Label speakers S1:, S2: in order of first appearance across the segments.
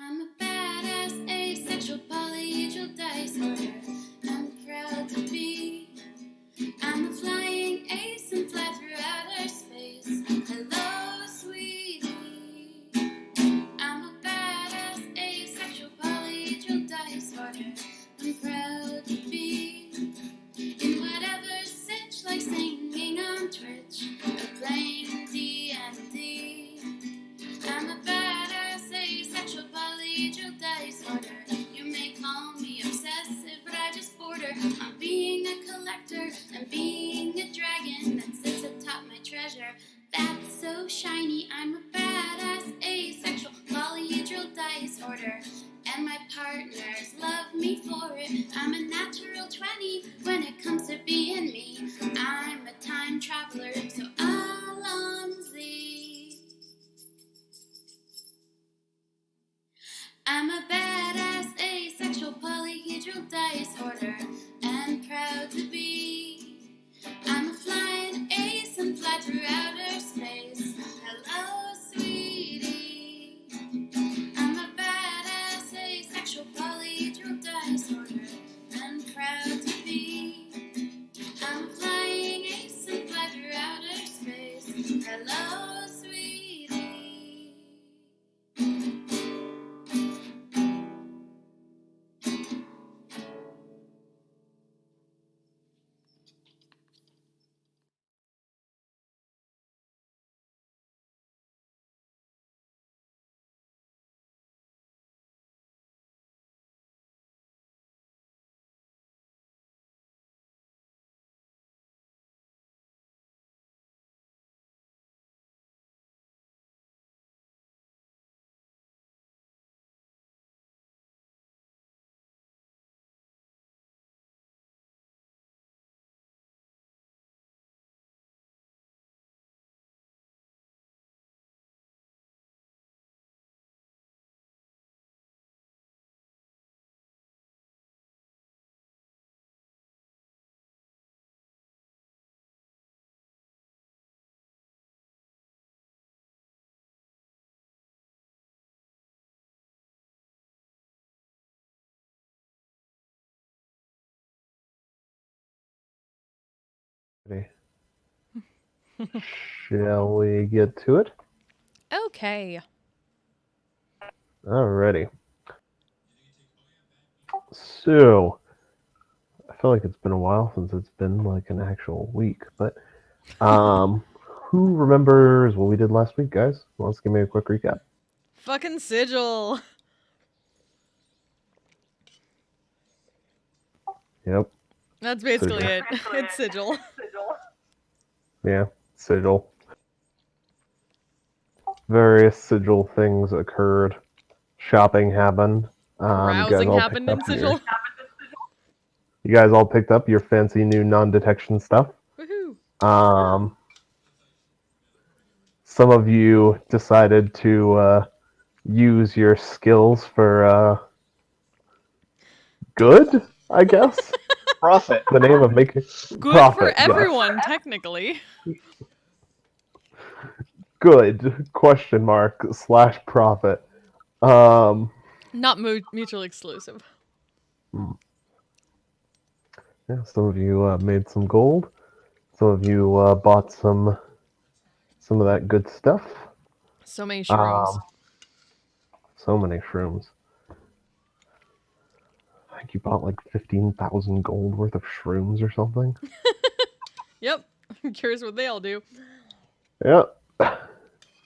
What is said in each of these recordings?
S1: I'm a badass, asexual, polyhedral dice holder. I'm proud to be. I'm a flying ace and fly through outer space. Hello, sweetie. I'm a badass, asexual, polyhedral dice holder. I'm proud to be in whatever sitch, like singing on Twitch or playing D&D. I'm a badass, asexual, polyhedral dice holder. You may call me obsessive, but I just border on being a collector and being a dragon that sits atop my treasure. That's so shiny. I'm a badass, asexual, polyhedral dice hoarder, and my partners love me for it. I'm a natural 20 when it comes to being me. I'm a time traveler, so Alonzi. I'm a badass, asexual, polyhedral dice hoarder, and proud to be. I'm a flying ace and fly through outer space. Hello, sweetie. I'm a badass, asexual, polyhedral dice hoarder, and proud to be. I'm a flying ace and fly through outer space. Hello, sweetie.
S2: Shall we get to it?
S3: Okay.
S2: Alrighty. So, I feel like it's been a while since it's been like an actual week, but who remembers what we did last week, guys? Well, let's give me a quick recap.
S3: Fucking sigil.
S2: Yep.
S3: That's basically
S2: Sigil.
S3: it. It's sigil.
S2: Yeah, sigil. Various sigil things occurred. Shopping happened.
S3: Carousing happened in sigil.
S2: You guys all picked up your fancy new non-detection stuff.
S3: Woohoo.
S2: Some of you decided to use your skills for good, I guess.
S4: Profit.
S2: The name of making
S3: Good
S2: profit.
S3: for everyone, technically.
S2: Good question mark / profit.
S3: Not mutually exclusive.
S2: Yeah, some of you made some gold. Some of you bought some of that good stuff.
S3: So many shrooms.
S2: So many shrooms. I think you bought like 15,000 gold worth of shrooms or something.
S3: Yep. I'm curious what they all do.
S2: Yeah.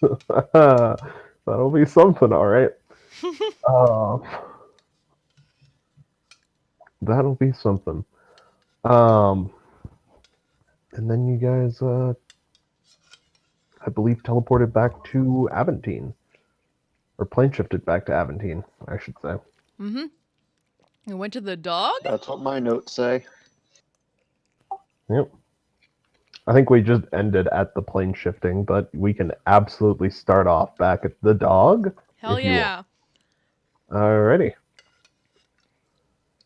S2: That'll be something, all right. That'll be something. And then you guys, I believe, teleported back to Aventine. Or plane shifted back to Aventine, I should say.
S3: Mm-hmm. You went to the dog?
S4: That's what my notes say.
S2: Yep. I think we just ended at the plane shifting, but we can absolutely start off back at the dog.
S3: Hell yeah.
S2: Alrighty.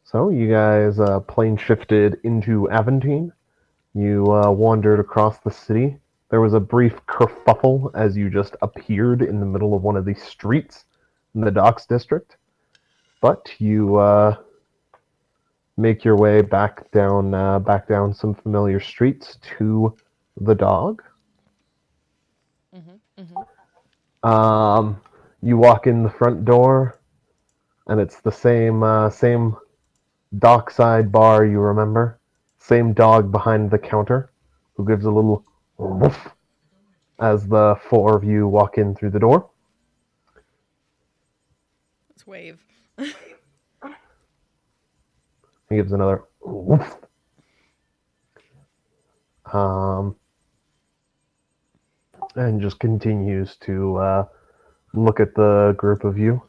S2: So you guys plane shifted into Aventine. You wandered across the city. There was a brief kerfuffle as you just appeared in the middle of one of these streets. in the docks district, but you make your way back down some familiar streets to the dog. You walk in the front door, and it's the same dockside bar you remember. Same dog behind the counter, who gives a little woof as the four of you walk in through the door.
S3: Let's wave.
S2: He gives another woof. And just continues to look at the group of you.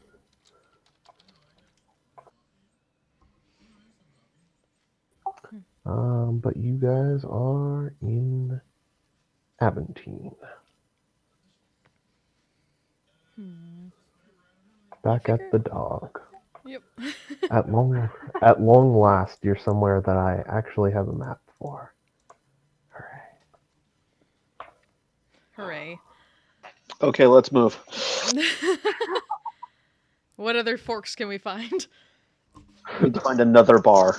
S2: But you guys are in Aventine. Back at the dog.
S3: Yep.
S2: At long last, you're somewhere that I actually have a map for. Hooray.
S3: Hooray.
S4: Okay, let's move.
S3: What other forks can we find?
S4: We need to find another bar.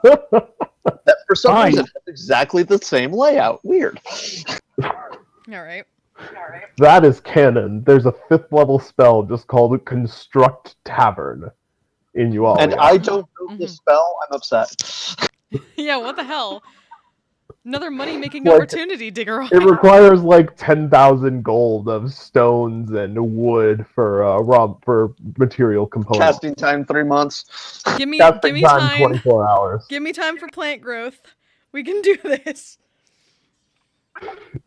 S4: That for some reason has exactly the same layout. Weird.
S3: All right.
S2: That is canon. There's a 5th level spell just called Construct Tavern in Yualia.
S4: And I don't know the spell. I'm upset.
S3: Yeah, what the hell? Another money-making
S2: Like,
S3: opportunity, Digger.
S2: It requires like 10,000 gold of stones and wood for material components.
S4: Casting time 3 months.
S3: Give me
S2: Casting
S3: time.
S2: 24 hours.
S3: Give me time for plant growth. We can do this.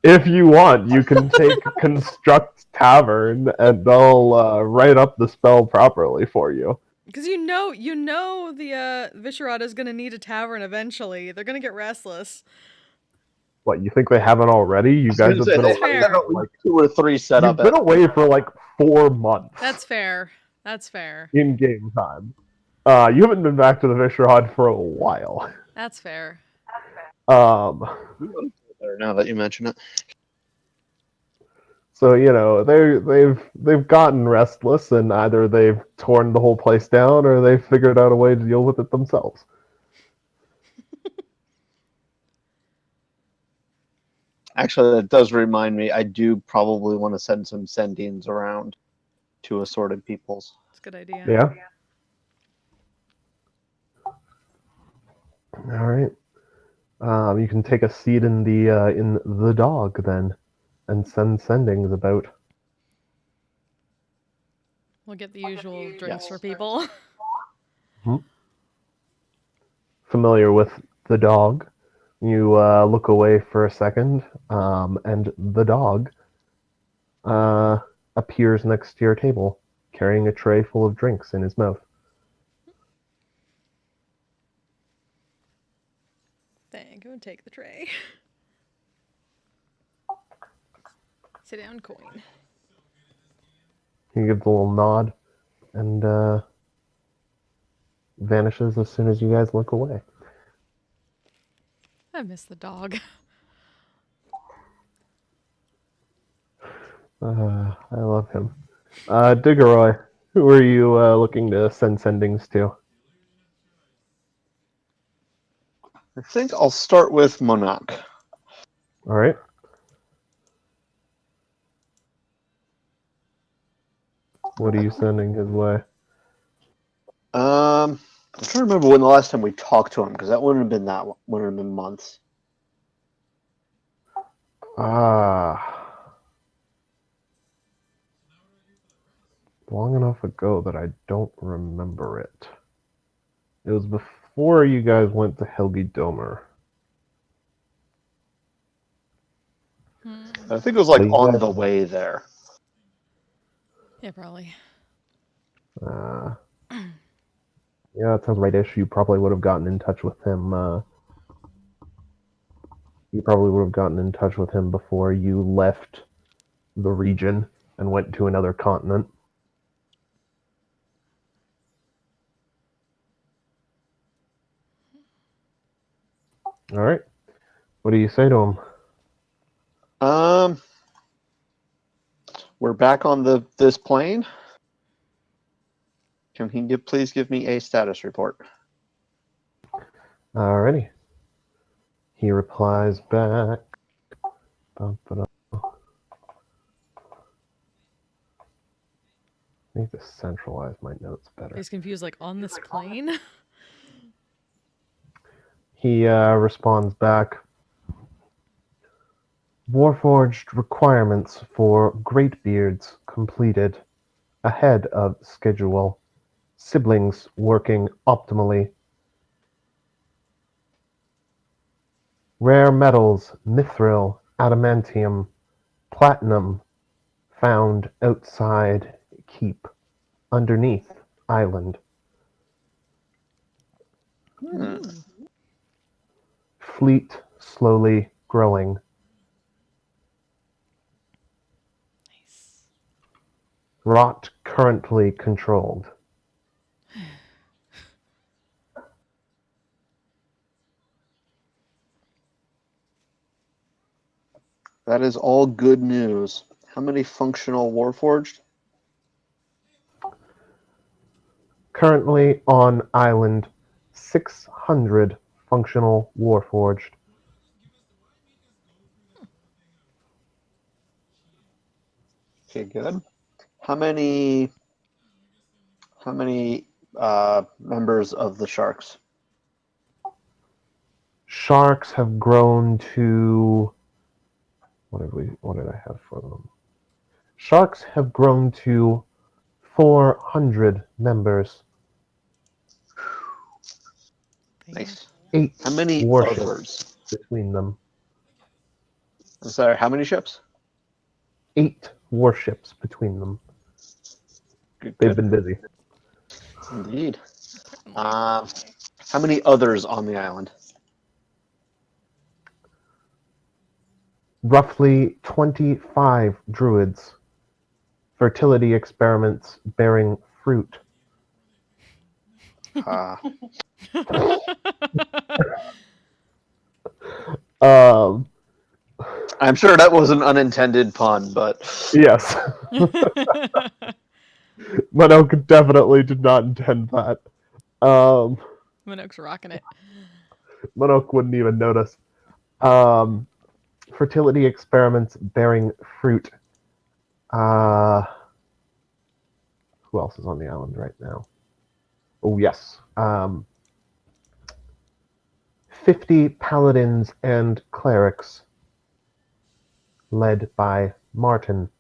S2: If you want, you can take Construct Tavern and they'll write up the spell properly for you.
S3: Because you know the Viscerata's gonna need a tavern eventually. They're gonna get restless.
S2: What, you think they haven't already? You guys have been
S3: That's
S2: away
S3: fair.
S2: for like
S4: 2 or 3 set
S2: you've
S4: up.
S2: been away for like 4 months.
S3: That's fair. That's fair.
S2: In game time. You haven't been back to the Viscerad for a while.
S3: That's fair.
S4: Now that you mention it.
S2: So they've gotten restless, and either they've torn the whole place down, or they've figured out a way to deal with it themselves.
S4: Actually, that does remind me. I do probably want to send some sendings around to assorted peoples.
S3: That's a good idea.
S2: Yeah. All right. You can take a seat in the dog then, and send sendings about.
S3: We'll get the usual drinks
S4: Yes.
S3: for people.
S2: Familiar with the dog, you look away for a second, and the dog appears next to your table, carrying a tray full of drinks in his mouth.
S3: Thank you, and take the tray. Sit down, coin.
S2: He gives a little nod and vanishes as soon as you guys look away.
S3: I miss the dog.
S2: I love him. Diggeroy, who are you looking to send sendings to?
S4: I think I'll start with Monarch.
S2: All right. What are you sending his way?
S4: I'm trying to remember when the last time we talked to him, because that wouldn't have been months.
S2: Long enough ago that I don't remember it. It was before you guys went to Helgi Domer.
S4: I think it was like
S2: So
S4: on
S2: guys-
S4: the way there.
S3: Yeah, probably.
S2: Yeah, that sounds right-ish. You probably would have gotten in touch with him. You probably would have gotten in touch with him before you left the region and went to another continent. All right. What do you say to him?
S4: we're back on this plane. Can he please give me a status report?
S2: Alrighty. He replies back. Ba-ba-da. I need to centralize my notes better.
S3: He's confused, like, on this plane?
S2: He responds back. Warforged requirements for Greatbeards completed. Ahead of schedule. Siblings working optimally. Rare metals, mithril, adamantium, platinum, found outside keep, underneath island. Fleet slowly growing.
S3: Nice.
S2: Rot currently controlled.
S4: That is all good news. How many functional Warforged?
S2: Currently on island, 600 functional warforged.
S4: Okay, good. How many members of the Sharks?
S2: Sharks have grown to what did I have for them? Sharks have grown to 400 members.
S4: Nice.
S2: 8
S4: How many
S2: warships
S4: others?
S2: between them.
S4: I'm sorry, how many ships?
S2: 8 warships between them.
S4: Good,
S2: They've
S4: good.
S2: been busy.
S4: Indeed. How many others on the island?
S2: Roughly 25 druids. Fertility experiments bearing fruit.
S4: Uh,
S2: Um,
S4: I'm sure that was an unintended pun, but
S2: yes. Manoke definitely did not intend that.
S3: Minook's rocking it.
S2: Manoke wouldn't even notice. Fertility experiments bearing fruit. Who else is on the island right now? Oh, yes. 50 paladins and clerics, led by Martin.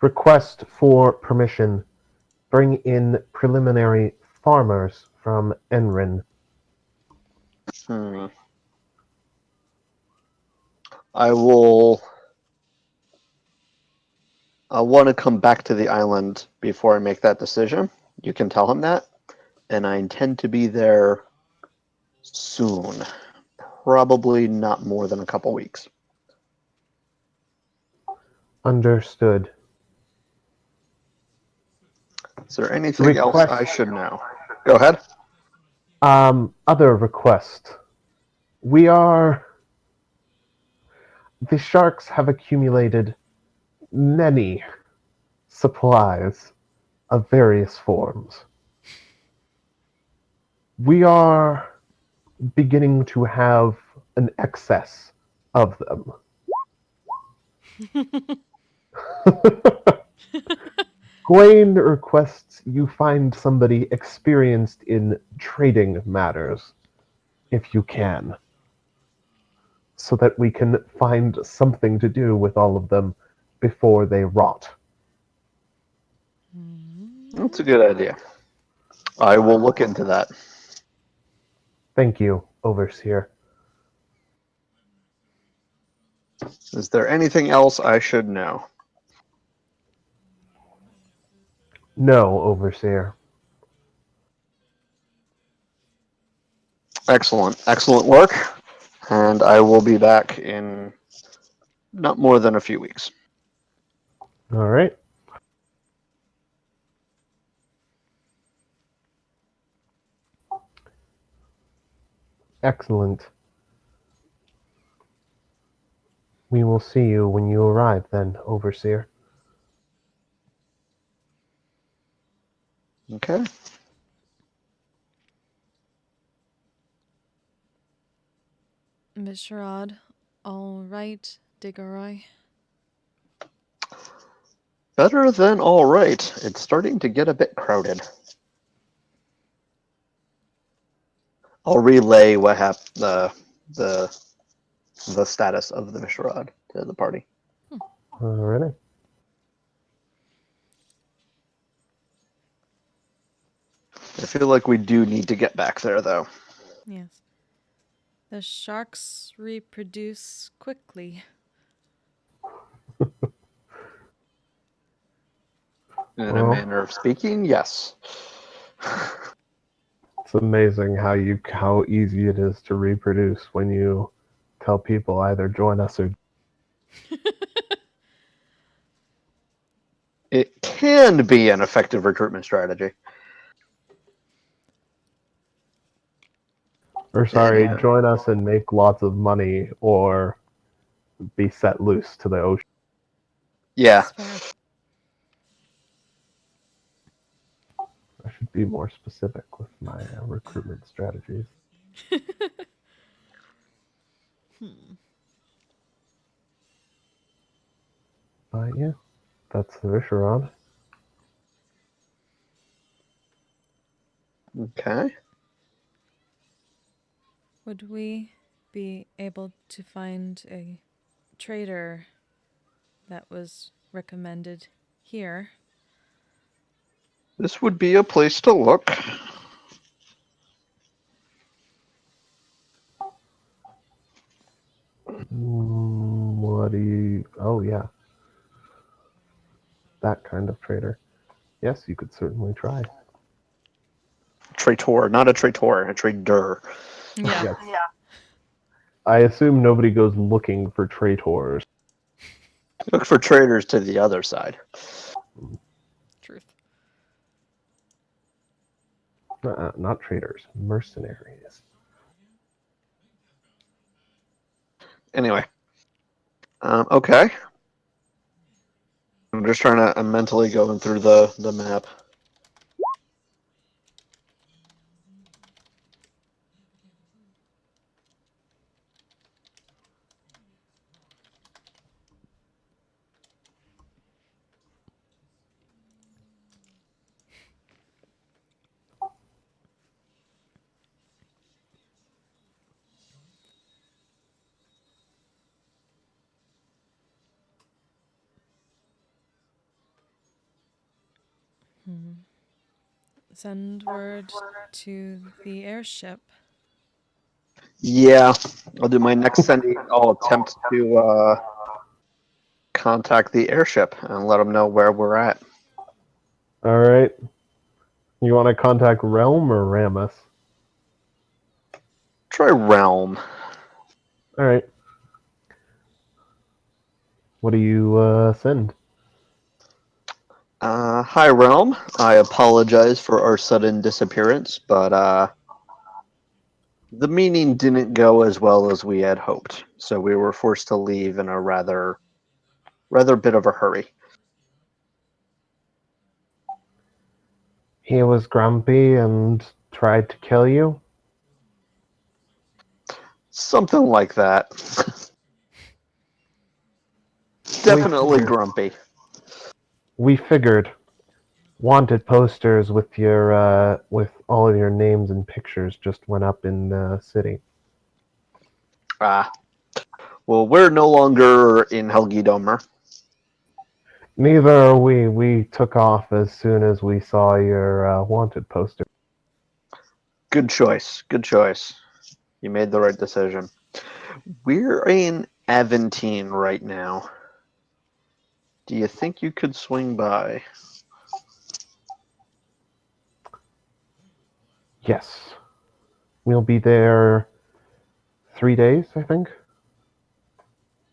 S2: Request for permission. Bring in preliminary farmers from Enrin.
S4: I want to come back to the island before I make that decision. You can tell him that. And I intend to be there soon. Probably not more than a couple weeks.
S2: Understood.
S4: Is there anything else I should know? Go ahead.
S2: Other request. The sharks have accumulated many supplies of various forms. We are beginning to have an excess of them. Gwaine requests you find somebody experienced in trading matters, if you can, so that we can find something to do with all of them before they rot.
S4: That's a good idea. I will look into that.
S2: Thank you, Overseer.
S4: Is there anything else I should know?
S2: No, Overseer.
S4: Excellent. Excellent work. And I will be back in not more than a few weeks.
S2: All right. Excellent. We will see you when you arrive then, Overseer.
S4: Okay.
S3: Visharad, all right, Diggory.
S4: Better than all right. It's starting to get a bit crowded. I'll relay what happened, the status of the Visharad to the party.
S2: Alrighty.
S4: I feel like we do need to get back there, though.
S3: Yes. The sharks reproduce quickly.
S4: In a
S2: Well,
S4: manner of speaking, yes.
S2: it's amazing how easy it is to reproduce when you tell people either join us or
S4: It can be an effective recruitment strategy. Yeah.
S2: join us and make lots of money or be set loose to the ocean.
S4: Yeah.
S3: It's fair.
S2: I should be more specific with my recruitment strategies. But yeah, that's the Visharad.
S4: Okay.
S3: Would we be able to find a trader that was recommended here?
S4: This would be a place to look.
S2: What do you... Oh, yeah. That kind of trader. Yes, you could certainly try.
S4: Traitor, not a traitor, a trader.
S3: Yeah.
S2: Yes. I assume nobody goes looking for traitors.
S4: Look for traders to the other side.
S3: Truth.
S2: Not traitors, mercenaries.
S4: Anyway. Okay. I'm just trying to... I'm mentally going through the map.
S3: Send word to the airship.
S4: Yeah. I'll do my next sending. I'll attempt to contact the airship and let them know where we're at.
S2: Alright. You want to contact Realm or Ramus?
S4: Try Realm.
S2: Alright. What do you send?
S4: Hi, Realm. I apologize for our sudden disappearance, but the meeting didn't go as well as we had hoped, so we were forced to leave in a rather bit of a hurry.
S2: He was grumpy and tried to kill you?
S4: Something like that. Definitely grumpy.
S2: We figured. Wanted posters with your with all of your names and pictures just went up in the city.
S4: Ah. Well, we're no longer in Helgedomer.
S2: Neither are we. We took off as soon as we saw your wanted poster.
S4: Good choice. Good choice. You made the right decision. We're in Aventine right now. Do you think you could swing by?
S2: Yes. We'll be there 3 days, I think.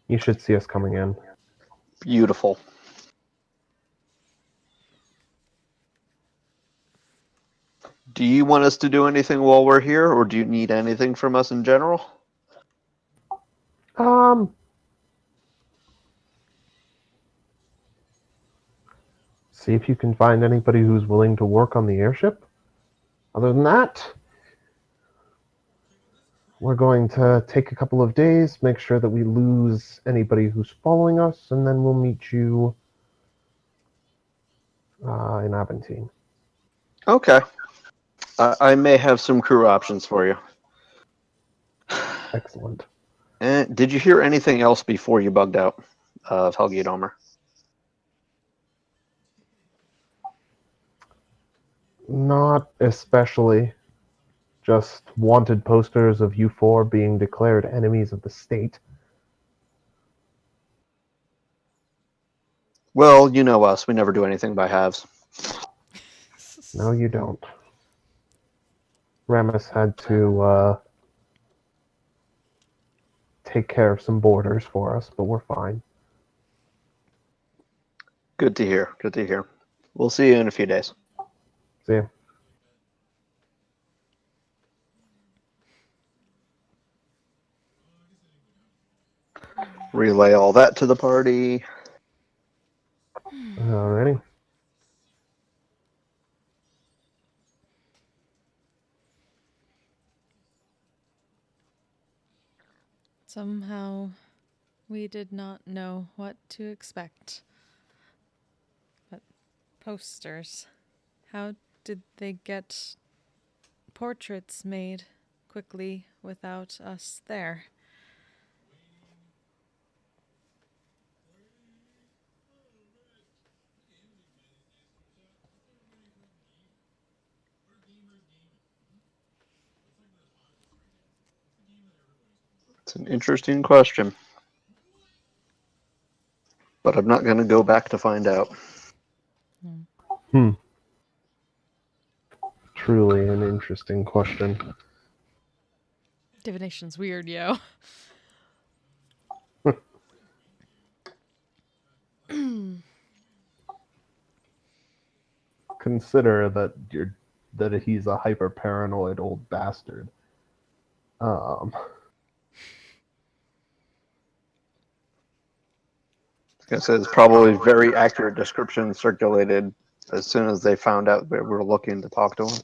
S2: You should see us coming in.
S4: Beautiful. Do you want us to do anything while we're here, or do you need anything from us in general?
S2: Um, See if you can find anybody who's willing to work on the airship. Other than that, we're going to take a couple of days, make sure that we lose anybody who's following us, and then we'll meet you in Aventine.
S4: Okay. I may have some crew options for you.
S2: Excellent.
S4: And did you hear anything else before you bugged out of Helgi Domer?
S2: Not especially. Just wanted posters of you four being declared enemies of the state.
S4: Well, you know us. We never do anything by halves.
S2: No, you don't. Ramus had to take care of some borders for us, but we're fine.
S4: Good to hear. Good to hear. We'll see you in a few days.
S2: See ya.
S4: Relay all that to the party.
S2: Alrighty.
S3: Somehow, we did not know what to expect. But posters. How did they get portraits made quickly without us there?
S4: It's an interesting question. But I'm not going to go back to find out.
S2: Truly an interesting question.
S3: Divination's weird, yo.
S2: Consider that he's a hyper paranoid old bastard.
S4: It says probably very accurate description circulated as soon as they found out that we were looking to talk to him.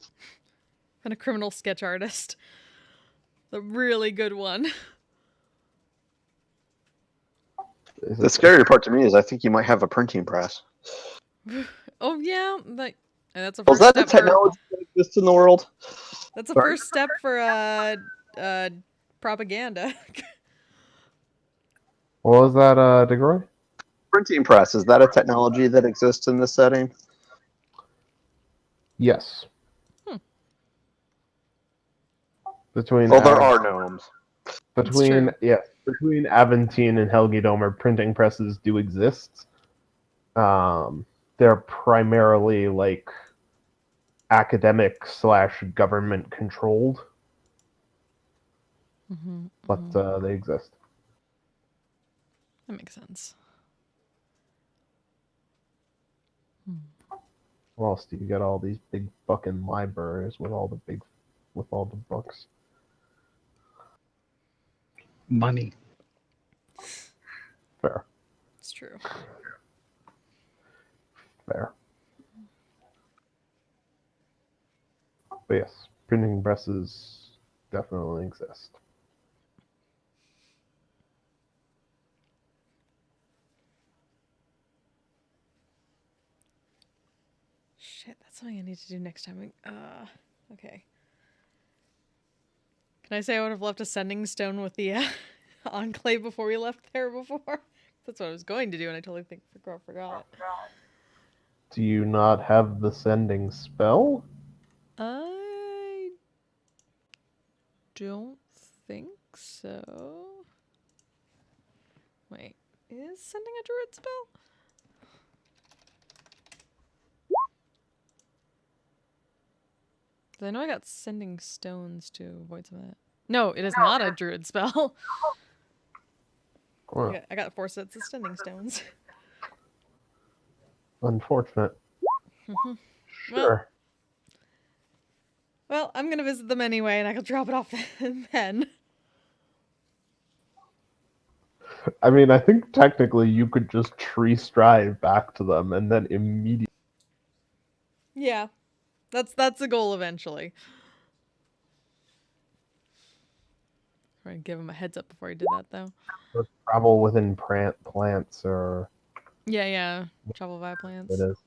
S3: And a criminal sketch artist. The really good one.
S4: The scary part to me is I think you might have a printing press.
S3: Oh yeah, like that's a
S4: Was
S3: first
S4: that a
S3: step for
S4: technology that exists in the world?
S3: that's a
S4: Sorry.
S3: first step for propaganda.
S2: What was that, DeGroy?
S4: Printing press, is that a technology that exists in this setting?
S2: Yes. Between
S4: Well, there are gnomes.
S2: between Aventine and Helgedomer, printing presses do exist. They're primarily like academic / government controlled, but they exist.
S3: That makes sense.
S2: Or else do you get all these big fucking libraries with all the books?
S5: Money.
S2: Fair.
S3: It's true.
S2: Fair. But yes, printing presses definitely exist.
S3: Shit, that's something I need to do next time. Okay. Can I say I would have left a sending stone with the enclave before we left there before? That's what I was going to do, and I totally forgot.
S2: Do you not have the sending spell?
S3: I don't think so. Wait, is sending a druid spell? Because I know I got sending stones to avoid some of that. No, it is not a druid spell.
S2: Well,
S3: I got 4 sets of sending stones.
S2: unfortunate. Sure.
S3: Well, I'm gonna visit them anyway, and I can drop it off then.
S2: I mean, I think technically you could just tree stride back to them and then immediately
S3: Yeah. That's the goal eventually. I'm gonna give him a heads up before he did that though.
S2: Or travel within plants, or
S3: Yeah. Travel via
S2: it
S3: plants.
S2: is.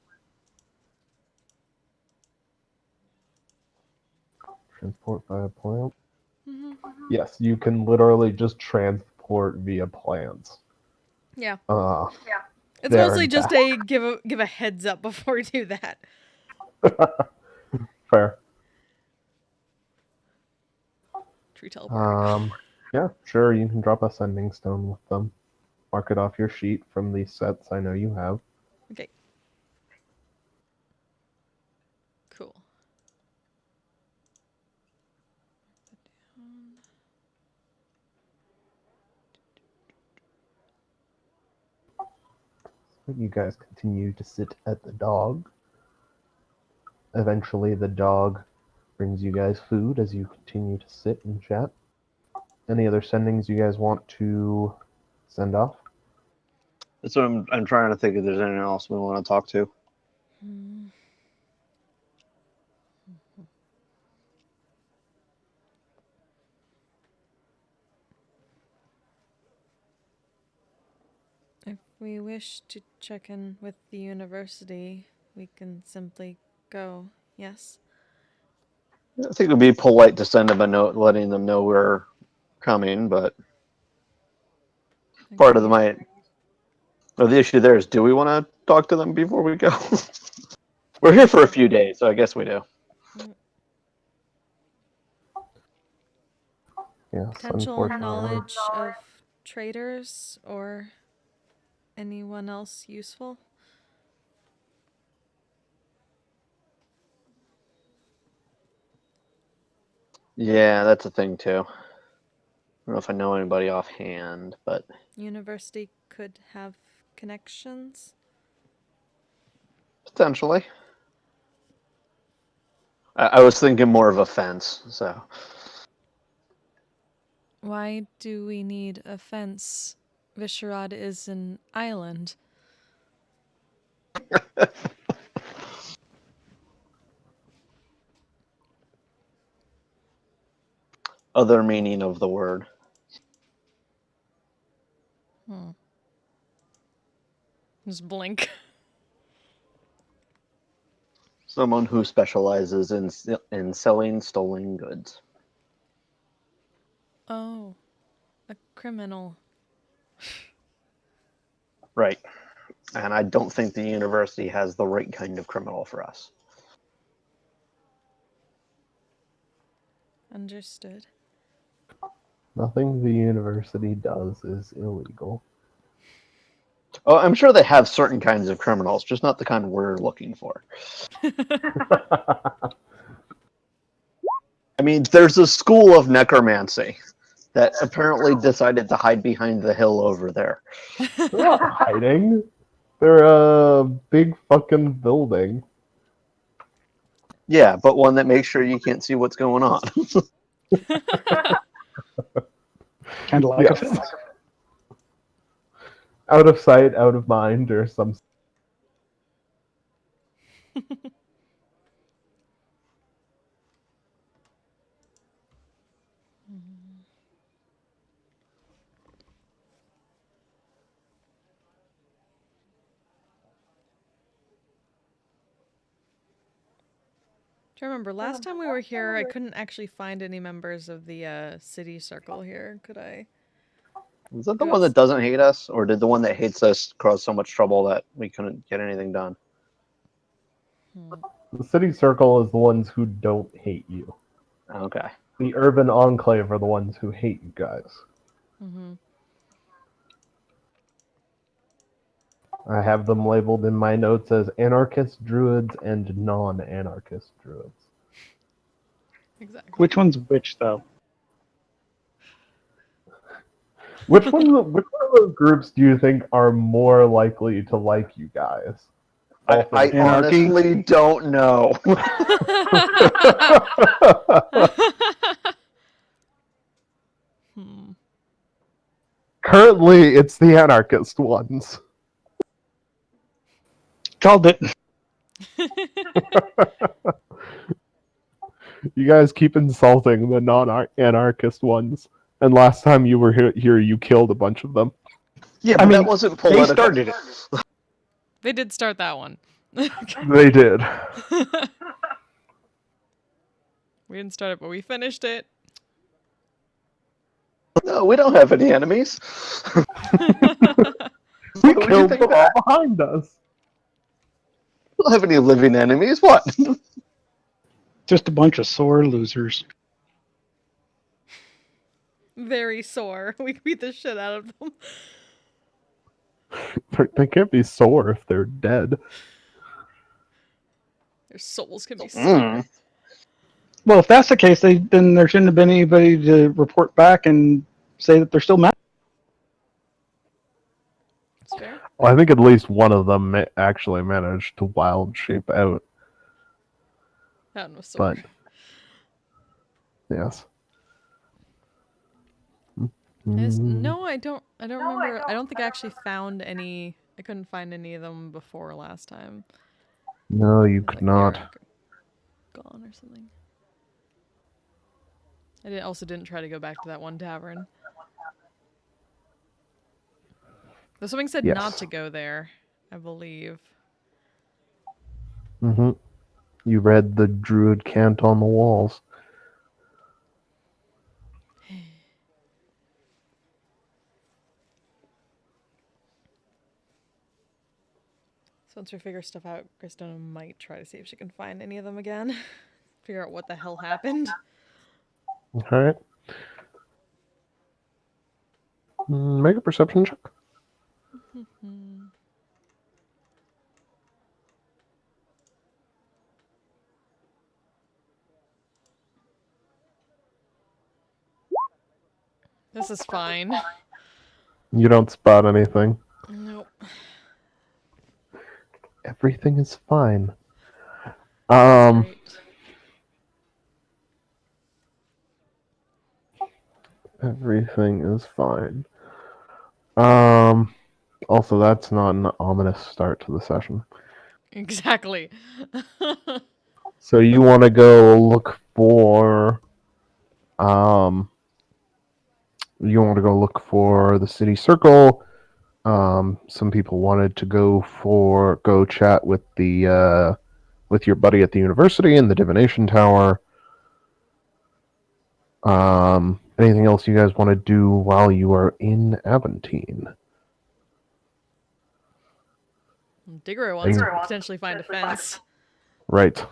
S2: Transport via plant?
S3: Hmm.
S2: Yes, you can literally just transport via plants.
S3: Yeah.
S2: Uh,
S3: It's
S2: there
S3: mostly
S2: and
S3: just
S2: back.
S3: a give a heads up before we do that.
S2: Fair.
S3: Tree teleport.
S2: Yeah, sure, you can drop a sending stone with them. Mark it off your sheet from these sets I know you have.
S3: Okay. Cool.
S2: You guys continue to sit at the dog. Eventually, the dog brings you guys food as you continue to sit and chat. Any other sendings you guys want to send off?
S4: That's what I'm trying to think if there's anyone else we want to talk to.
S3: Hmm. If we wish to check in with the university, we can simply go. Yes.
S4: I think it would be polite to send them a note letting them know we're coming, but part of
S3: Agreed.
S4: the issue there is, do we want to talk to them before we go? We're here for a few days, so I guess we do.
S3: Mm.
S2: Yes,
S3: Potential
S2: unfortunately.
S3: knowledge of traders or anyone else useful?
S4: Yeah, that's a thing too. I don't know if I know anybody offhand, but
S3: University could have connections.
S4: potentially. I was thinking more of a fence, so.
S3: Why do we need a fence? Visharad is an island.
S4: Other meaning of the word.
S3: Just blink.
S4: Someone who specializes in selling stolen goods.
S3: Oh, a criminal.
S4: Right. And I don't think the university has the right kind of criminal for us.
S3: Understood.
S2: Nothing the university does is illegal.
S4: Oh, I'm sure they have certain kinds of criminals, just not the kind we're looking for. I mean, there's a school of necromancy that apparently decided to hide behind the hill over there.
S2: They're not hiding. They're a big fucking building.
S4: Yeah, but one that makes sure you can't see what's going on.
S5: Kind of like a fence.
S2: Out of sight, out of mind, or some.
S3: Do you remember last time we were here, I couldn't actually find any members of the city circle here, could I?
S4: Is that the one that doesn't hate us, or did the one that hates us cause so much trouble that we couldn't get anything done?
S2: The city circle is the ones who don't hate you.
S4: Okay.
S2: The urban enclave are the ones who hate you guys.
S3: Mm-hmm.
S2: I have them labeled in my notes as anarchist druids and non-anarchist druids.
S3: Exactly.
S5: Which one's which, though?
S2: Which one of those groups do you think are more likely to like you guys?
S4: I
S5: Anarchy?
S4: honestly don't know.
S2: Currently, it's the anarchist ones.
S5: Called it.
S2: You guys keep insulting the non-anarchist ones. And last time you were here, you killed a bunch of them.
S4: Yeah,
S5: I
S4: but
S5: mean,
S4: that wasn't
S5: they
S4: political.
S5: started it.
S3: They did start that one.
S2: They did.
S3: We didn't start it, but we finished it.
S4: No, we don't have any enemies.
S2: We
S4: Who do you
S2: killed
S4: think
S2: them
S4: that?
S2: all behind us.
S4: We don't have any living enemies. What?
S5: Just a bunch of sore losers.
S3: Very sore. We beat the shit out of them.
S2: They can't be sore if they're dead.
S3: Their souls can be sore.
S4: Mm.
S5: Well, if that's the case, then there shouldn't have been anybody to report back and say that they're still mad.
S3: That's fair.
S2: Well, I think at least one of them actually managed to wild shape out.
S3: That one was sore.
S2: But yes.
S3: No, I don't remember. I don't think I actually found any. I couldn't find any of them before last time.
S2: No, you
S3: Like,
S2: could
S3: they
S2: not.
S3: were gone or something. I also didn't try to go back to that one tavern. Though something said not
S2: Yes.
S3: to go there, I believe.
S2: Mm-hmm. You read the druid cant on the walls.
S3: So once we figure stuff out, Kristona might try to see if she can find any of them again. Figure out what the hell happened.
S2: Alright. Make a perception check.
S3: This is fine.
S2: You don't spot anything.
S3: Nope.
S2: Everything is fine.
S3: Great.
S2: Everything is fine. Also, that's not an ominous start to the session.
S3: Exactly.
S2: So you want to go look for, you want to go look for the city circle. Some people wanted to go chat with the, with your buddy at the university in the divination tower. Anything else you guys want to do while you are in Aventine?
S3: Digger wants to potentially find a fence.
S2: Right.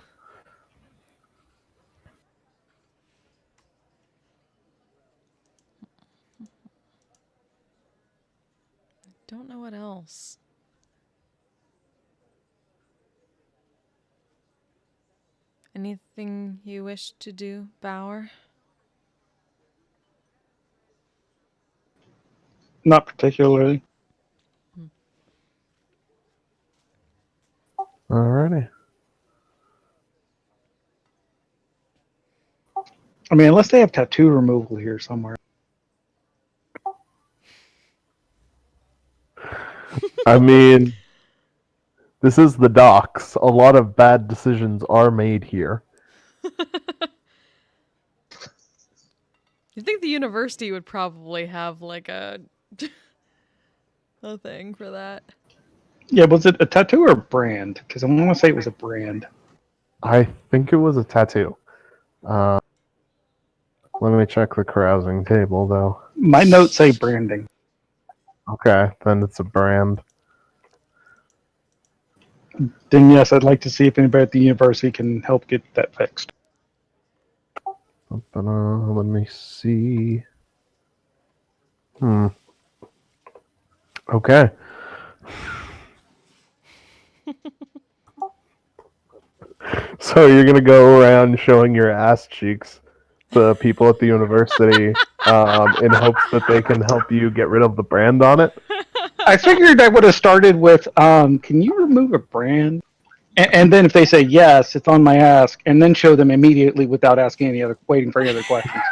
S3: Don't know what else. Anything you wish to do, Bauer?
S5: Not particularly.
S2: Alrighty.
S5: I mean, unless they have tattoo removal here somewhere.
S2: I mean, this is the docks. A lot of bad decisions are made here.
S3: You think the university would probably have like a thing for that?
S5: Yeah, was it a tattoo or a brand? Because I want to say it was a brand.
S2: I think it was a tattoo. Let me check the carousing table, though.
S5: My notes say branding.
S2: Okay, then it's a brand.
S5: Then yes, I'd like to see if anybody at the university can help get that fixed.
S2: Let me see. Okay. So you're gonna go around showing your ass cheeks to people at the university in hopes that they can help you get rid of the brand on it?
S5: I figured I would have started with, can you remove a brand? And then if they say yes, it's on my ask, and then show them immediately without asking waiting for any other questions.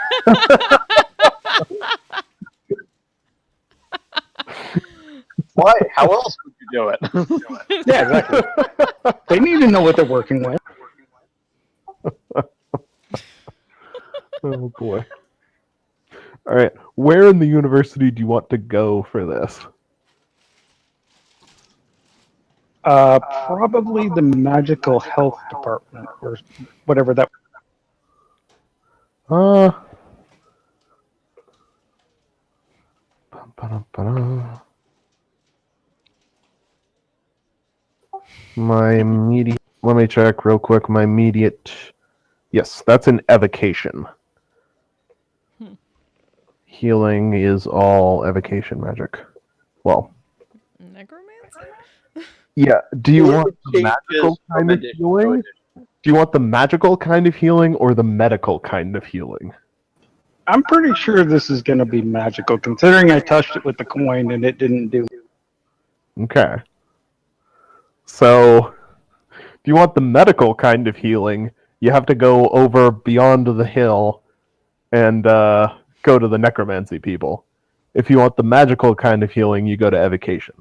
S4: Why? How else would you do it?
S5: Yeah, exactly. They need to know what they're working with.
S2: Oh boy. All right. Where in the university do you want to go for this?
S5: Probably the magical health department or whatever that.
S2: Ba-da-ba-da. My immediate. Let me check real quick. My immediate. Yes, that's an evocation. Healing is all evocation magic. Well,
S3: Necromancy?
S2: yeah. Do you
S4: It
S2: want the
S4: changes
S2: magical
S4: from
S2: kind of
S4: edition to
S2: healing?
S4: edition.
S2: Do you want the magical kind of healing or the medical kind of healing?
S5: I'm pretty sure this is going to be magical, considering I touched it with the coin and it didn't do.
S2: Okay. So, if you want the medical kind of healing, you have to go over beyond the hill and go to the necromancy people. If you want the magical kind of healing, you go to evocation.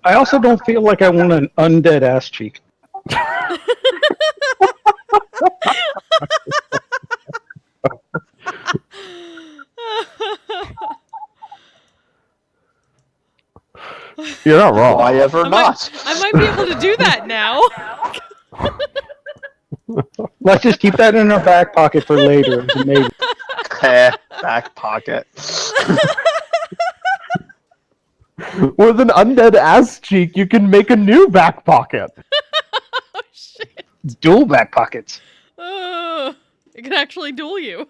S5: I also don't feel like I want an undead ass cheek.
S2: You're not wrong.
S4: Why ever
S3: I
S4: not?
S3: might be able to do that now.
S5: Let's just keep that in our back pocket for later. As a maybe.
S4: Back pocket.
S2: With an undead ass cheek, you can make a new back pocket.
S3: Oh shit.
S5: Dual back pockets.
S3: It can actually duel you.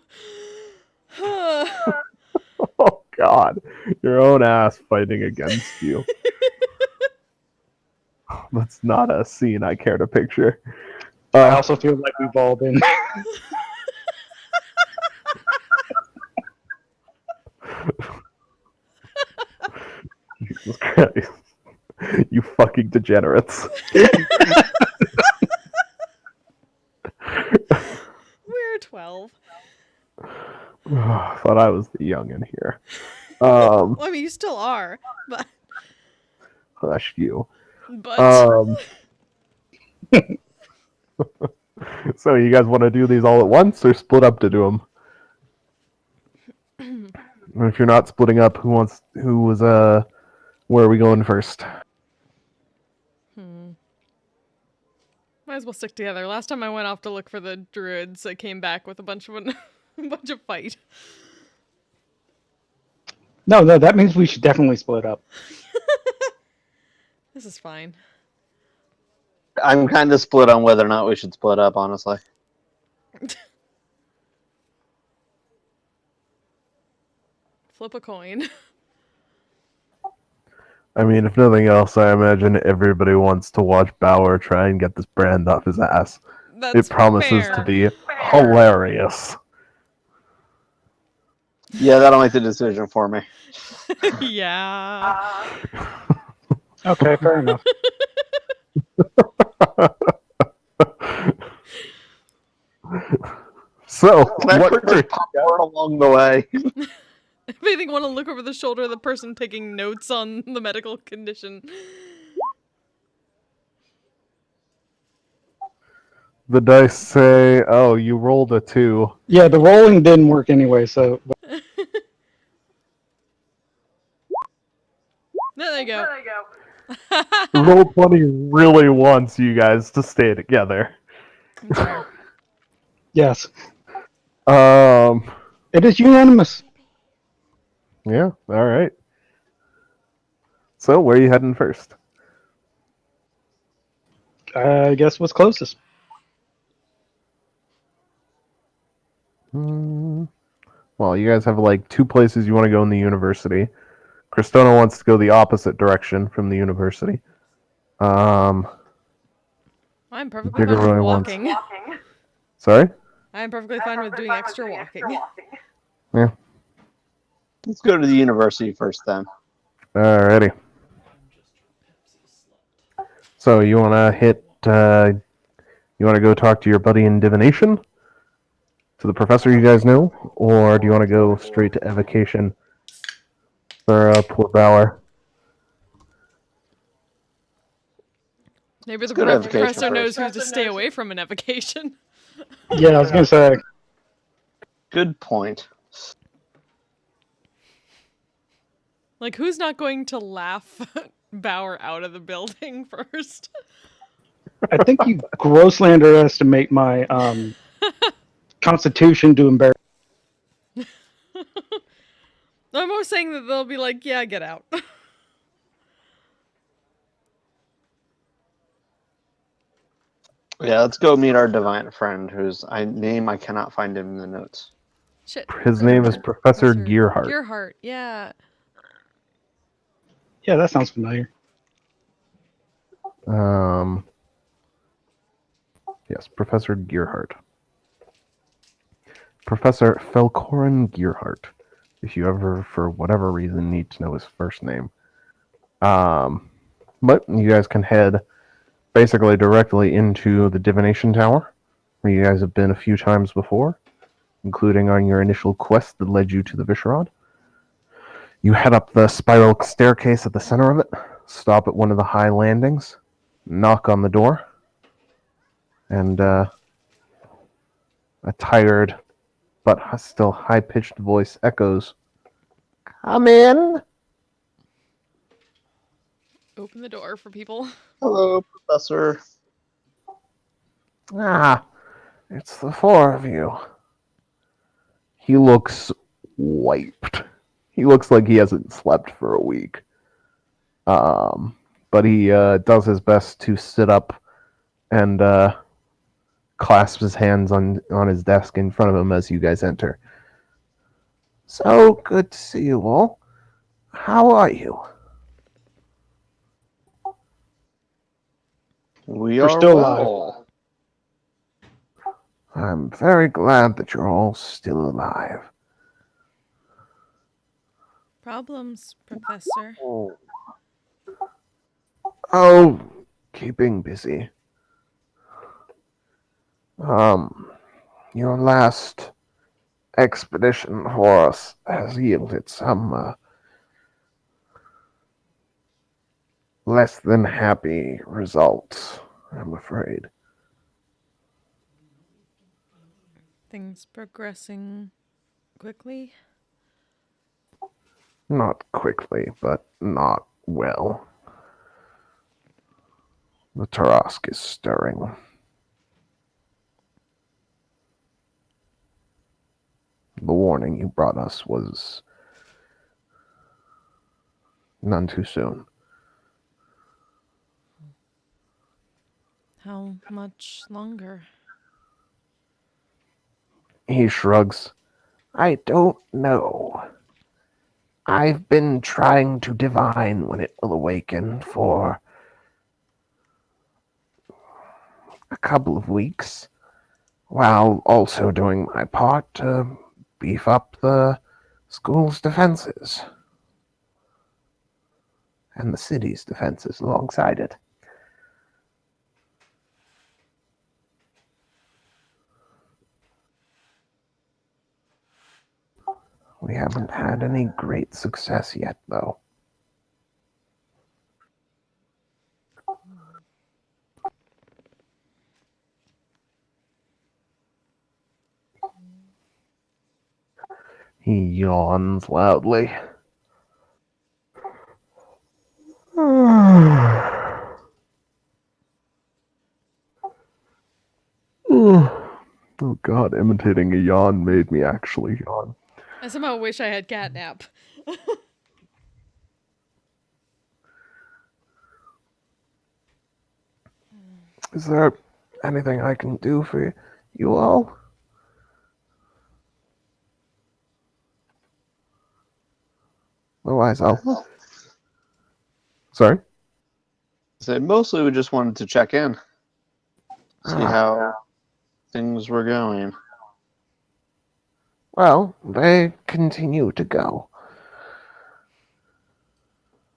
S2: Oh god, your own ass fighting against you. That's not a scene I care to picture.
S5: I also feel like we've all been.
S2: Jesus Christ. You fucking degenerates.
S3: We're 12.
S2: Thought I was the youngin' here.
S3: Well, I mean, you still are, but
S2: Hush you.
S3: but
S2: So you guys want to do these all at once or split up to do them? And if you're not splitting up, where are we going first?
S3: might as well stick together. Last time I went off to look for the druids, I came back with a bunch of fight.
S5: No, that means we should definitely split up.
S3: This is fine.
S4: I'm kind of split on whether or not we should split up, honestly.
S3: Flip a coin.
S2: I mean, if nothing else, I imagine everybody wants to watch Bauer try and get this brand off his ass.
S3: That's
S2: It promises
S3: fair.
S2: to be hilarious.
S4: Yeah, that'll make the decision for me.
S3: Yeah.
S5: Okay, fair enough.
S2: So,
S4: Can I
S2: what
S4: purchase popcorn along the way?
S3: If anything, want to look over the shoulder of the person taking notes on the medical condition.
S2: the dice say, oh, you rolled a 2.
S5: Yeah, the rolling didn't work anyway, so.
S3: There they go.
S2: Roll 20 really wants you guys to stay together.
S5: Yes.
S2: Um,
S5: It is unanimous.
S2: yeah, alright. So, where are you heading first?
S5: I guess what's closest.
S2: Well, you guys have like 2 places you want to go in the university. Cristona wants to go the opposite direction from the university.
S3: I'm perfectly
S2: Bigger
S3: fine with
S2: really wants-
S3: walking.
S2: Sorry?
S3: I'm perfectly fine with doing extra walking.
S2: Yeah.
S4: Let's go to the university first, then.
S2: Alrighty. So you want to hit? You want to go talk to your buddy in divination, to the professor you guys know, or do you want to go straight to evocation for poor Bauer?
S3: Maybe the
S4: good evocation
S3: professor
S4: first.
S3: knows who to stay away from in evocation.
S5: Yeah, I was gonna say.
S4: Good point.
S3: Like, who's not going to laugh Bauer out of the building first?
S5: I think you grossly underestimate my constitution to embarrass.
S3: I'm almost saying that they'll be like, yeah, get out.
S4: Yeah, let's go meet our divine friend, whose name I cannot find in the notes.
S3: Shit.
S2: His name is Professor Gearhart.
S3: Gearhart, yeah.
S5: Yeah, that sounds familiar.
S2: Yes, Professor Gearhart. Professor Felcorin Gearhart, if you ever, for whatever reason, need to know his first name. But you guys can head basically directly into the Divination Tower, where you guys have been a few times before, including on your initial quest that led you to the Visherad. You head up the spiral staircase at the center of it, stop at one of the high landings, knock on the door, and a tired but still high-pitched voice echoes, "Come in."
S3: Open the door for people.
S4: Hello, Professor.
S2: Ah, it's the four of you. He looks wiped. He looks like he hasn't slept for a week. But he does his best to sit up and clasps his hands on his desk in front of him as you guys enter. So good to see you all. How are you?
S4: We
S5: We're
S4: are
S5: still
S4: well.
S2: I'm very glad that you're all still alive.
S3: Problems, Professor.
S2: Oh, keeping busy. Your last expedition for us has yielded some less than happy results, I'm afraid.
S3: Things progressing quickly.
S2: Not quickly, but not well. The Tarask is stirring. The warning you brought us was none too soon.
S3: How much longer?
S2: He shrugs. I don't know. I've been trying to divine when it will awaken for a couple of weeks, while also doing my part to beef up the school's defenses and the city's defenses alongside it. We haven't had any great success yet, though. He yawns loudly. Oh god, imitating a yawn made me actually yawn.
S3: I somehow wish I had catnap.
S2: Is there anything I can do for you all? Otherwise, I'll... Sorry?
S4: So mostly we just wanted to check in, see
S2: Ah.
S4: how things were going.
S2: Well, they continue to go.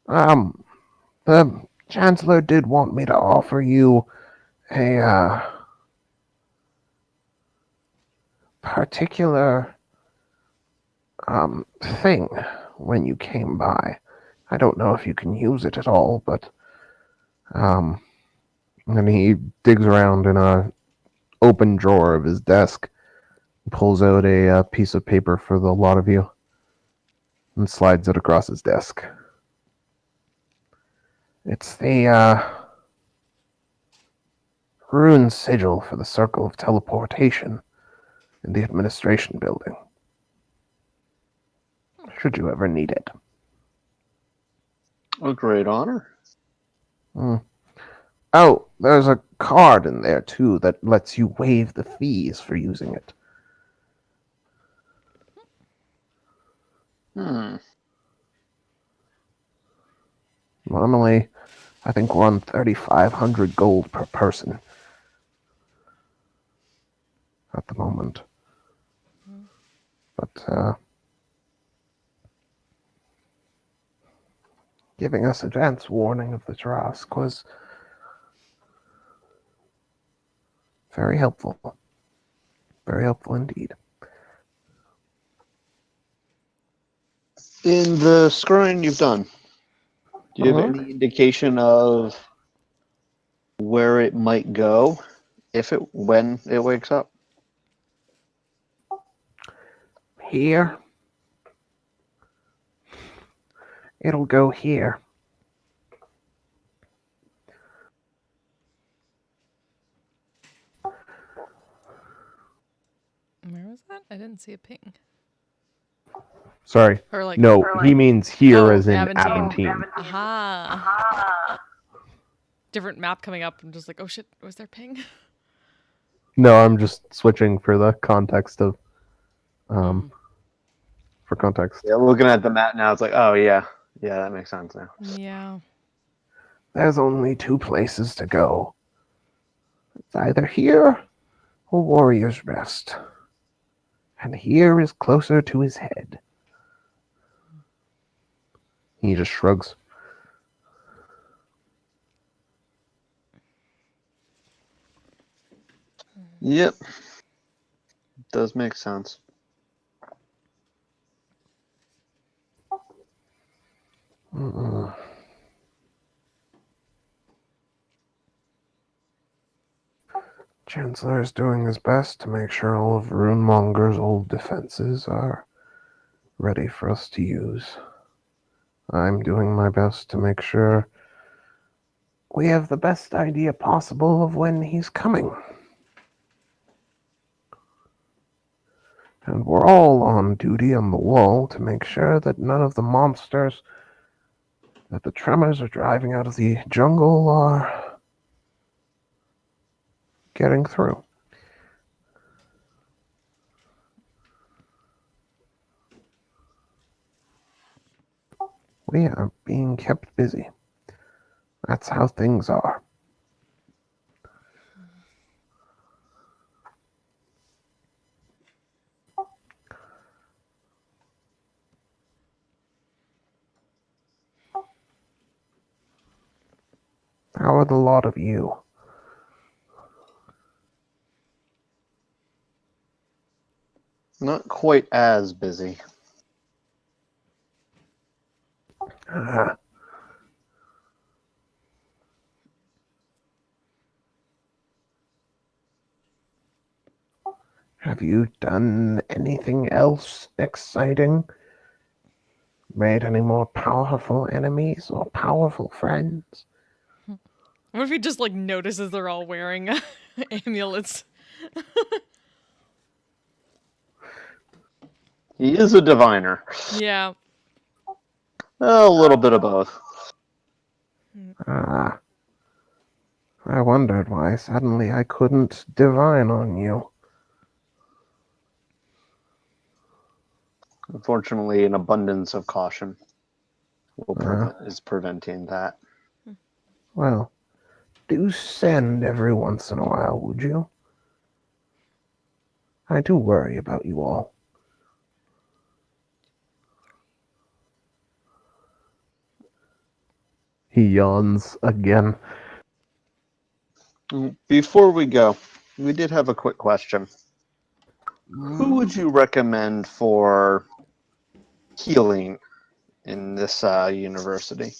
S2: The Chancellor did want me to offer you a particular thing when you came by. I don't know if you can use it at all, but And he digs around in a open drawer of his desk, pulls out a piece of paper for the lot of you, and slides it across his desk. It's the rune sigil for the circle of teleportation in the administration building. Should you ever need it.
S4: A great honor.
S2: Oh, there's a card in there, too, that lets you waive the fees for using it. Normally, I think we're on 3,500 gold per person at the moment. But, giving us advance warning of the Trask was very helpful. Very helpful indeed.
S4: In the scrying you've done, do you have any indication of where it might go when it wakes up?
S2: Here. It'll go here.
S3: Where was that? I didn't see a ping.
S2: Sorry.
S3: Or like
S2: No, he means here
S3: oh,
S2: as in
S3: Aventine.
S2: Aventine.
S3: Aha. Different map coming up. I'm just like, oh shit, was there ping?
S2: No, I'm just switching for the context of for context.
S4: Yeah, looking at the map now, it's like, oh yeah, that makes sense now.
S3: Yeah.
S2: There's only two places to go. It's either here or Warrior's Rest. And here is closer to his head. He just shrugs.
S4: Yep. Does make sense.
S2: Chancellor is doing his best to make sure all of Runemonger's old defenses are ready for us to use. I'm doing my best to make sure we have the best idea possible of when he's coming. And we're all on duty on the wall to make sure that none of the monsters that the tremors are driving out of the jungle are getting through. We are being kept busy. That's how things are. How are the lot of you?
S4: Not quite as busy.
S2: Ah. Have you done anything else exciting? Made any more powerful enemies or powerful friends?
S3: What if he just like notices they're all wearing amulets?
S4: He is a diviner.
S3: Yeah.
S4: A little bit of both.
S2: Ah. I wondered why suddenly I couldn't divine on you.
S4: Unfortunately, an abundance of caution is preventing that.
S2: Well, do send every once in a while, would you? I do worry about you all. He yawns again.
S4: Before we go, we did have a quick question. Who would you recommend for healing in this university?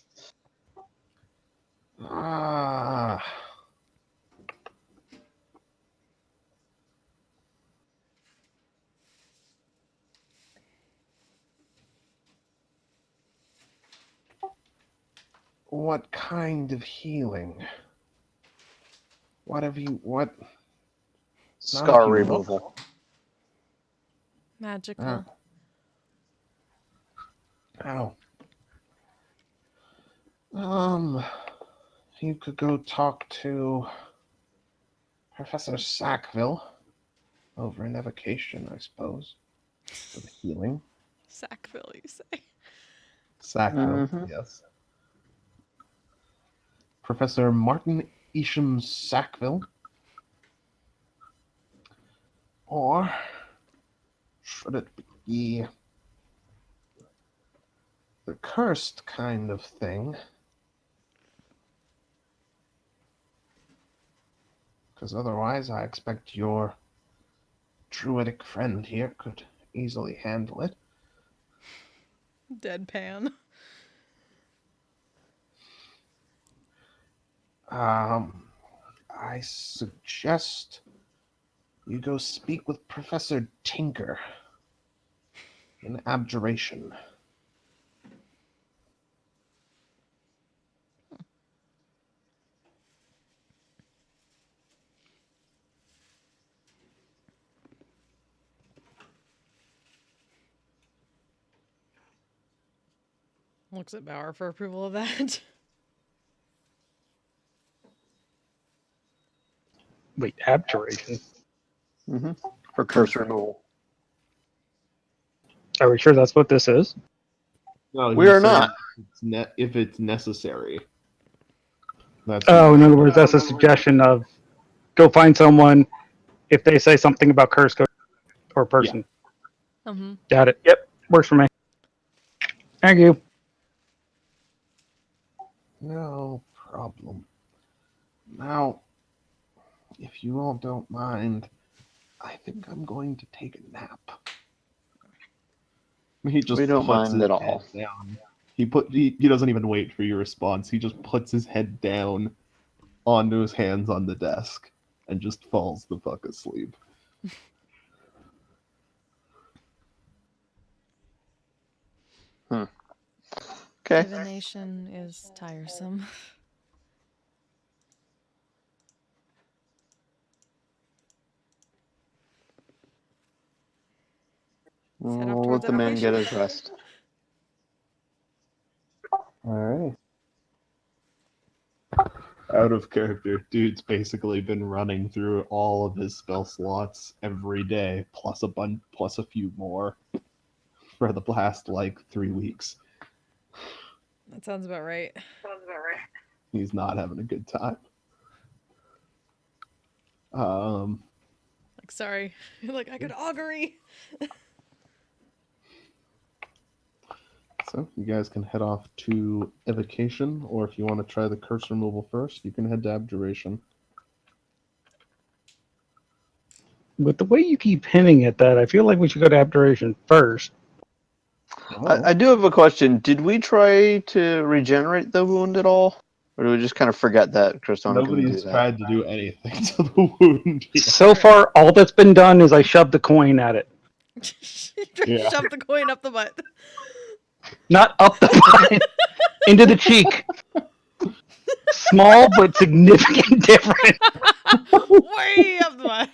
S2: What kind of healing? What have you... What...
S4: Scar
S2: you
S4: removal.
S3: Magical.
S2: Ow. You could go talk to Professor Sackville over in Evocation, I suppose, for the healing.
S3: Sackville, you say?
S2: Sackville, yes. Professor Martin Isham Sackville. Or should it be the cursed kind of thing? Because otherwise I expect your druidic friend here could easily handle it.
S3: Deadpan.
S2: I suggest you go speak with Professor Tinker in Abjuration.
S3: Looks at Bauer for approval of that.
S5: Wait, abjuration.
S4: For curse removal.
S5: Are we sure that's what this is?
S2: No,
S4: We are not.
S2: If it's necessary. That's
S5: Oh, in other words, that's a suggestion of go find someone. If they say something about curse, go or person.
S3: Mm-hmm.
S5: Got it. Yep, works for me. Thank you.
S2: no problem. Now, if you all don't mind, I think I'm going to take a nap. He just
S4: We don't
S2: puts
S4: mind
S2: his
S4: at
S2: head
S4: all.
S2: down. He doesn't even wait for your response. He just puts his head down onto his hands on the desk and just falls the fuck asleep.
S4: Okay.
S3: Divination is tiresome. Set up
S4: We'll
S3: towards
S4: let the man get
S3: evocation.
S4: his rest.
S2: Alright. Out of character, dude's basically been running through all of his spell slots every day, plus a few more for the past 3 weeks.
S3: That sounds about right.
S2: He's not having a good time.
S3: Sorry. Like, I could augury.
S2: So you guys can head off to Evocation, or if you want to try the curse removal first, you can head to Abjuration.
S5: With the way you keep hinting at that, I feel like we should go to abjuration first.
S4: I do have a question. Did we try to regenerate the wound at all? Or do we just kind of forget that Kristona can do
S2: Nobody's
S4: that?
S2: tried to do anything to the wound yet.
S5: So far, all that's been done is I shoved the coin at it.
S2: Yeah.
S3: Shove the coin up the butt.
S5: Not up the butt, into the cheek. Small but significant difference.
S3: Way up the butt.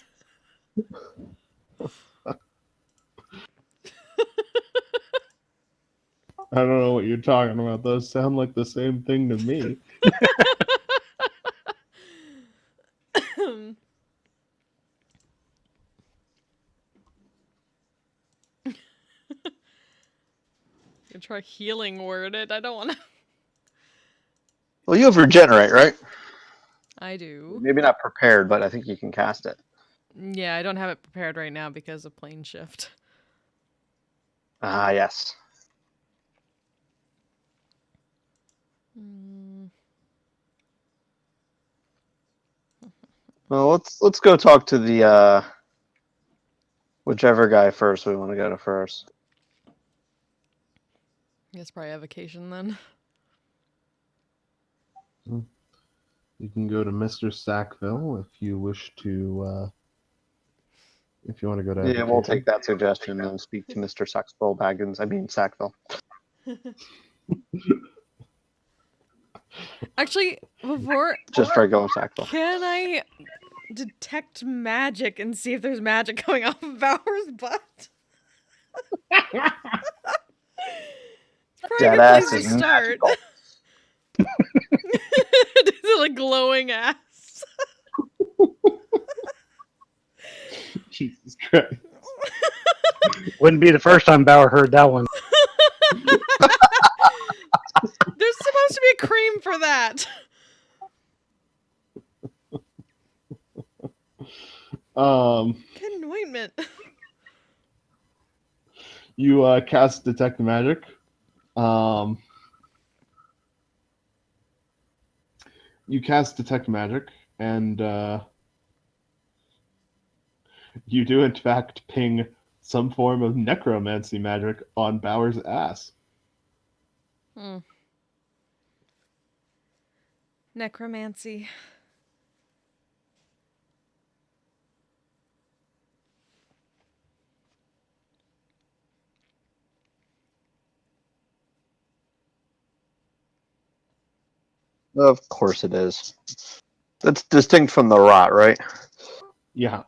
S2: I don't know what you're talking about. Those sound like the same thing to me.
S3: You try healing word it. I don't want to.
S4: Well, you have regenerate, right?
S3: I do.
S4: Maybe not prepared, but I think you can cast it.
S3: Yeah, I don't have it prepared right now because of plane shift.
S4: Ah, yes. Well, let's go talk to the whichever guy first we want to go to first.
S3: I guess probably evocation then.
S2: You can go to Mr. Sackville if you wish to. If you want to go to.
S4: Yeah, we'll
S2: Evocation.
S4: take that suggestion and speak to Mr. Sackville Baggins. I mean Sackville.
S3: Actually, before,
S4: Just regular sackcloth.
S3: can I detect magic and see if there's magic coming off of Bauer's butt? It's probably a good
S4: That
S3: place
S4: ass
S3: to
S4: is
S3: start.
S4: magical.
S3: Is it a glowing ass?
S6: Jesus Christ.
S5: Wouldn't be the first time Bauer heard that one.
S3: There's supposed to be a cream for that. Get an ointment.
S6: You cast Detect Magic. You cast Detect Magic, and you do in fact ping some form of necromancy magic on Bauer's ass.
S3: Necromancy.
S4: Of course it is. That's distinct from the rot, right?
S6: Yeah.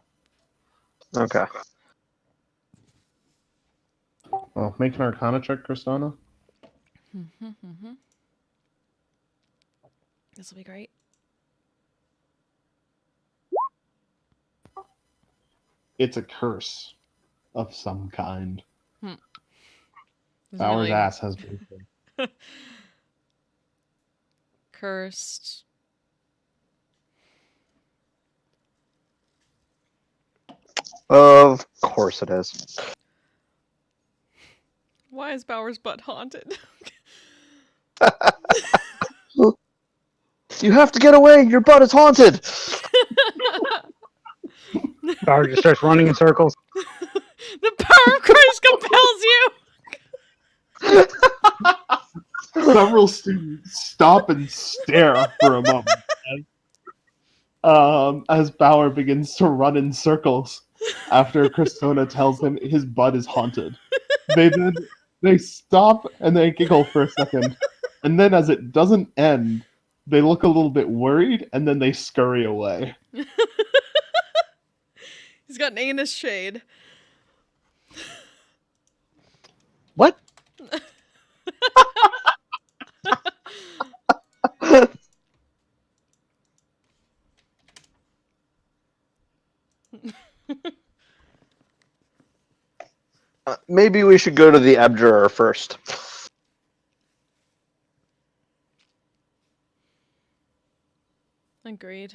S4: Okay.
S6: Well, make an Arcana check, Kristana.
S3: This will be great.
S6: It's a curse of some kind.
S3: Doesn't
S6: Bauer's
S3: really-
S6: ass has been.
S3: Cursed.
S4: Of course it is.
S3: Why is Bauer's butt haunted?
S4: You have to get away! Your butt is haunted!
S5: Bauer just starts running in circles.
S3: The power of Christ compels you!
S6: Several students stop and stare for a moment as Bauer begins to run in circles after Kristona tells him his butt is haunted. They stop and they giggle for a second, and then as it doesn't end, they look a little bit worried and then they scurry away.
S3: He's got an anus shade.
S5: What?
S4: Maybe we should go to the Abjurer first.
S3: Agreed.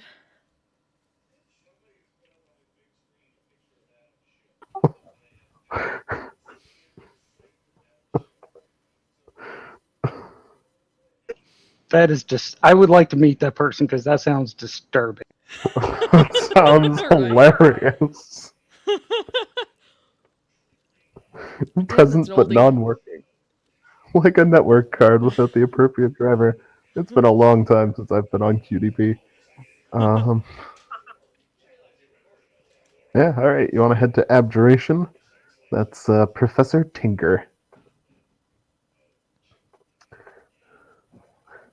S5: That is just. I would like to meet that person because that sounds disturbing.
S2: That sounds
S3: Right.
S2: hilarious. Present
S3: an
S2: but
S3: oldie.
S2: non-working. Like a network card without the appropriate driver. It's been a long time since I've been on QDP. Yeah, alright, you want to head to Abjuration? That's Professor Tinker.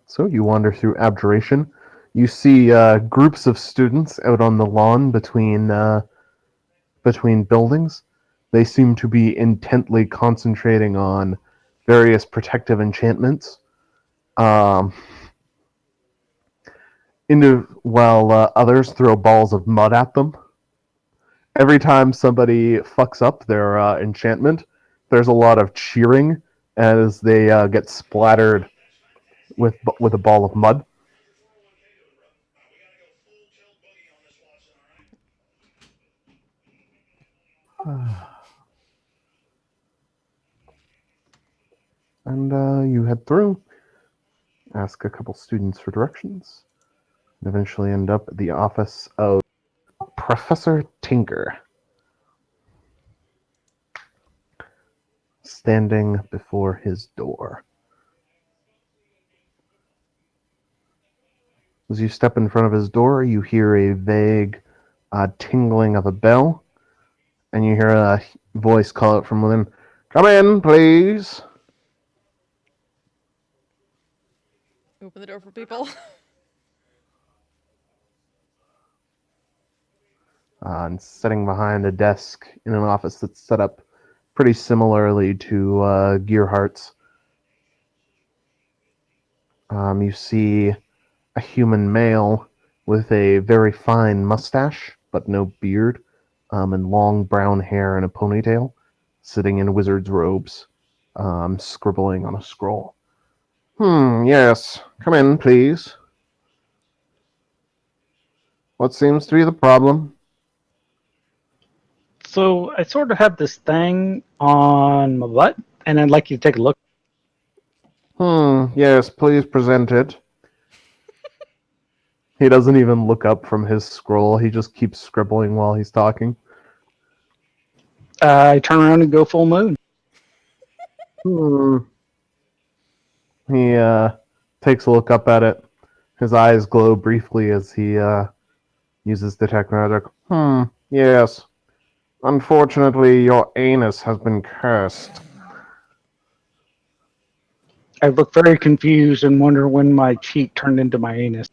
S2: So you wander through Abjuration. You see groups of students out on the lawn between buildings. They seem to be intently concentrating on various protective enchantments. While others throw balls of mud at them. Every time somebody fucks up their enchantment, there's a lot of cheering as they get splattered with a ball of mud. And you head through, ask a couple students for directions, and eventually end up at the office of Professor Tinker, standing before his door. As you step in front of his door, you hear a vague tingling of a bell, and you hear a voice call out from within, "Come in, please."
S3: Open the door for people.
S2: And sitting behind a desk in an office that's set up pretty similarly to Gearhart's. You see a human male with a very fine mustache, but no beard, and long brown hair and a ponytail, sitting in wizard's robes, scribbling on a scroll. Yes. Come in, please. What seems to be the problem?
S5: So I sort of have this thing on my butt, and I'd like you to take a look.
S2: Yes, please present it. He doesn't even look up from his scroll. He just keeps scribbling while he's talking.
S5: I turn around and go full moon.
S2: He takes a look up at it. His eyes glow briefly as he uses detect magic. Yes. Unfortunately, your anus has been cursed.
S5: I look very confused and wonder when my cheek turned into my anus.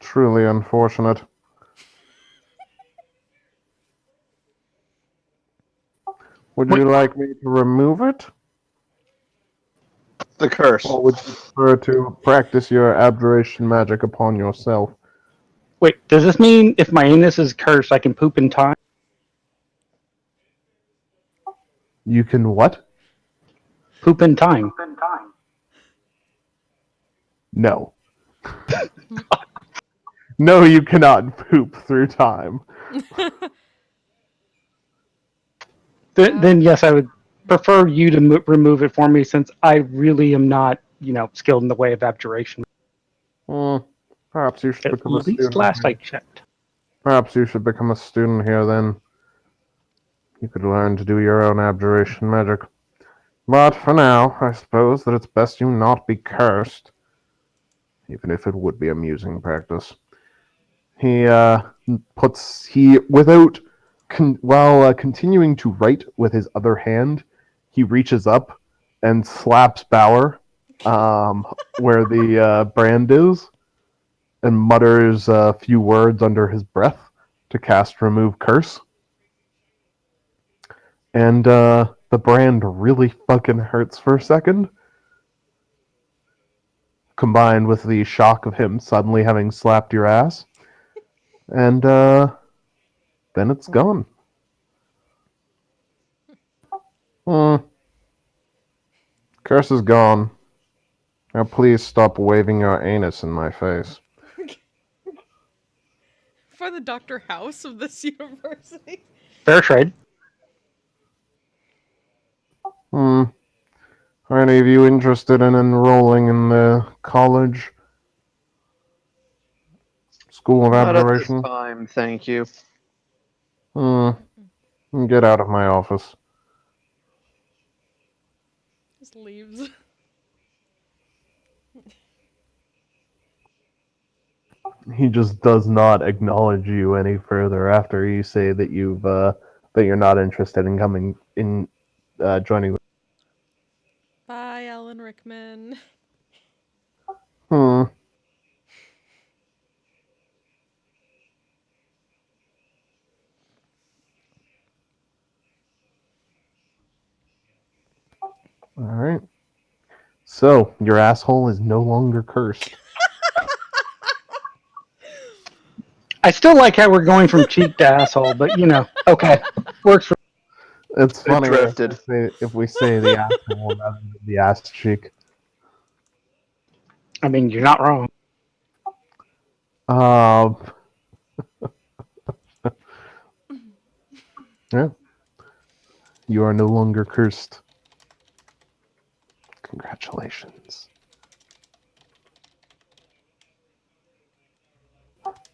S2: Truly unfortunate. Would you like me to remove it?
S4: The curse.
S2: Or would you prefer to practice your abjuration magic upon yourself?
S5: Wait, does this mean if my anus is cursed, I can poop in time?
S2: You can what?
S5: Poop in time.
S2: No. No, you cannot poop through time.
S5: Then yes, I would prefer you to remove it for me, since I really am not, skilled in the way of abjuration.
S2: Perhaps you should
S5: At
S2: become a
S5: least
S2: student.
S5: last I checked.
S2: Perhaps you should become a student here then. You could learn to do your own abjuration magic. But for now, I suppose that it's best you not be cursed. Even if it would be amusing practice. While continuing to write with his other hand, he reaches up and slaps Bauer, where the brand is, and mutters a few words under his breath to cast Remove Curse. And the brand really fucking hurts for a second, combined with the shock of him suddenly having slapped your ass. And then it's gone. Curse is gone. Now please stop waving your anus in my face.
S3: For the Dr. House of this university.
S5: Fair trade.
S2: Are any of you interested in enrolling in the college? School of
S4: Not at this
S2: Abjuration?
S4: time, thank you.
S2: Get out of my office.
S3: Just leaves.
S2: He just does not acknowledge you any further after you say that you're not interested in coming in, joining.
S3: Bye, Alan Rickman.
S2: All right. So your asshole is no longer cursed.
S5: I still like how we're going from cheek to asshole, but okay, works for.
S2: It's funny
S4: drifted.
S2: if we say the asshole rather than the ass cheek.
S5: I mean, you're not wrong.
S2: Yeah. You are no longer cursed. Congratulations.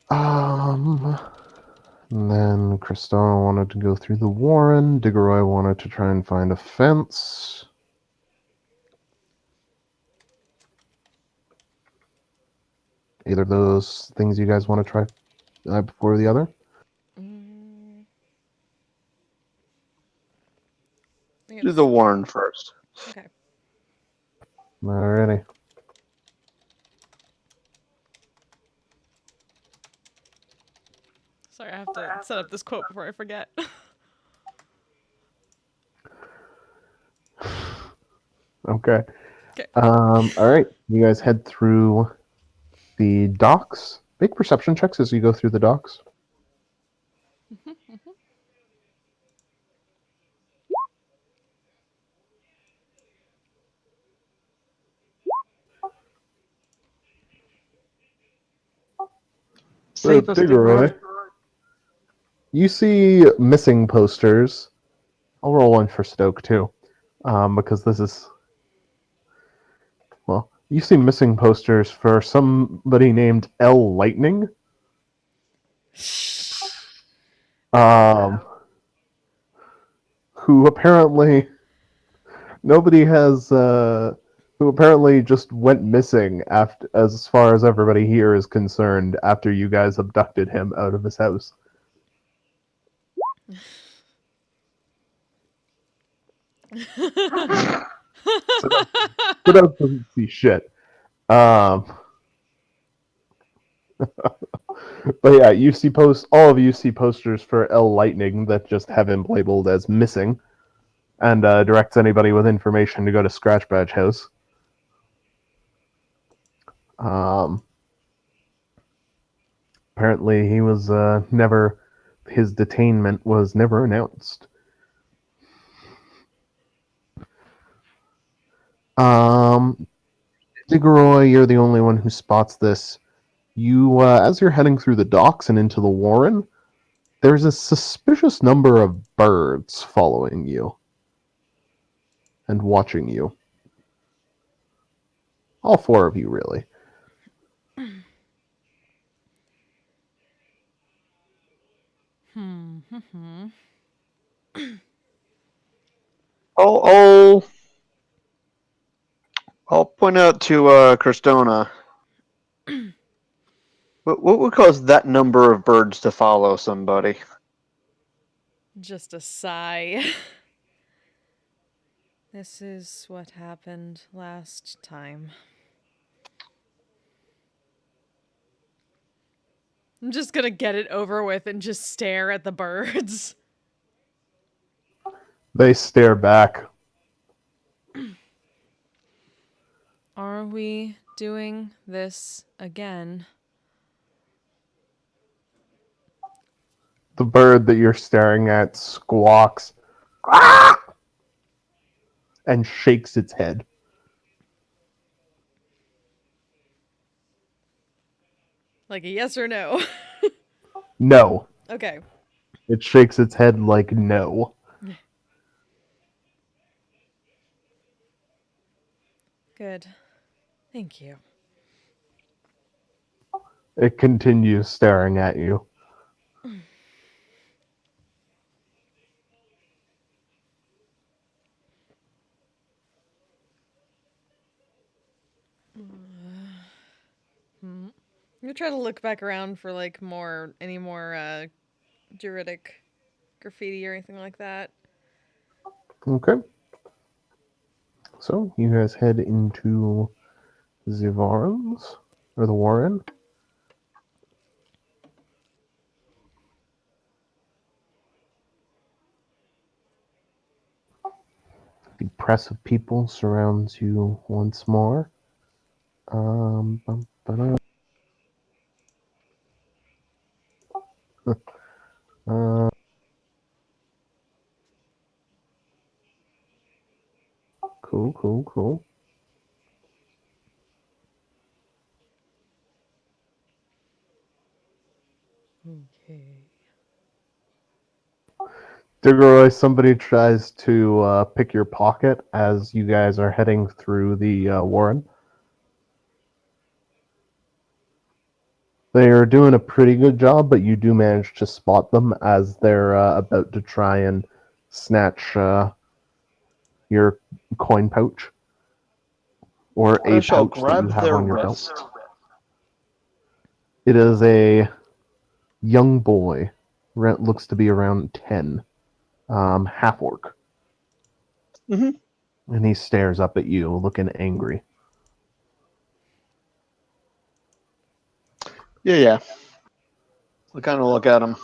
S2: And then Cristona wanted to go through the Warren. Diggeroy wanted to try and find a fence. Either of those things you guys want to try before the other?
S4: Do the Warren first.
S3: Okay.
S2: Alrighty.
S3: Sorry, I have to set up this quote before I forget.
S2: Okay.
S3: Okay.
S2: Alright. You guys head through the docks. Make perception checks as you go through the docks.
S5: Save us,
S2: Diggeroy,
S5: Diggeroy.
S2: you see missing posters. I'll roll one for Stoke too, because this is well. You see missing posters for somebody named L Lightning. Um, who apparently nobody has. Who apparently just went missing after, as far as everybody here is concerned, after you guys abducted him out of his house. So that doesn't see shit. But yeah, you see all of you see posters for L Lightning that just have him labeled as missing, and directs anybody with information to go to Scratch Badge House. Um, apparently, he was never. His detainment was never announced. Diggeroy, you're the only one who spots this. You, as you're heading through the docks and into the Warren, there's a suspicious number of birds following you and watching you. All four of you, really.
S4: I'll point out to Cristona. What would cause that number of birds to follow somebody?
S3: Just a sigh. This is what happened last time. I'm just gonna get it over with and just stare at the birds.
S2: They stare back.
S3: Are we doing this again?
S2: The bird that you're staring at squawks "Ah!" and shakes its head.
S3: Like a yes or no?
S2: No.
S3: Okay.
S2: It shakes its head like no.
S3: Good. Thank you.
S2: It continues staring at you.
S3: I'm gonna try to look back around for like any more Druidic graffiti or anything like that.
S2: Okay. So you guys head into the Warrens, or the Warren. The press of people surrounds you once more. Ba-da. Uh, cool.
S3: Okay.
S2: Diggeroy, somebody tries to pick your pocket as you guys are heading through the Warren. They are doing a pretty good job, but you do manage to spot them as they're about to try and snatch your coin pouch or
S4: I
S2: a
S4: shall
S2: pouch that you
S4: grab
S2: have
S4: their
S2: on your
S4: wrist.
S2: belt. It is a young boy. Looks to be around 10. Half orc.
S4: Mm-hmm.
S2: And he stares up at you, looking angry.
S4: Yeah. We kind of look at him.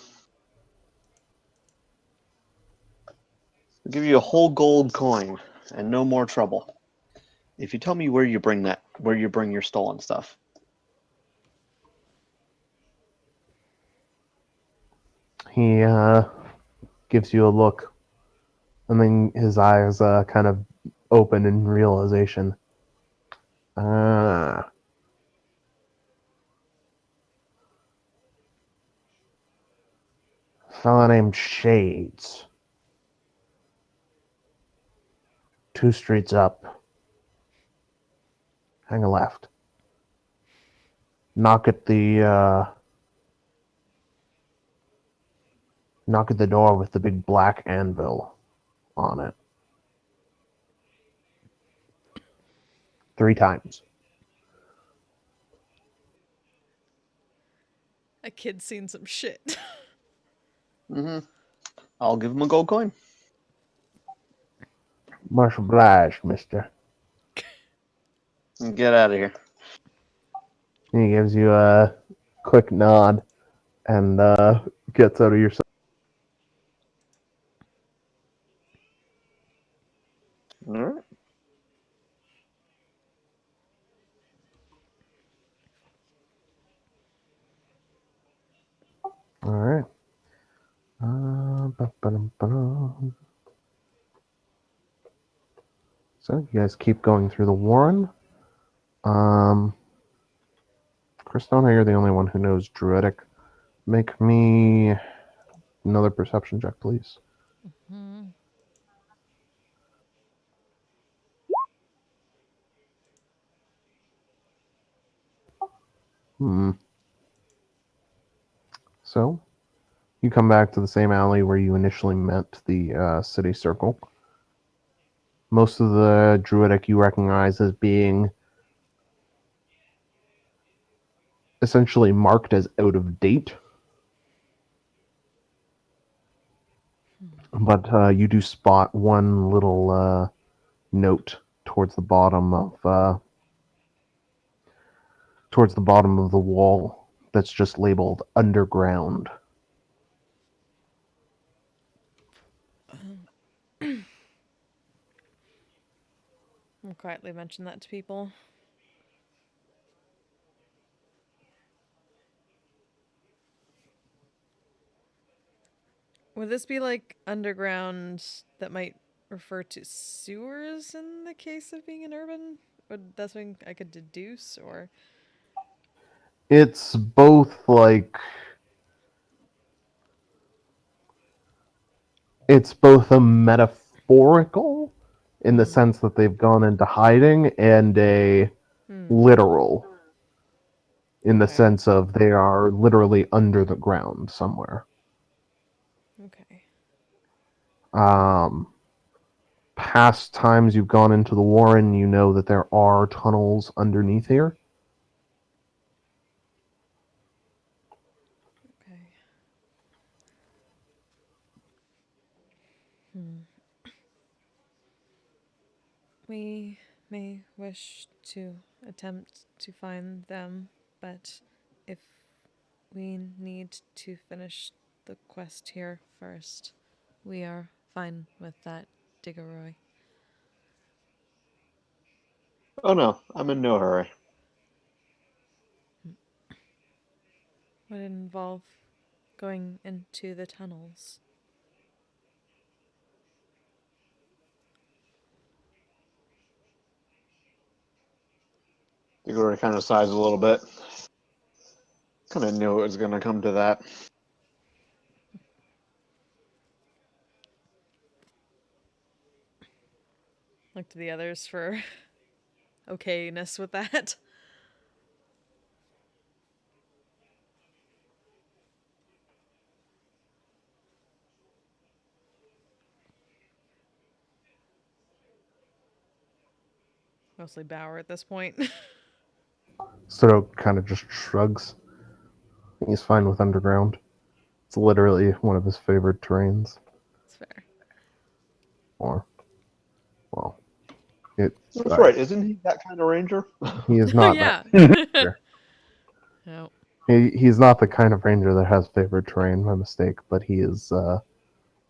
S4: I'll give you a whole gold coin and no more trouble. If you tell me where you bring your stolen stuff.
S2: He gives you a look, and then his eyes kind of open in realization. Ah. Fellow named Shades. 2 streets up. Hang a left. Knock at the door with the big black anvil on it. 3 times.
S3: A kid's seen some shit.
S4: I'll give him a gold coin.
S2: Much obliged, mister.
S4: And get out of here.
S2: He gives you a quick nod and gets out of your sight.
S4: All right.
S2: All right. Ba-ba-dum-ba-dum. So you guys keep going through the Warren. Christona, you're the only one who knows Druidic. Make me another perception check, please. So you come back to the same alley where you initially met the city circle. Most of the Druidic you recognize as being essentially marked as out of date. But you do spot one little note towards the bottom of the wall that's just labeled underground.
S3: I'll quietly mention that to people. Would this be like underground that might refer to sewers in the case of being an urban? Would that something I could deduce, or
S2: It's both a metaphorical in the sense that they've gone into hiding and a literal in the
S3: Okay.
S2: sense of they are literally under the ground somewhere.
S3: Okay.
S2: Past times you've gone into the Warren, you know that there are tunnels underneath here.
S3: Okay. We may wish to attempt to find them, but if we need to finish the quest here first, we are fine with that, Diggeroy.
S4: Oh no, I'm in no hurry.
S3: Would it involve going into the tunnels?
S4: Igor kind of sighs a little bit. Kind of knew it was going to come to that.
S3: Look to the others for okayness with that. Mostly Bauer at this point.
S2: Soro kind of just shrugs. He's fine with underground. It's literally one of his favorite terrains.
S3: That's fair.
S2: Or, well, it.
S4: That's right. Isn't he that kind of ranger?
S2: He is
S3: Oh,
S2: not
S3: yeah.
S2: that.
S3: No.
S2: He's not the kind of ranger that has favorite terrain, my mistake, but he is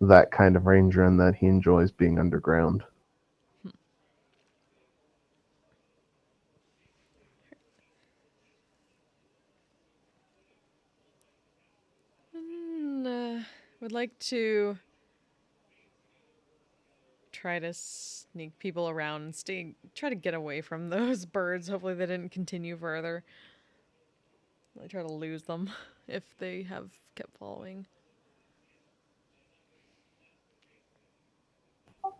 S2: that kind of ranger in that he enjoys being underground.
S3: Would like to try to sneak people around and try to get away from those birds. Hopefully they didn't continue further. I try to lose them if they have kept following.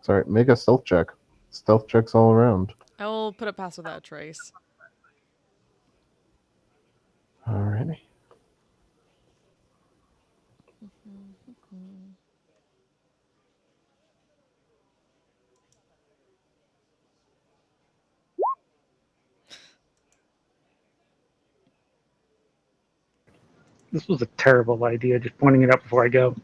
S2: Sorry, make a stealth check. Stealth checks all around.
S3: I will put a pass without trace.
S2: Alrighty.
S5: This was a terrible idea, just pointing it out before I go.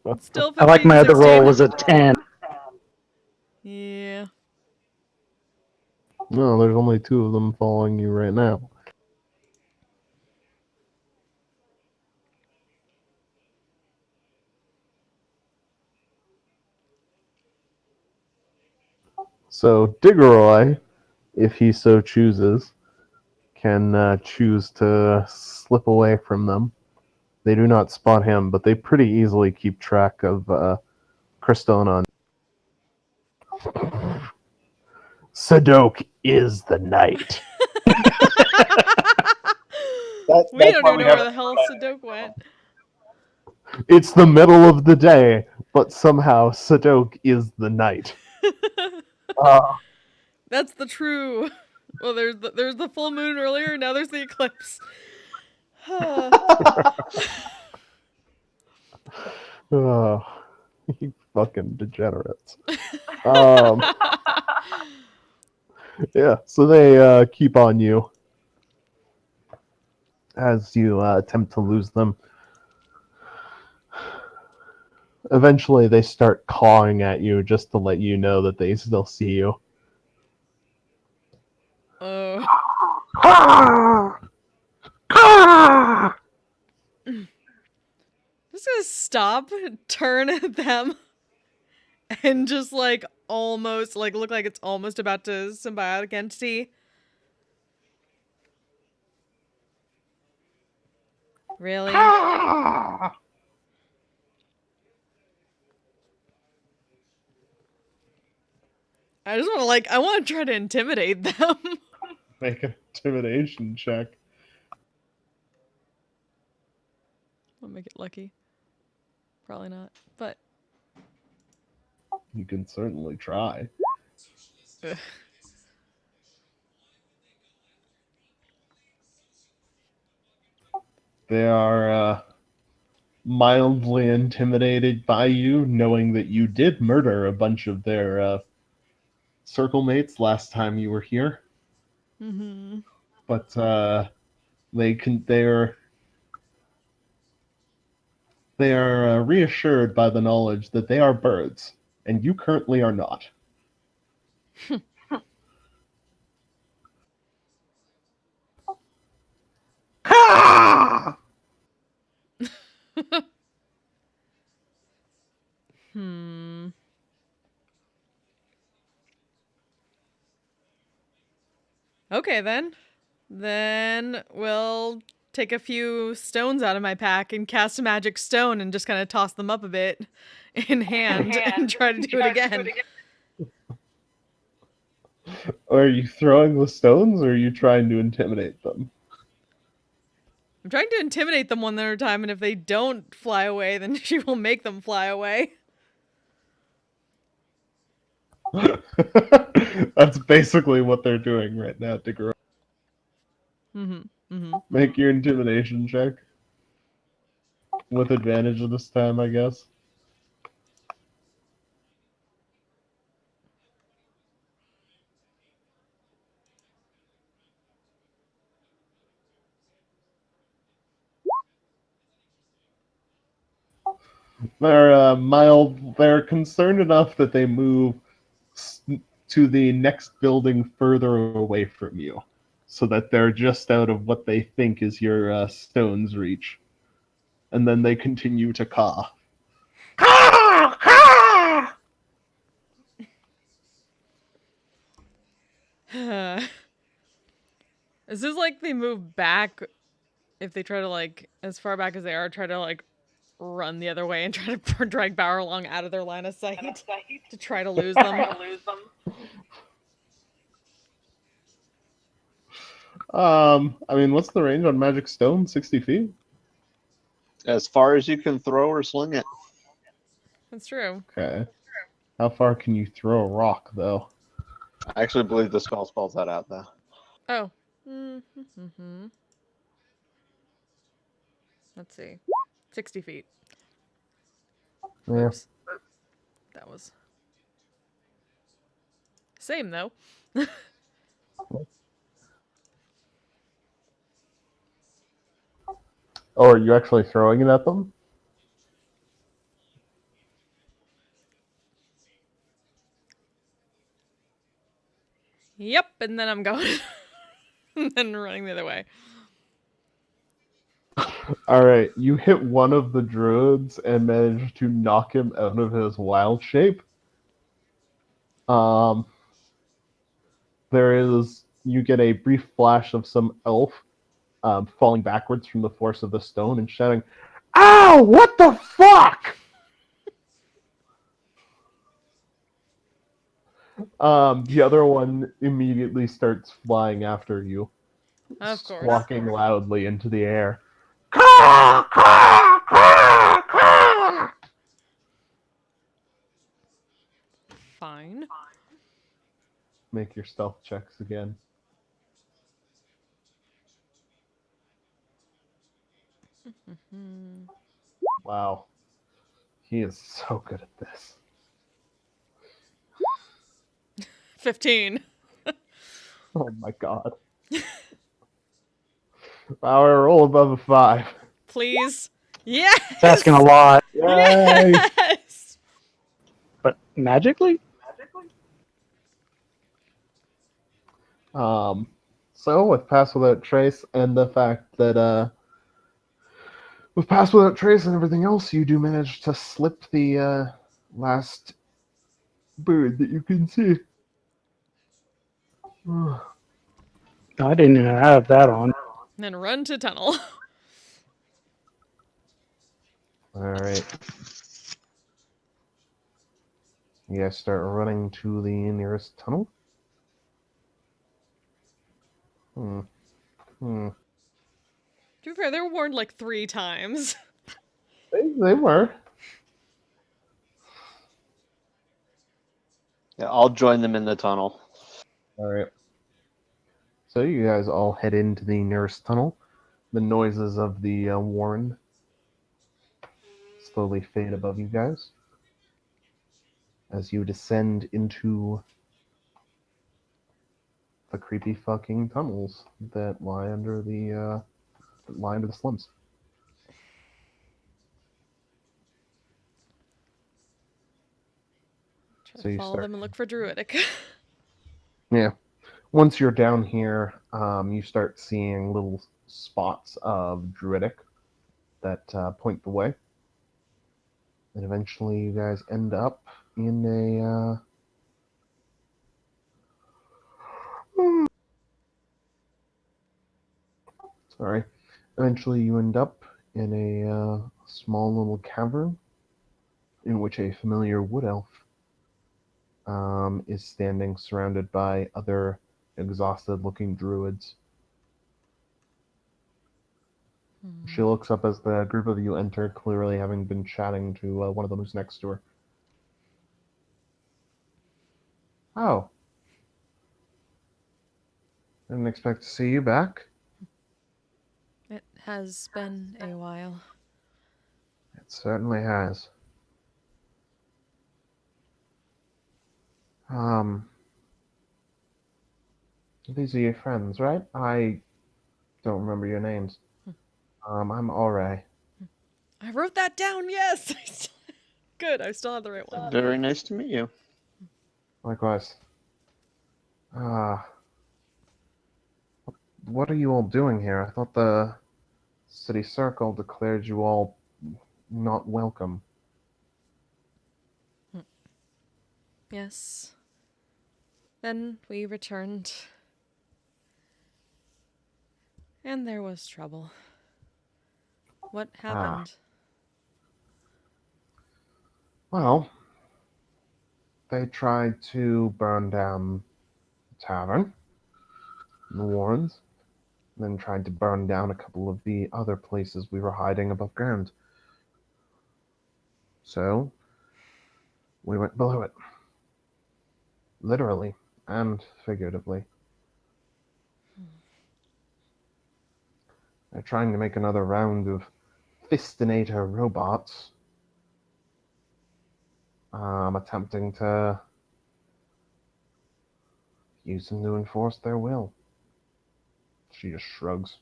S3: It's still 15
S5: I like my
S3: to
S5: other
S3: 16.
S5: roll was a 10.
S3: Yeah.
S2: No, there's only two of them following you right now. So Diggeroy, if he so chooses, can choose to slip away from them. They do not spot him, but they pretty easily keep track of Cristona. Sadok is the night.
S3: We don't even know where the hell Sadok went.
S2: It's the middle of the day, but somehow Sadok is the night.
S3: That's the true. Well, there's the full moon earlier. Now there's the eclipse.
S2: Oh, you fucking degenerates. Yeah, so they keep on you as you attempt to lose them. Eventually, they start cawing at you just to let you know that they still see you.
S3: Oh. Just gonna stop, turn at them, and just almost look like it's almost about to symbiotic entity. Really? I just want to I want to try to intimidate them.
S6: Make an intimidation check.
S3: I'll make it lucky. Probably not, but
S6: You can certainly try.
S3: ugh.
S6: They are mildly intimidated by you, knowing that you did murder a bunch of their circle mates last time you were here.
S3: Mm-hmm.
S6: But they're reassured by the knowledge that they are birds, and you currently are not.
S3: Hmm. Okay then. Then we'll take a few stones out of my pack and cast a magic stone and just kind of toss them up a bit in hand and try to do it again.
S6: Are you throwing the stones, or are you trying to intimidate them?
S3: I'm trying to intimidate them one at a time, and if they don't fly away, then she will make them fly away.
S6: That's basically what they're doing right now, Digger.
S3: Mm-hmm. Mm-hmm.
S6: Make your intimidation check. With advantage this time, I guess. They're mild. They're concerned enough that they move s- to the next building further away from you, so that they're just out of what they think is your stone's reach, and then they continue to caw. Caw, caw!
S3: Is this like they move back if they try to like as far back as they are, try to like run the other way and try to drag Bauer along out of their line of sight to try to lose them?
S6: I mean, what's the range on magic stone? 60 feet.
S4: As far as you can throw or sling it.
S3: That's true.
S6: Okay. How far can you throw a rock, though?
S4: I actually believe the spell spells that out, though.
S3: Oh. Mm-hmm. Let's see. 60 feet.
S2: Yeah.
S3: Oops. That was. Same though.
S6: Oh, are you actually throwing it at them?
S3: Yep, and then I'm going. And then running the other way.
S6: Alright, you hit one of the druids and manage to knock him out of his wild shape. Um, you get a brief flash of some elf falling backwards from the force of the stone and shouting, "Ow! What the fuck?" The other one immediately starts flying after you,
S3: Of course.
S6: squawking loudly into the air. Caw, caw, caw, caw.
S3: Fine.
S6: Make your stealth checks again. Wow, he is so good at this.
S3: 15.
S6: Oh my god. Wow, I roll above a 5.
S3: Please. Yes.
S5: It's asking a lot,
S6: Yay!
S3: Yes.
S5: but magically?
S6: So with Pass Without Trace and the fact that with Pass Without Trace and everything else, you do manage to slip the last bird that you can see.
S5: I didn't even have that on.
S3: And then run to tunnel.
S2: Alright. You guys start running to the nearest tunnel? Hmm.
S3: To be fair, they were warned like 3 times.
S6: They were.
S4: Yeah, I'll join them in the tunnel.
S2: Alright. So you guys all head into the nearest tunnel. The noises of the warren slowly fade above you guys as you descend into the creepy fucking tunnels that lie under the slums.
S3: Try
S2: So
S3: to
S2: you
S3: follow
S2: start.
S3: them and look for Druidic.
S2: Yeah. Once you're down here, you start seeing little spots of druidic that point the way, and eventually you guys end up in a. Sorry. Eventually, you end up in a small little cavern in which a familiar wood elf is standing, surrounded by other exhausted-looking druids. She looks up as the group of you enter, clearly having been chatting to one of them who's next to her. Oh, didn't expect to see you back.
S3: It has been a while.
S2: It certainly has. Um, these are your friends, right? I don't remember your names. I'm Ore.
S3: I wrote that down, yes! Good, I still have the right one.
S4: Very nice to meet you.
S2: Likewise. What are you all doing here? I thought the city circle declared you all not welcome.
S3: Yes. Then we returned. And there was trouble. What happened?
S2: Well, they tried to burn down the tavern, the Warrens, then tried to burn down a couple of the other places we were hiding above ground. So, we went below it. Literally and figuratively. They're trying to make another round of Fistinator robots. Attempting to use them to enforce their will. She just shrugs.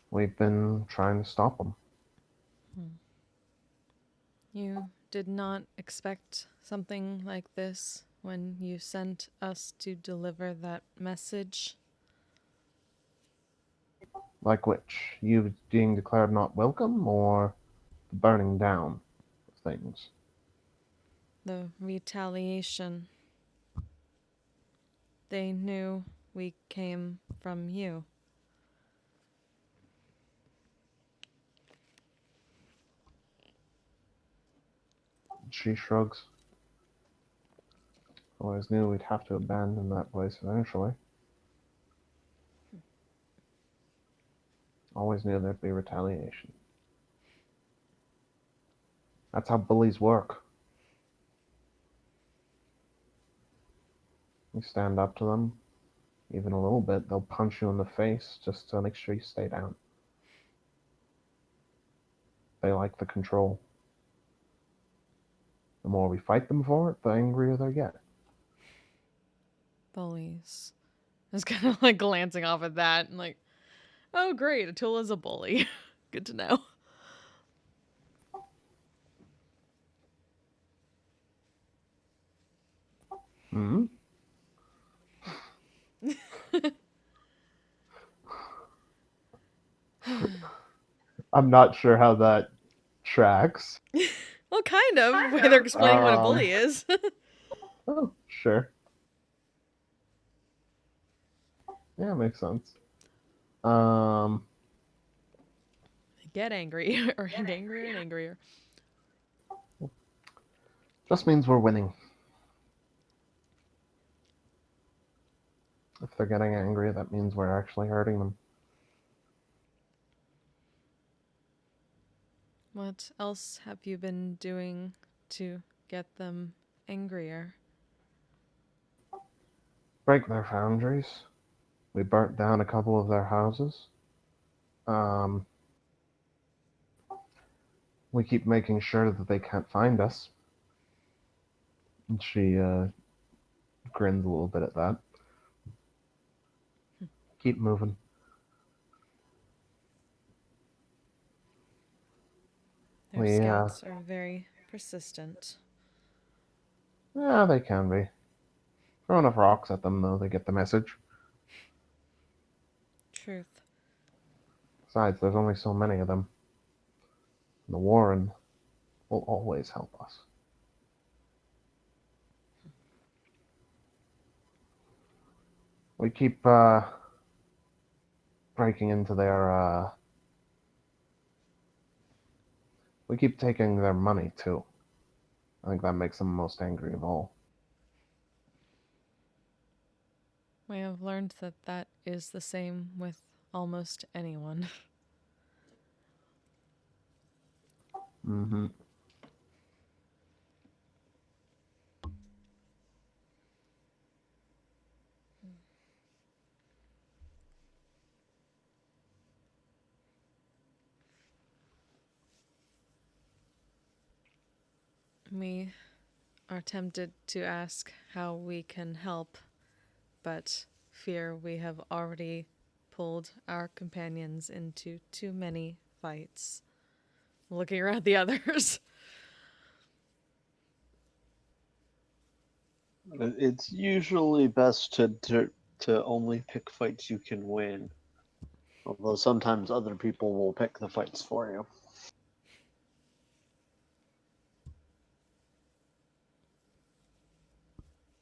S2: We've been trying to stop them.
S3: You did not expect something like this when you sent us to deliver that message?
S2: Like which? You being declared not welcome, or the burning down of things?
S3: The retaliation. They knew we came from you.
S2: She shrugs. Always knew we'd have to abandon that place eventually. Always knew there'd be retaliation. That's how bullies work. You stand up to them, even a little bit, they'll punch you in the face just to make sure you stay down. They like the control. The more we fight them for it, the angrier they get.
S3: Bullies. I was kind of like glancing off at that and like, oh great, Atila's a bully. Good to know.
S2: Hmm? I'm not sure how that tracks.
S3: Well, kind of. Way they're explaining what a bully is.
S2: Oh, sure. Yeah, makes sense. Um,
S3: Get angry, or get angrier and angrier.
S2: just means we're winning. If they're getting angry, that means we're actually hurting them.
S3: What else have you been doing to get them angrier?
S2: Break their foundries. We burnt down a couple of their houses. Um, we keep making sure that they can't find us. And she grins a little bit at that. Keep moving.
S3: Their scouts are very persistent.
S2: Yeah, they can be. Throw enough rocks at them, though, they get the message.
S3: Truth.
S2: Besides, there's only so many of them. The Warren will always help us. We keep breaking into their. We keep taking their money, too. I think that makes them most angry of all.
S3: We have learned that that is the same with almost anyone.
S2: Mm-hmm.
S3: We are tempted to ask how we can help, but fear we have already pulled our companions into too many fights. Looking around the others.
S4: It's usually best to only pick fights you can win. Although sometimes other people will pick the fights for you.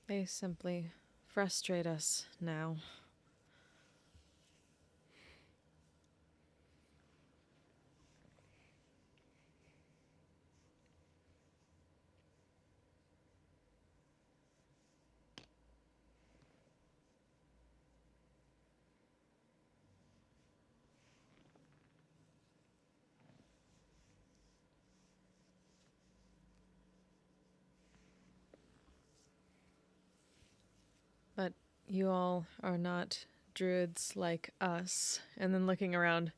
S3: They simply frustrate us now. But you all are not druids like us. And then looking around,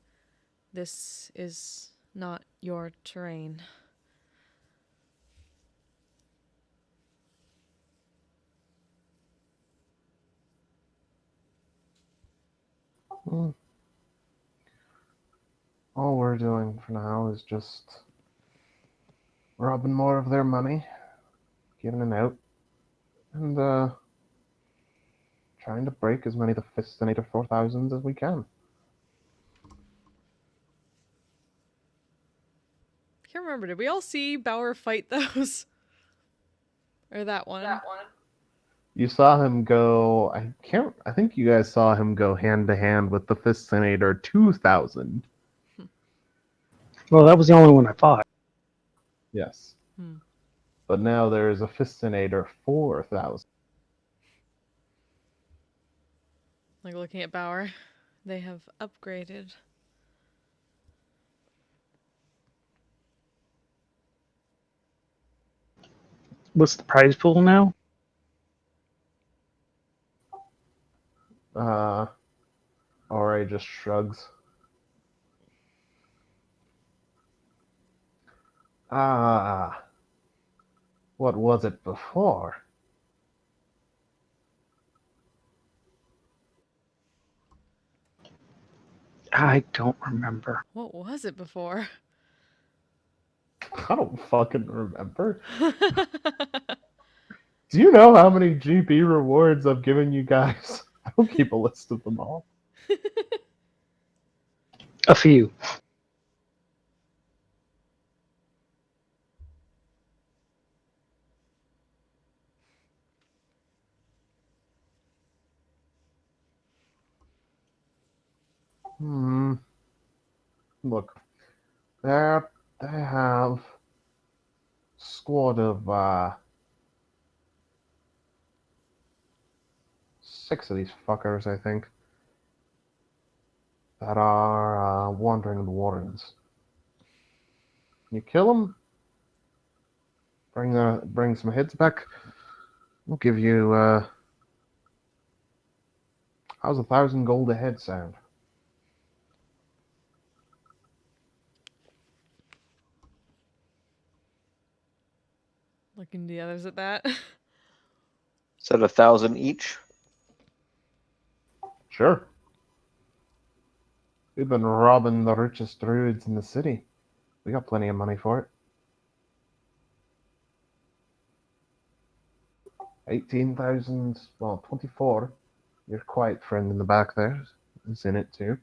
S3: this is not your terrain.
S2: Hmm. All we're doing for now is just robbing more of their money, giving it out, and trying to break as many of the Fistinator 4000s as we can.
S3: Can't remember, did we all see Bauer fight those? Or that one?
S2: You saw him go. I think you guys saw him go hand to hand with the Fistinator 2000.
S5: Well, that was the only one I fought.
S2: Yes.
S3: Hmm.
S2: But now there is a Fistinator 4000.
S3: Like looking at Bauer, they have upgraded.
S5: What's the prize pool now?
S2: Ori just shrugs. Ah, what was it before?
S5: I don't remember.
S3: What was it before?
S2: I don't fucking remember. Do you know how many GP rewards I've given you guys? I don't keep a list of them all.
S5: A few.
S2: Hmm. Look, there they have squad of 6 of these fuckers, I think, that are wandering the wardens. You kill them, bring some heads back. We'll give you how's 1,000 gold a head sound?
S3: Looking the others at that.
S4: Said 1,000 each.
S2: Sure. We've been robbing the richest druids in the city. We got plenty of money for it. 18,000, well, 24. Your quiet friend in the back there is in it too.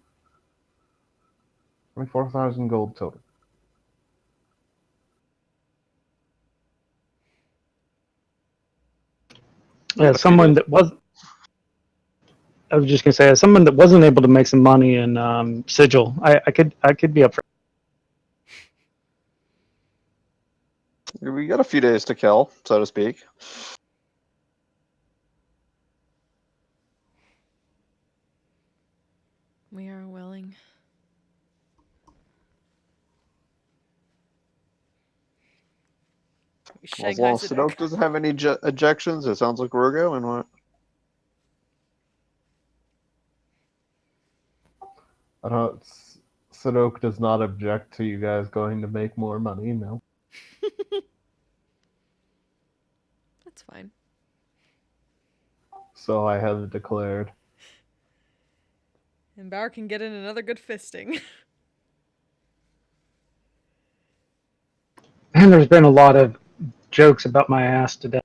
S2: 24,000 gold total.
S5: Yeah, someone that was. I was just gonna say, as someone that wasn't able to make some money in Sigil, I could be up for.
S4: We got a few days to kill, so to speak.
S3: We are willing.
S4: Well, as
S3: Shanghai
S4: long as
S3: Sadek.
S4: Sadok doesn't have any ejections, it sounds like we're going. What?
S2: I don't. Sadok does not object to you guys going to make more money. No.
S3: That's fine.
S2: So I have declared.
S3: And Bauer can get in another good fisting.
S5: And there's been a lot of jokes about my ass today.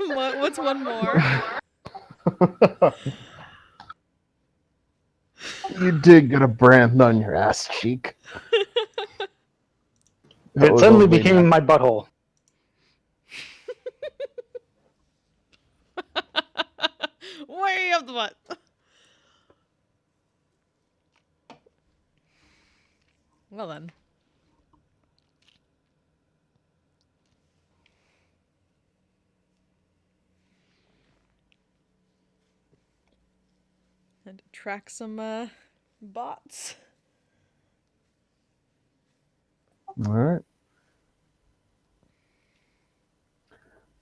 S3: What's one more?
S2: You did get a brand on your ass cheek. That
S5: It
S2: was
S5: suddenly
S2: only
S5: became my butthole.
S3: Way up the butt. Well then. And track some bots.
S2: All right.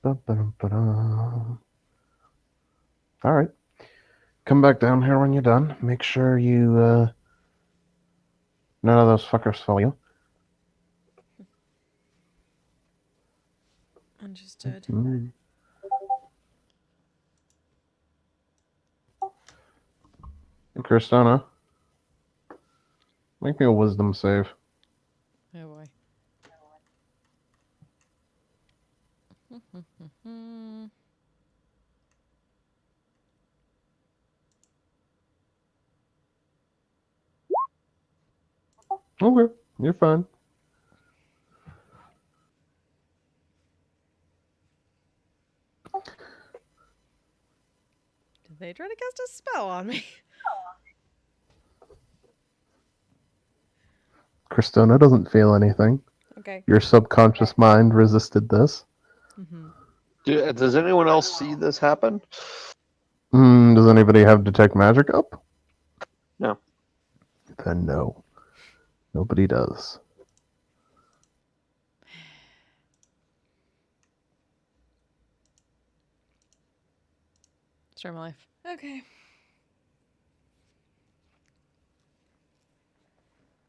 S2: Ba-ba-dum-ba-dum. All right. Come back down here when you're done. Make sure you none of those fuckers follow you.
S3: Understood.
S2: Mm. Kristona, make me a wisdom save.
S3: Oh boy.
S2: Okay, you're fine.
S3: Did they try to cast a spell on me?
S2: Kristona doesn't feel anything.
S3: Okay.
S2: Your subconscious mind resisted this.
S3: Mm-hmm.
S4: Does anyone else see this happen?
S2: Does anybody have detect magic up?
S4: No.
S2: Then no. Nobody does.
S3: Start my life. Okay.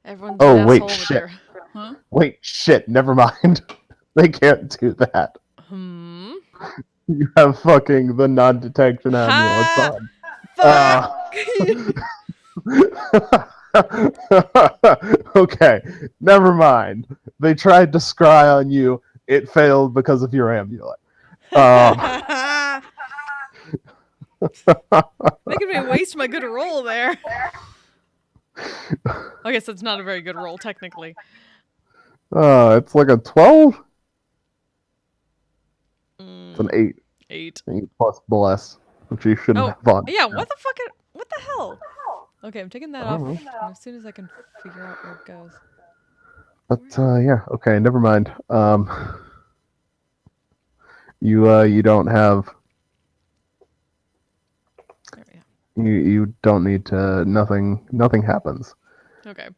S3: Everyone's an
S2: Oh, wait,
S3: asshole with
S2: shit.
S3: their... Huh?
S2: Wait, shit, never mind. They can't do that.
S3: Hmm?
S2: You have fucking the non-detection amulets
S3: Ha!
S2: on. Okay, never mind. They tried to scry on you. It failed because of your amulet.
S3: Making me waste my good roll there. I guess that's not a very good roll, technically.
S2: It's like a 12? It's an 8.
S3: 8.
S2: 8 plus bless, which you shouldn't have on.
S3: Yeah, what the fuck? What the hell? Okay, I'm taking that
S2: I
S3: off
S2: don't
S3: as soon as I can figure out where it goes.
S2: But yeah, okay, never mind. You don't have.
S3: There we go.
S2: You don't need to. Nothing happens.
S3: Okay.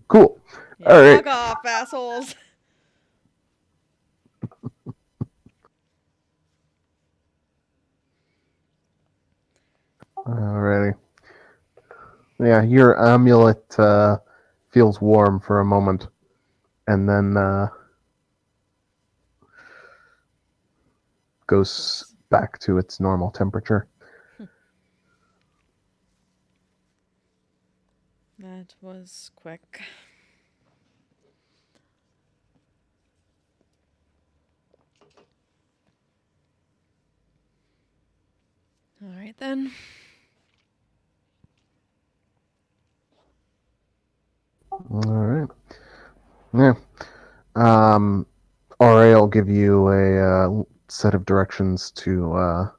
S2: Cool.
S3: Yeah,
S2: All right.
S3: fuck off, assholes.
S2: Alrighty. Yeah, your amulet feels warm for a moment, and then goes back to its normal temperature.
S3: That was quick. All right then.
S2: Alright. Yeah. RA will give you a set of directions to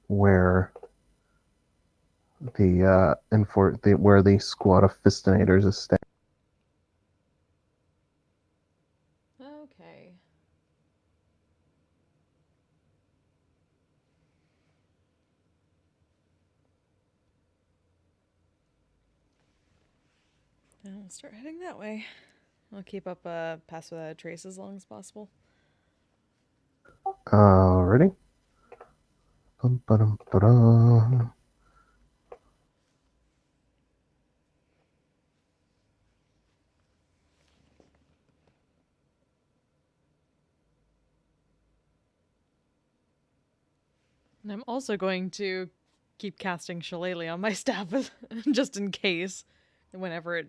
S2: where where the squad of fistinators is staying.
S3: Okay. And we'll start heading that way. I'll keep up Pass Without a Trace as long as possible.
S2: Ready? Bum-ba-dum-ba-dum.
S3: And I'm also going to keep casting Shillelagh on my staff just in case, whenever it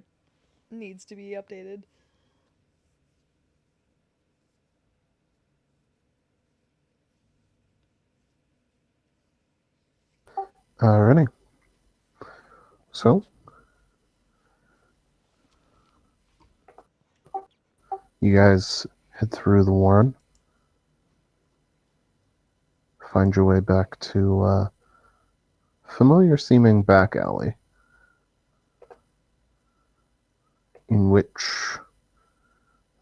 S3: needs to be updated.
S2: Alrighty. So, you guys head through the warren, find your way back to a familiar-seeming back alley, in which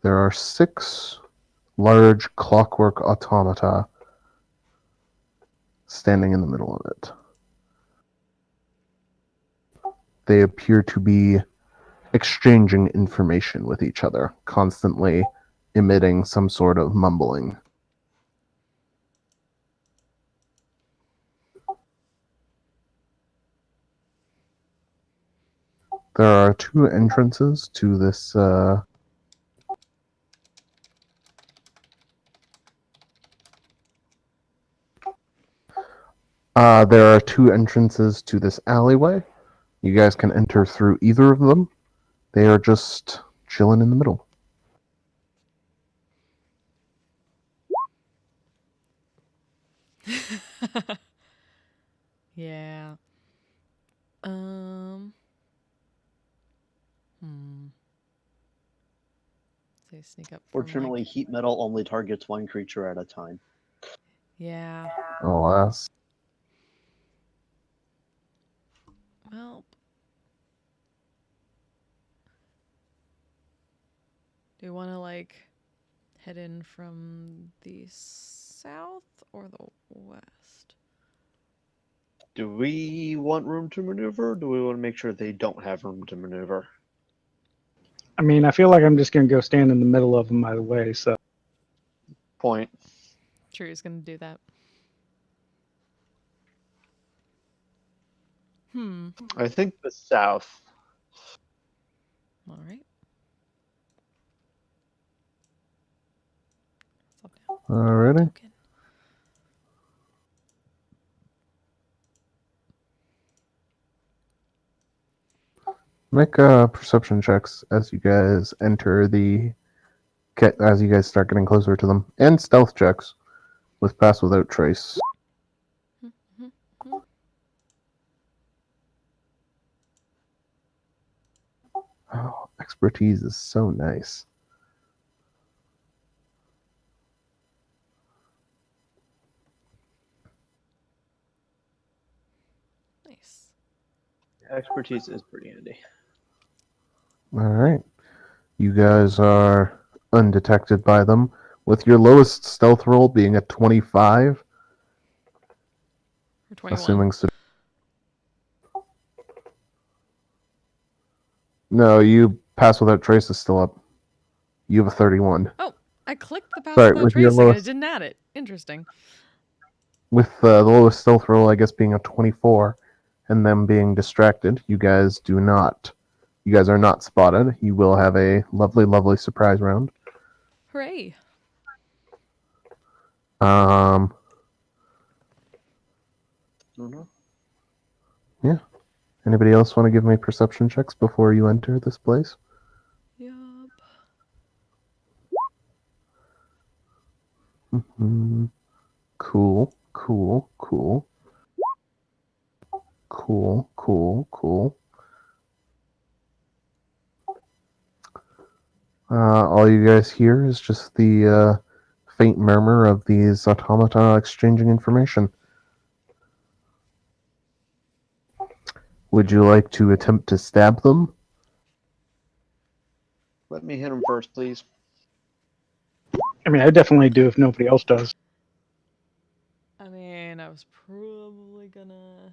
S2: there are 6 large clockwork automata standing in the middle of it. They appear to be exchanging information with each other, constantly emitting some sort of mumbling. There are 2 entrances to this there are 2 entrances to this alleyway. You guys can enter through either of them. They are just chilling in the middle.
S3: Yeah. Hmm. So you sneak up from
S4: Fortunately, heat metal only targets one creature at a time.
S3: Yeah.
S2: Alas.
S3: Well. Do you want to head in from the south or the west?
S4: Do we want room to maneuver, or do we want to make sure they don't have room to maneuver?
S5: I mean, I feel like I'm just going to go stand in the middle of them either way, so.
S4: Point.
S3: Sure, he's going to do that.
S4: I think the south.
S3: All right.
S2: Alrighty.
S3: Token.
S2: Make perception checks as you guys as you guys start getting closer to them, and stealth checks with pass without trace. Oh, expertise is so nice.
S3: Nice.
S4: Expertise is pretty handy.
S2: Alright. You guys are undetected by them, with your lowest stealth roll being a 25.
S3: Or 21.
S2: Assuming no, you pass without trace is still up. You have a 31.
S3: Oh, I clicked the pass
S2: Sorry,
S3: without
S2: with your
S3: tracing and it
S2: lowest,
S3: didn't add it. Interesting.
S2: with the lowest stealth roll, I guess, being a 24, and them being distracted, you guys are not spotted. You will have a lovely, lovely surprise round.
S3: Hooray.
S2: Yeah. Anybody else want to give me perception checks before you enter this place?
S3: Yup.
S2: Mm-hmm. Cool, cool, cool. Cool, cool, cool. All you guys hear is just the faint murmur of these automata exchanging information. Would you like to attempt to stab them?
S4: Let me hit him first, please.
S5: I mean, I definitely do if nobody else does.
S3: I mean, I was probably gonna...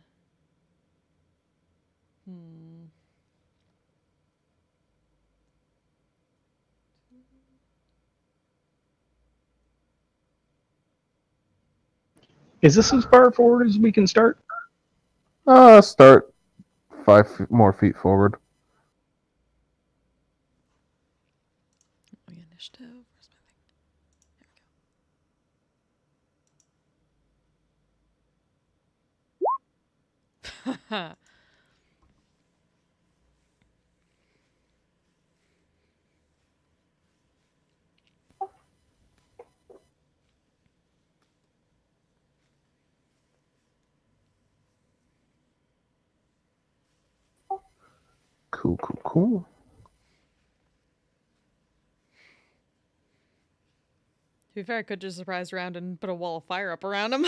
S5: Is this as far forward as we can start?
S2: Start 5 more feet forward.
S3: Initiative. Where's my thing? There
S2: Cool.
S3: To be fair, I could just surprise around and put a wall of fire up around him.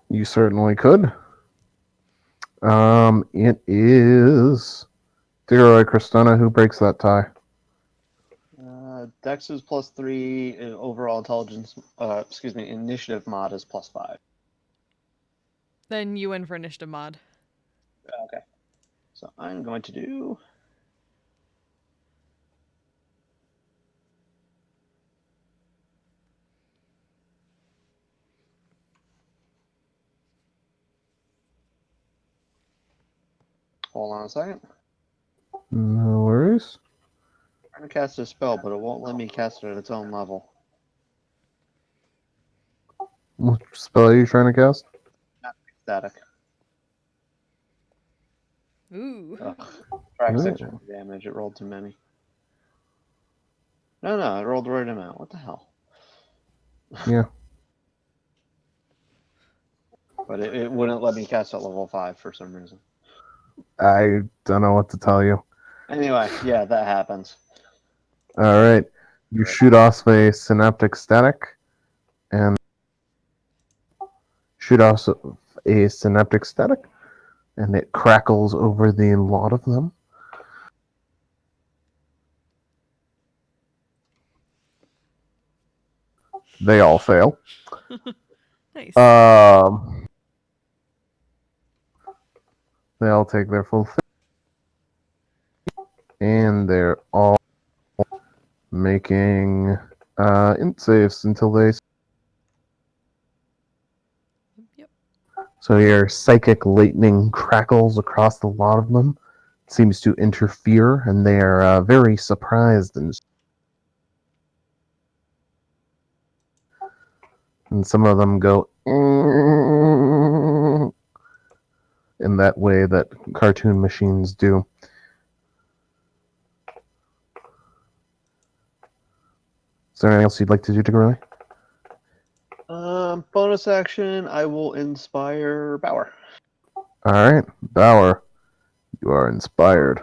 S2: You certainly could. It is Deroy Cristona who breaks that tie.
S4: Dex is +3. Overall intelligence, initiative mod is +5.
S3: Then you win for initiative mod.
S4: Okay. So I'm going to do. Hold on a second.
S2: No worries.
S4: I'm trying to cast a spell, but it won't let me cast it at its own level.
S2: What spell are you trying to cast?
S4: Not static.
S3: Ooh.
S4: Ugh. Track 6
S2: Ooh.
S4: damage. It rolled too many. No, it rolled the right amount. What the hell?
S2: Yeah.
S4: But it wouldn't let me cast at level 5 for some reason.
S2: I don't know what to tell you.
S4: Anyway, yeah, that happens.
S2: All right. You shoot off a synaptic static and and it crackles over the lot of them. They all fail.
S3: Nice.
S2: They all take their full and they're all making int saves until they.
S3: Yep.
S2: So your psychic lightning crackles across the lot of them. It seems to interfere, and they are very surprised and some of them go in that way that cartoon machines do. Is there anything else you'd like to do, Tigray?
S4: Bonus action, I will inspire Bauer.
S2: All right, Bauer, you are inspired.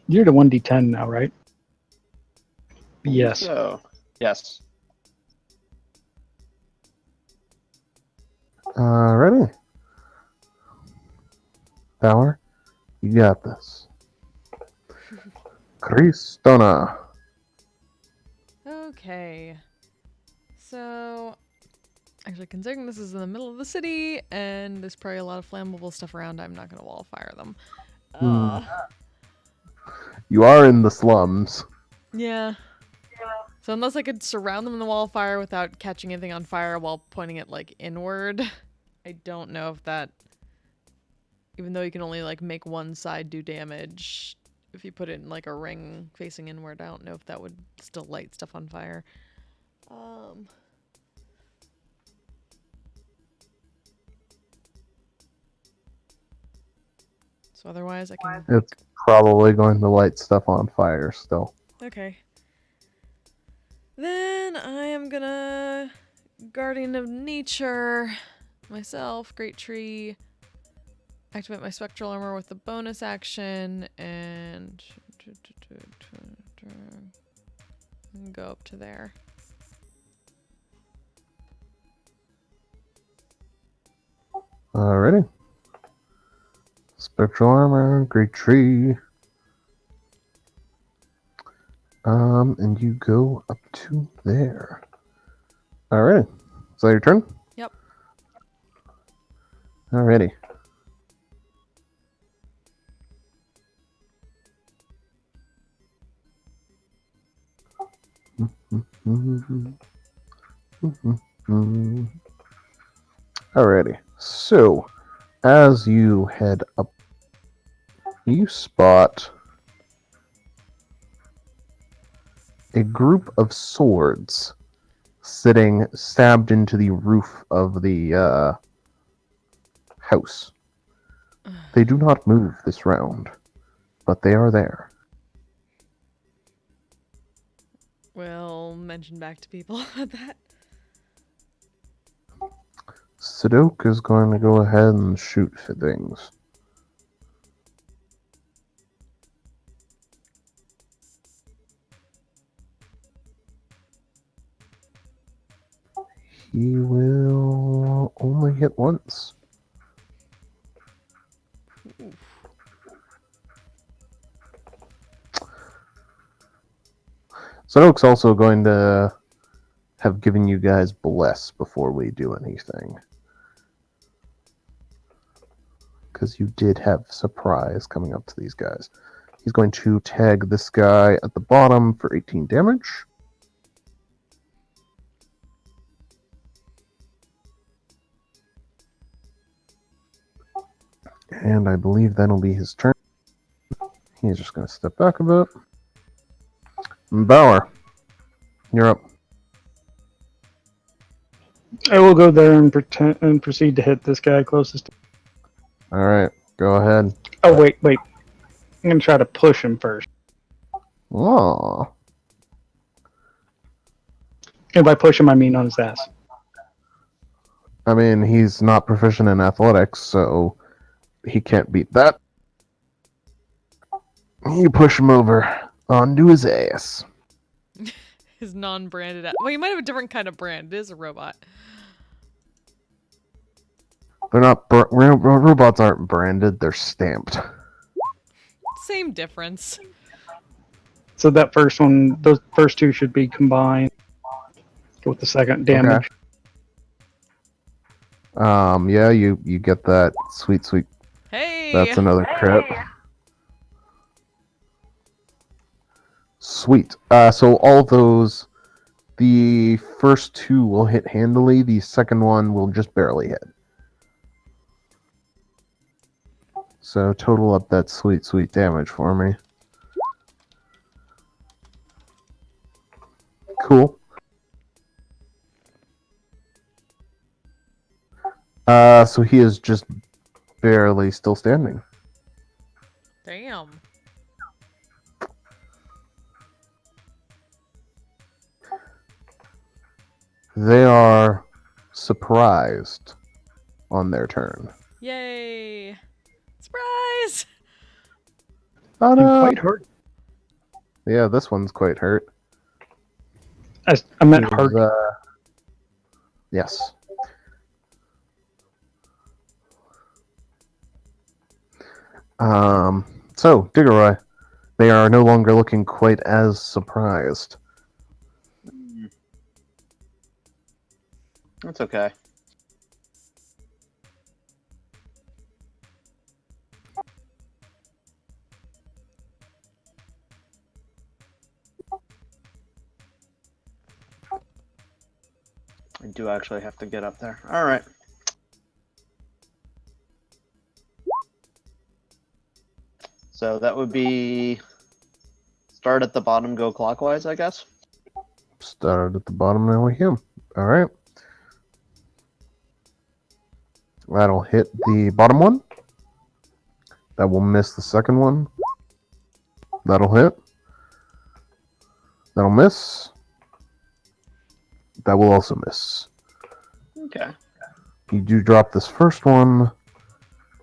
S5: You're the 1d10 now, right? Yes.
S4: So, yes.
S2: Ready? Bauer, you got this. Cristona.
S3: Okay. So, actually, considering this is in the middle of the city and there's probably a lot of flammable stuff around, I'm not going to wall fire them.
S2: You are in the slums.
S3: Yeah. So unless I could surround them in the wall of fire without catching anything on fire while pointing it like inward, I don't know if that, even though you can only like make one side do damage, if you put it in like a ring facing inward, I don't know if that would still light stuff on fire. So otherwise I can...
S2: It's probably going to light stuff on fire still.
S3: Okay. Then I am gonna Guardian of Nature myself, Great Tree, activate my spectral armor with the bonus action, and go up to there.
S2: Alrighty. Spectral armor, great tree. And you go up to there. Alrighty. Is that your turn?
S3: Yep.
S2: Alrighty. Alrighty. So, as you head up, you spot a group of swords sitting stabbed into the roof of the house. They do not move this round, but they are there.
S3: We'll mention back to people that.
S2: Sadok is going to go ahead and shoot for things. He will only hit once. Sadok's also going to have given you guys bless before we do anything. Because you did have surprise coming up to these guys. He's going to tag this guy at the bottom for 18 damage. And I believe that'll be his turn. He's just going to step back a bit. Bauer, you're up.
S5: I will go there and proceed to hit this guy closest.
S2: All right, go ahead.
S5: Oh, wait. I'm going to try to push him first.
S2: Aww.
S5: And by push him, I mean on his ass.
S2: I mean, he's not proficient in athletics, so he can't beat that. You push him over onto his ass.
S3: His non-branded. Well, you might have a different kind of brand. It is a robot.
S2: They're not. Robots aren't branded. They're stamped.
S3: Same difference.
S5: So that first one, those first two should be combined. Go with the second damage.
S2: Okay. Yeah, you get that sweet.
S3: Hey.
S2: That's another crit. Sweet. So all those, the first two will hit handily. The second one will just barely hit. So total up that sweet damage for me. Cool. So he is just barely still standing.
S3: Damn.
S2: They are surprised on their turn.
S3: Yay! Surprise!
S2: Oh
S5: And
S2: no!
S5: quite hurt.
S2: Yeah, this one's quite hurt.
S5: I meant hurt.
S2: Yes. So, Diggeroy, they are no longer looking quite as surprised.
S4: That's okay. I do actually have to get up there. All right. So that would be start at the bottom, go clockwise, I guess.
S2: Started at the bottom, now we him. Alright. That'll hit the bottom one. That will miss the second one. That'll hit. That'll miss. That will also miss.
S4: Okay.
S2: You do drop this first one,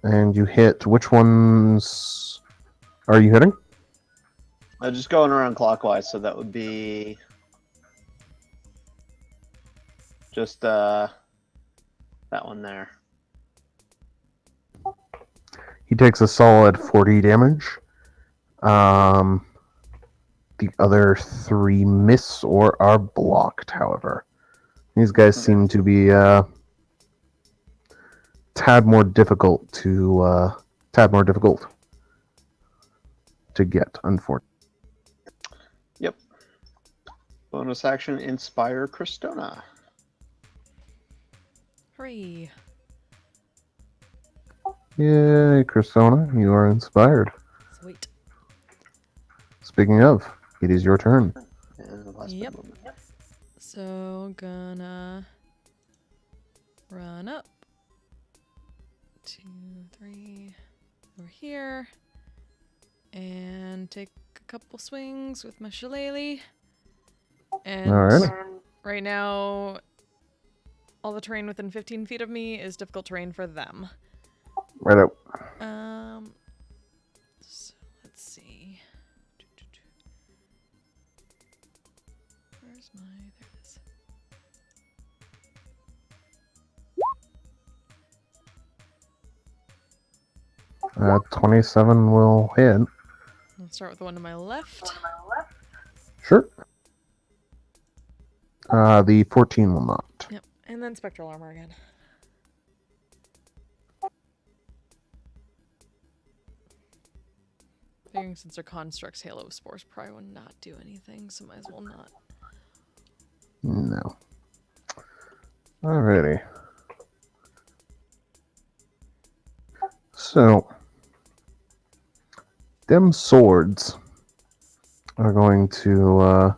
S2: and you hit. Which ones are you hitting?
S4: Just going around clockwise, so that would be just that one there.
S2: He takes a solid 40 damage. The other three miss or are blocked, however. These guys seem to be tad more difficult to get, unfortunately.
S4: Yep. Bonus action, inspire Cristona.
S3: Hooray.
S2: Yay, Cristona, you are inspired.
S3: Sweet.
S2: Speaking of, it is your turn.
S4: last
S3: Yep.
S4: movement.
S3: So gonna run up. 2, 3 over here. And take a couple swings with my shillelagh. And
S2: Alright.
S3: right now, all the terrain within 15 feet of me is difficult terrain for them.
S2: Right out.
S3: So let's see. Where's my... There it is.
S2: 27 will hit.
S3: Let's start with the one to my left.
S2: Sure. The 14 will not.
S3: Yep. And then spectral armor again. Figuring since they're constructs, Halo of Spores probably would not do anything, so might as well not.
S2: No. Alrighty. So, them swords are going to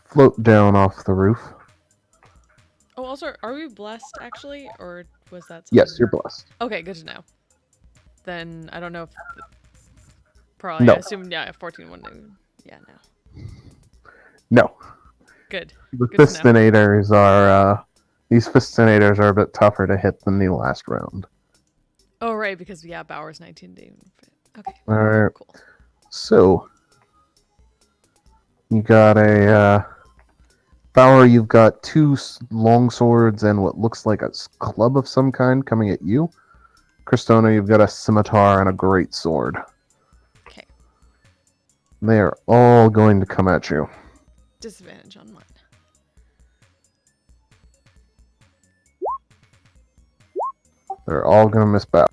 S2: float down off the roof.
S3: Oh, also, are we blessed actually, or was that?
S2: Yes,
S3: something-
S2: you're blessed.
S3: Okay, good to know. Then I don't know if probably.
S2: No.
S3: I assume 14 wouldn't. Yeah, no.
S2: No.
S3: Good.
S2: The
S3: Good to know.
S2: fistinators are these fistinators are a bit tougher to hit than the last round.
S3: Oh right, because Bauer's 19 to fit. Okay.
S2: Alright.
S3: Cool.
S2: So you got a Bauer, you've got two long swords and what looks like a club of some kind coming at you. Cristona, you've got a scimitar and a great sword.
S3: Okay.
S2: They are all going to come at you.
S3: Disadvantage on mine.
S2: They're all going to miss Bauer.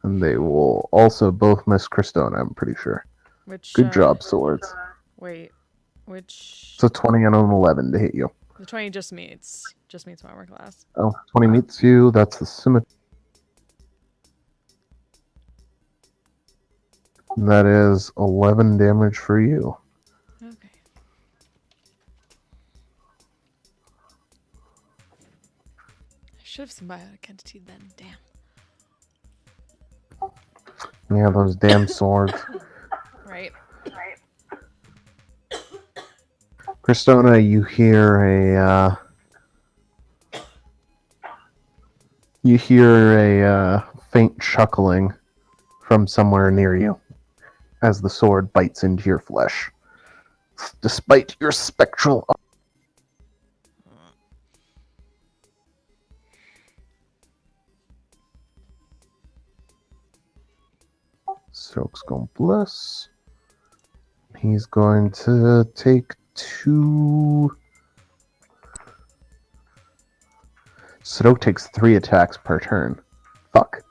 S2: And they will also both miss Cristona, I'm pretty sure.
S3: Which?
S2: Good job, swords.
S3: Wait. Which?
S2: It's a 20 and an 11 to hit you.
S3: The 20 just meets my armor class.
S2: Oh, 20 meets you. That's the scimitar. That is 11 damage for you.
S3: Okay. I should have symbiotic entity then. Damn.
S2: Yeah, those damn swords.
S3: Right.
S2: Cristona, you hear a faint chuckling from somewhere near you as the sword bites into your flesh. Despite your spectral Stroke's going to bless. He's going to take 2. Stroke takes 3 attacks per turn. Fuck.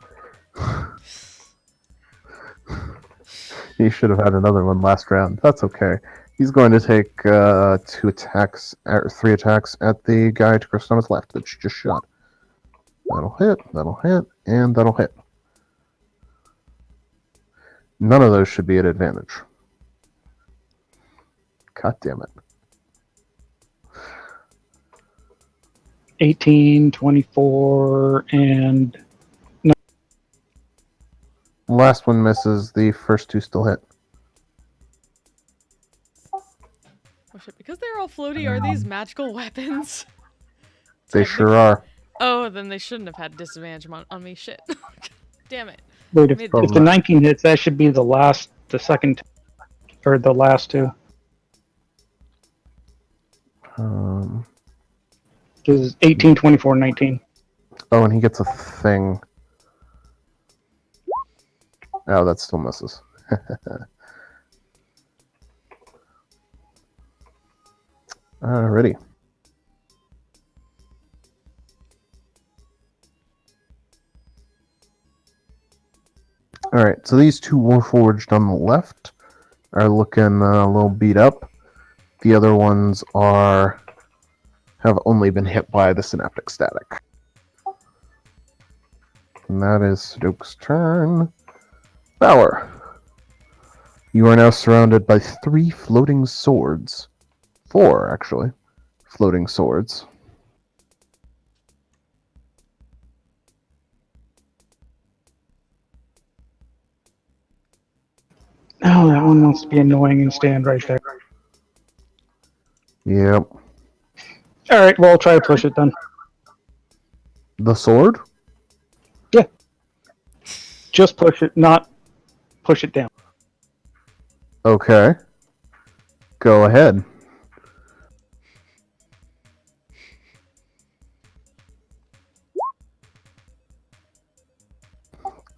S2: He should have had another one last round. That's okay. He's going to take 2 attacks, or 3 attacks at the guy to Kristona's left that she just shot. That'll hit, and that'll hit. None of those should be at advantage. God damn it.
S5: 18, 24, and
S2: Last one misses. The first 2 still hit.
S3: Oh shit! Because they're all floaty, are these magical weapons?
S2: They sure are.
S3: Oh, then they shouldn't have had disadvantage on me. Shit. Damn it.
S5: wait, if,
S3: Made
S5: if the 19 hits, that should be the second, or the last 2. Because 18, 24, 19.
S2: Oh, and he gets a thing. Oh, that still misses. Alrighty. Alright, so these 2 Warforged on the left are looking a little beat up. The other ones have only been hit by the Synaptic Static. And that is Stoke's turn. Bauer, you are now surrounded by 3 floating swords. 4, actually, floating swords.
S5: Oh, that one wants to be annoying and stand right there.
S2: Yep.
S5: All right, well, I'll try to push it then.
S2: The sword?
S5: Yeah. Just push it, not push it down.
S2: Okay. Go ahead.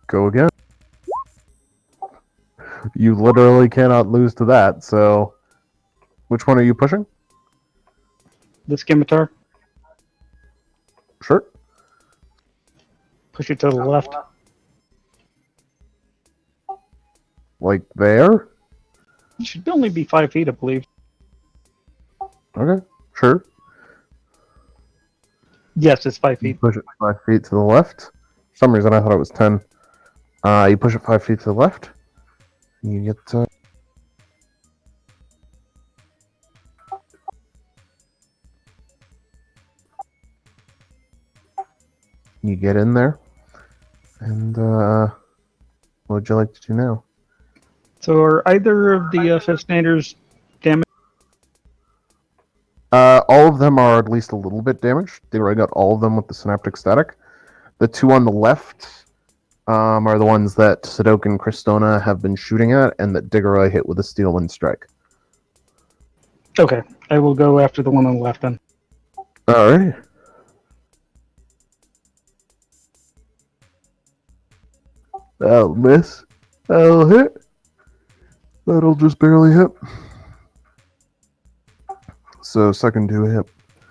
S2: Go again. You literally cannot lose to that, so... Which one are you pushing?
S5: The scimitar,
S2: Sure.
S5: push it to the left.
S2: Like there?
S5: It should only be 5 feet, I believe.
S2: Okay, sure.
S5: Yes, it's 5
S2: You
S5: feet.
S2: push it 5 feet to the left. For some reason I thought it was 10. You push it 5 feet to the left. You get you get in there. And what would you like to do now?
S5: So are either of the Fistnators damaged?
S2: All of them are at least a little bit damaged. They already got all of them with the synaptic static. The 2 on the left are the ones that Sadok and Kristona have been shooting at, and that Diggeroy hit with a steel wind strike.
S5: Okay, I will go after the one on the left then.
S2: Alrighty. That'll miss. That'll hit. That'll just barely hit. So second to hit.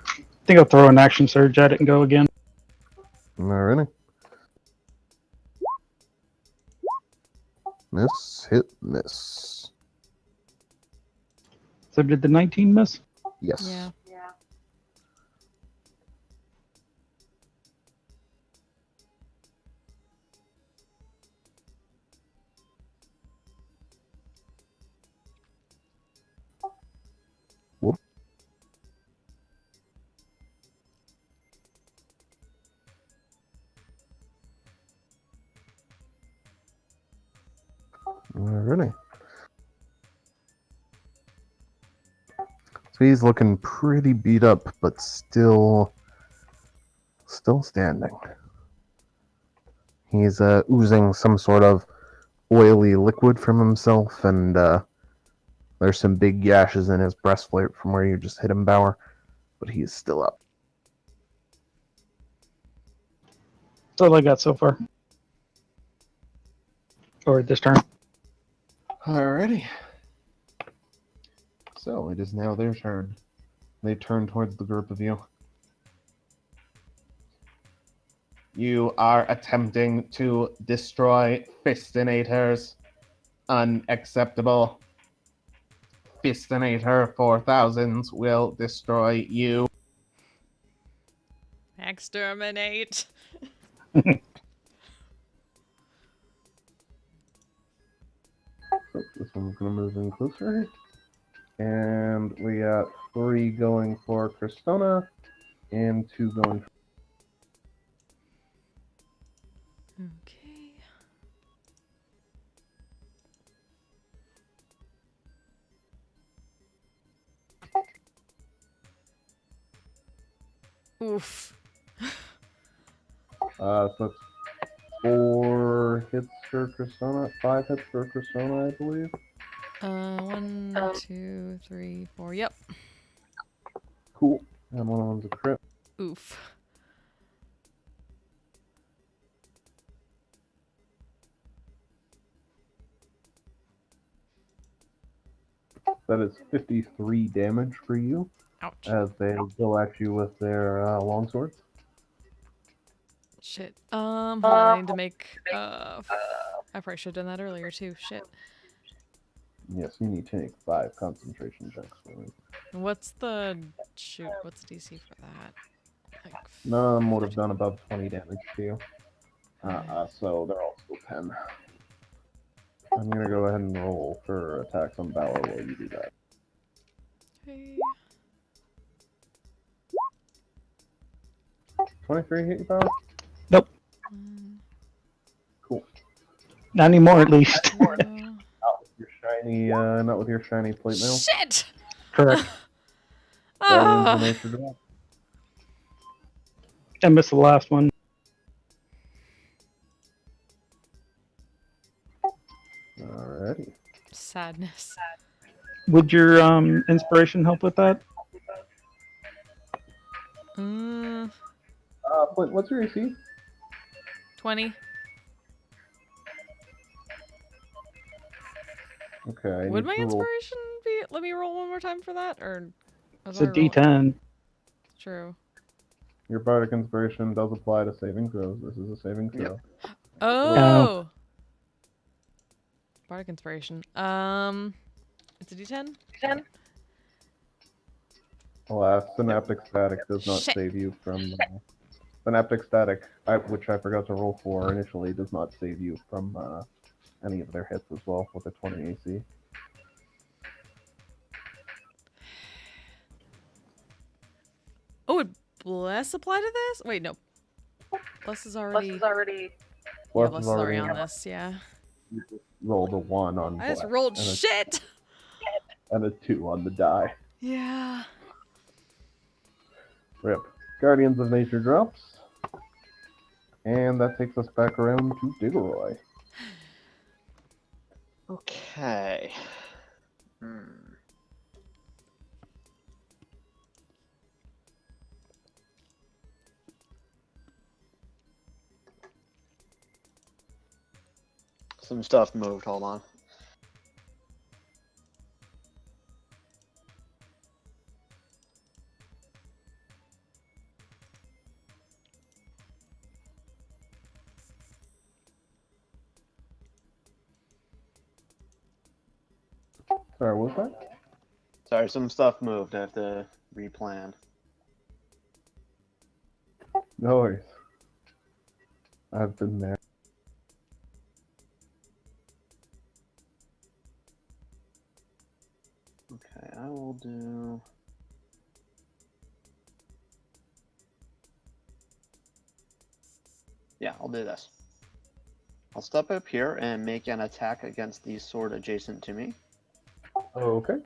S5: I think I'll throw an action surge at it and go again.
S2: Alrighty. Miss, hit, miss.
S5: So did the 19 miss?
S2: Yes.
S3: Yeah.
S2: Whoop. Alrighty. So he's looking pretty beat up, but still standing. He's oozing some sort of oily liquid from himself, and there's some big gashes in his breastplate from where you just hit him, Bauer. But he's still up.
S5: That's all I got so far. Or this turn.
S2: Alrighty. So it is now their turn. They turn towards the group of you. You are attempting to destroy Fistinators. Unacceptable. Fistinator 4000s will destroy you.
S3: Exterminate.
S2: So this one's gonna move in closer. And we got 3 going for Kristona and 2 going for...
S3: Okay. Oof.
S2: So that's 4 hits for Kristona, 5 hits for Kristona, I believe.
S3: 1, 2, 3, 4. Yep.
S2: Cool. And one of them's a crit.
S3: Oof.
S2: That is 53 damage for you
S3: Ouch.
S2: as they go at you with their longswords.
S3: Shit. Hold on, I need to make, I probably should have done that earlier too. Shit.
S2: Yes, you need to make 5 concentration checks for me.
S3: What's the, shoot, what's DC for that? Like,
S2: None of them would have done above 20 damage to you.
S3: Okay.
S2: So they're all still 10. I'm gonna go ahead and roll for attacks on Valor while you do that.
S3: Okay.
S2: 23 hit you, Valor?
S5: Nope.
S2: Cool.
S5: Not anymore, at least.
S2: Your shiny, not with your shiny plate mail.
S3: Shit!
S5: Correct.
S2: Guardians of
S3: Ah.
S2: Nature drop.
S5: I missed the last one.
S2: Alrighty.
S3: Sadness.
S5: Would your inspiration help with that?
S2: Flint, what's your AC?
S3: 20.
S2: Okay, I
S3: Would
S2: need
S3: my
S2: to roll.
S3: inspiration be? Let me roll one more time for that, or
S5: It's a D10.
S3: True.
S2: Your bardic inspiration does apply to saving throws. This is a saving throw.
S3: Oh. Bardic inspiration. It's a D10.
S2: Alas, synaptic static does not
S3: Shit.
S2: save you from. Synaptic static, which I forgot to roll for initially, does not save you from any of their hits as well with a 20 AC.
S3: Oh, would bless apply to this? Wait, no. Bless is already.
S2: Bless
S3: Bless
S2: is
S3: is already
S2: already
S3: on this. Yeah.
S2: You just rolled a 1 on
S3: I just
S2: Bless
S3: rolled
S2: and
S3: shit.
S2: and a 2 on the die.
S3: Yeah.
S2: Rip. Guardians of Nature drops. And that takes us back around to Diggeroy.
S4: Okay. Some stuff moved. Hold on.
S2: Sorry, what was that?
S4: Sorry, some stuff moved. I have to replan.
S2: No worries. I've been there.
S4: Okay, I will do. Yeah, I'll do this. I'll step up here and make an attack against the sword adjacent to me.
S2: Okay.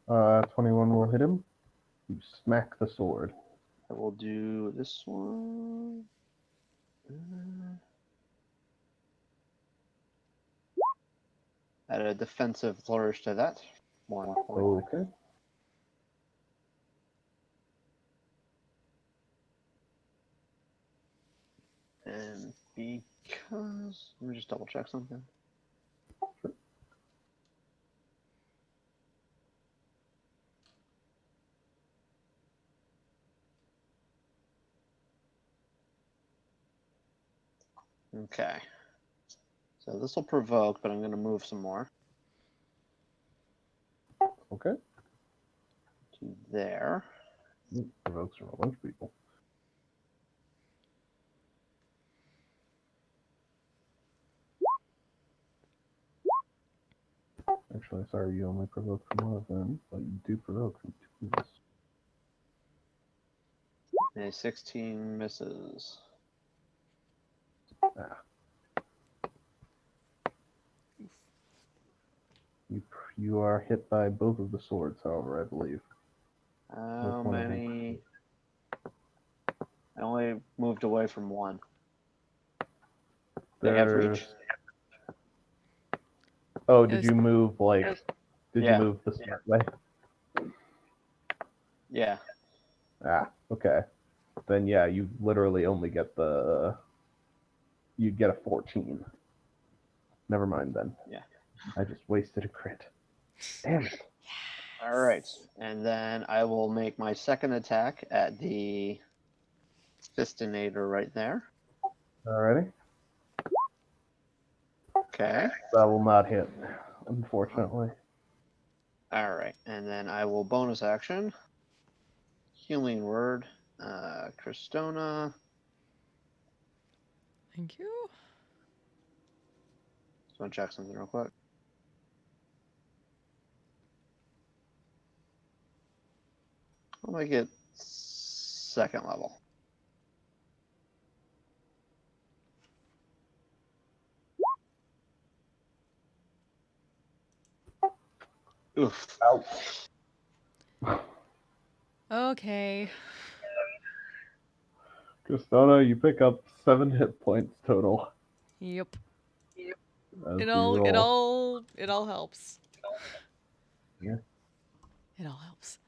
S2: Uh, 21 will hit him. You smack the sword.
S4: I will do this one. Add a defensive flourish to that. 1 point.
S2: Okay.
S4: And because let me just double check something. Okay. So this will provoke, but I'm going to move some more
S2: Okay.
S4: to there.
S2: Provokes from a bunch of people. Actually, sorry, you only provoke from one of them, but you do provoke from 2 of us.
S4: A 16 misses.
S2: Ah. You are hit by both of the swords, however, I believe.
S4: How
S2: one of them.
S4: many? I only moved away from one. They have reach.
S2: Oh, did you move, like, did you
S4: Yeah.
S2: move the smart way?
S4: Yeah.
S2: Ah, okay. Then yeah, you literally only get you'd get a 14. Never mind then.
S4: Yeah.
S2: I just wasted a crit. Damn it.
S4: All right. And then I will make my second attack at the Fistinator right there.
S2: Alrighty.
S4: Okay.
S2: That will not hit, unfortunately.
S4: All right. And then I will bonus action. Healing word. Cristona.
S3: Thank you.
S4: Just want to check something real quick. I'll make it second level. Oof.
S2: Ouch.
S3: Okay.
S2: Christona, you pick up 7 hit points total
S3: Yep.
S2: as
S3: It
S2: you
S3: all
S2: roll.
S3: helps.
S2: Yeah.
S3: It all helps.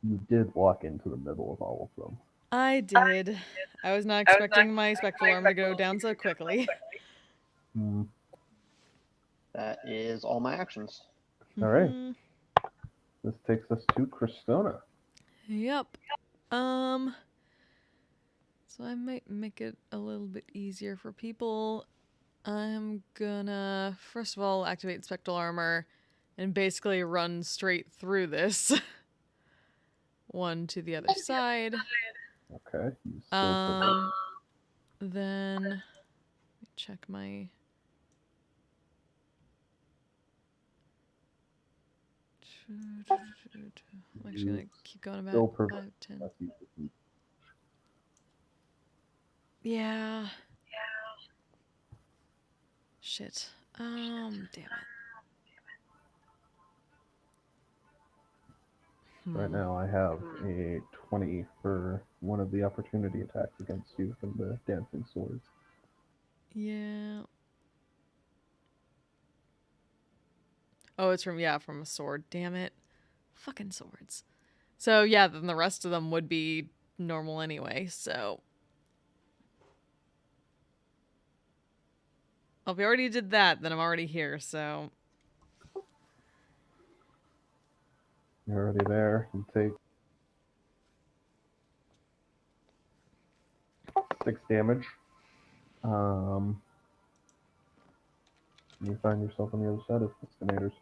S2: You did walk into the middle of all of them.
S3: I did. I was not expecting my spectral armor to go down so quickly.
S2: Hmm.
S3: Mm-hmm.
S4: That is all my actions.
S2: All right. This takes us to Christona.
S3: Yep. So I might make it a little bit easier for people. I'm gonna first of all activate spectral armor and basically run straight through this. One to the other side.
S2: Okay. You still
S3: Then let me check my I'm actually gonna keep going
S2: still
S3: about
S2: prevent
S3: 5, 10.
S2: unless you defeat.
S3: Yeah. Shit. Damn it.
S2: Right now, I have a 20 for one of the opportunity attacks against you from the dancing swords.
S3: Yeah. Oh, it's from a sword. Damn it. Fucking swords. So yeah, then the rest of them would be normal anyway, so well, if we already did that, then I'm already here, so
S2: You're already there. You take 6 damage. You find yourself on the other side of Fistinators.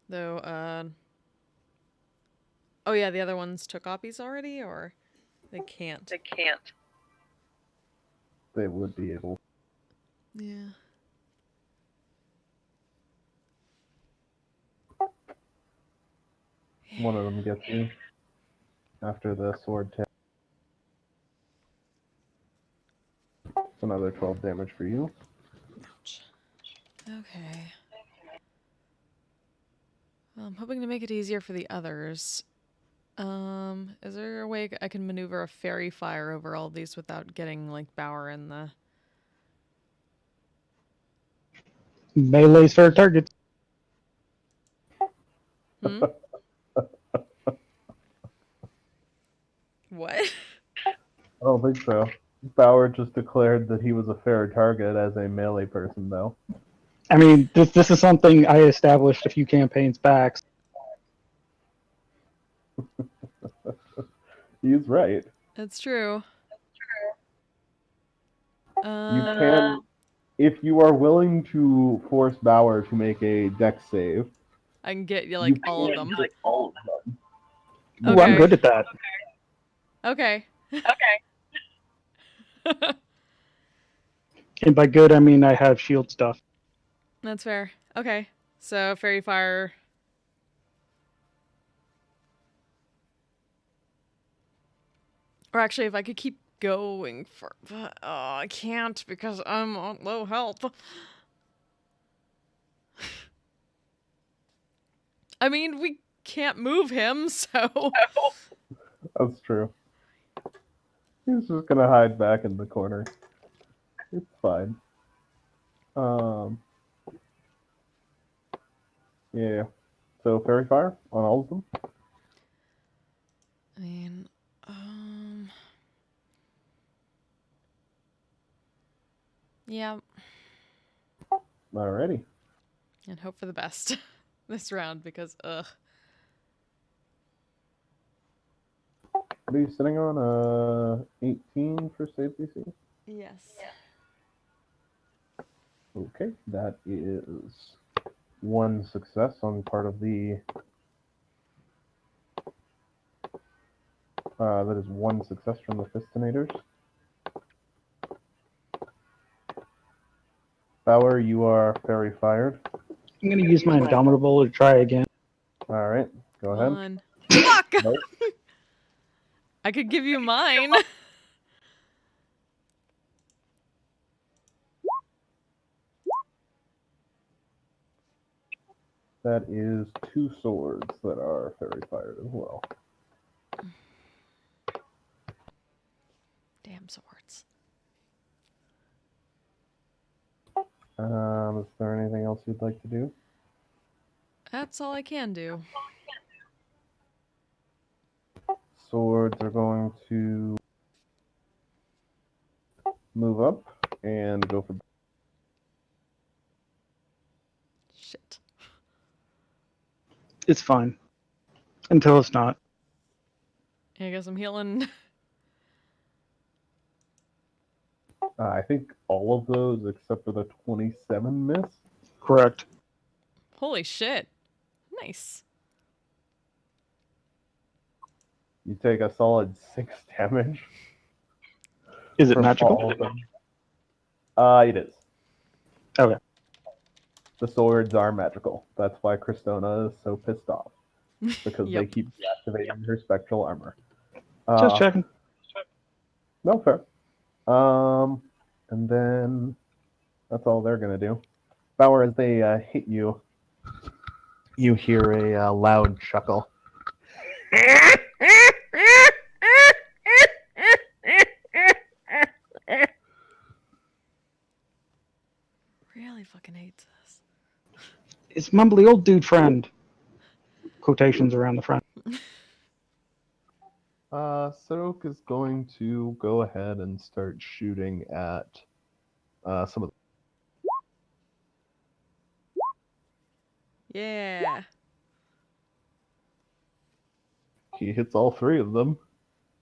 S3: though oh yeah, the other ones took copies already, or they can't.
S2: They would be able.
S3: Yeah.
S2: One of them gets you after the sword tap. It's another 12 damage for you.
S3: Ouch. Okay. Well, I'm hoping to make it easier for the others. Is there a way I can maneuver a fairy fire over all these without getting like Bauer in the
S5: Melee's fair targets.
S3: Hmm? What?
S2: I don't think so. Bauer just declared that he was a fair target as a melee person, though.
S5: I mean, this is something I established a few campaigns back.
S2: He's right.
S3: That's true.
S2: You can, if you are willing to force Bauer to make a dex save,
S3: I can get you
S2: you
S3: like all of
S2: can
S3: them.
S2: get all of them.
S5: Ooh, I'm
S3: Okay.
S5: good at that.
S3: Okay.
S5: And by good, I mean I have shield stuff.
S3: That's fair. Okay. So fairy fire. Or actually, if I could keep going for, but I can't because I'm on low health. I mean, we can't move him, so
S2: That's true. He's just gonna hide back in the corner. It's fine. Yeah. So fairy fire on all of them.
S3: I mean, yeah,
S2: Alrighty.
S3: and hope for the best this round because
S2: What are you sitting on? 18 for save DC.
S3: yes.
S2: Okay, that is one success on part of the. That is one success from the Fistinators. Power, you are fairy fired.
S5: I'm going to use my Indomitable to try again.
S2: All right, go
S3: Come
S2: ahead.
S3: on. Fuck!
S2: Nope.
S3: I could give you mine.
S2: That is 2 swords that are fairy fired as well.
S3: Damn swords.
S2: Is there anything else you'd like to do?
S3: That's all I can do.
S2: Swords are going to move up and go for.
S3: Shit.
S5: It's fine. Until it's not.
S3: I guess I'm healing.
S2: I think all of those except for the 27 miss.
S5: Correct.
S3: Holy shit. Nice.
S2: You take a solid 6 damage.
S5: Is it
S2: from
S5: magical?
S2: all of them. It is.
S5: Okay.
S2: The swords are magical. That's why Cristona is so pissed off. Because they
S3: Yep.
S2: keep deactivating her spectral armor.
S5: Just checking.
S2: No, fair. And then that's all they're gonna do. Bauer, as they hit you, you hear a loud chuckle.
S3: Really fucking hates this.
S5: It's mumbly old dude friend. Quotations around the front.
S2: Sarok is going to go ahead and start shooting at some of
S3: Yeah.
S2: He hits all 3 of them.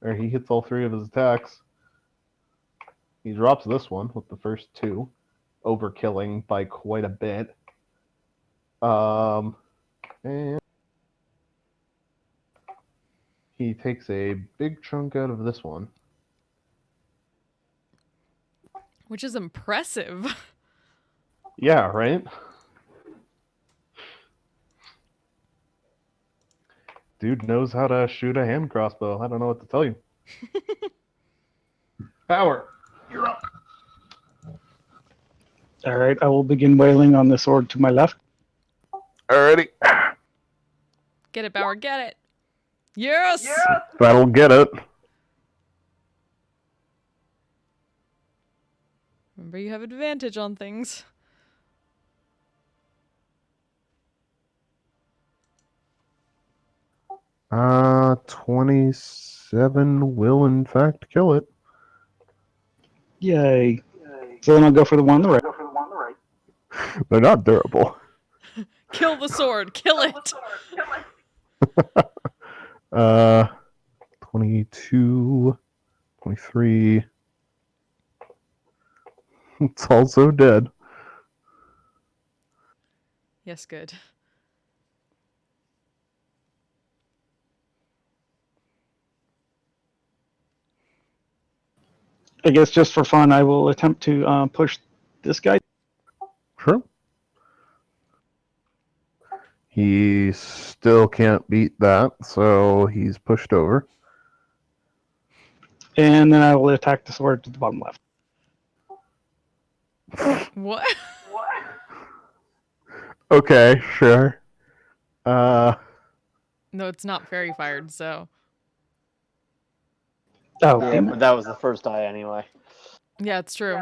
S2: Or he hits all 3 of his attacks. He drops this one with the first 2, overkilling by quite a bit. And he takes a big chunk out of this one.
S3: Which is impressive.
S2: Yeah, right? Dude knows how to shoot a hand crossbow. I don't know what to tell you. Power, you're up.
S5: All right, I will begin wailing on the sword to my left.
S2: Alrighty.
S3: Get it, Bauer, get it. Yes!
S2: That'll get it.
S3: Remember, you have advantage on things.
S2: Uh, 27 will in fact kill it.
S5: Yay. So then I'll go for the one on the right.
S2: They're not durable.
S3: Kill the sword, kill it!
S2: 22, 23. It's also dead.
S3: Yes, good.
S5: I guess just for fun, I will attempt to push this guy.
S2: Sure. He still can't beat that, so he's pushed over.
S5: And then I will attack the sword to the bottom left.
S3: What?
S2: Okay, sure.
S3: No, it's not fairy fired, so.
S5: Oh,
S4: Yeah,
S5: damn
S4: but
S5: it.
S4: that was the first die anyway.
S3: Yeah, it's true.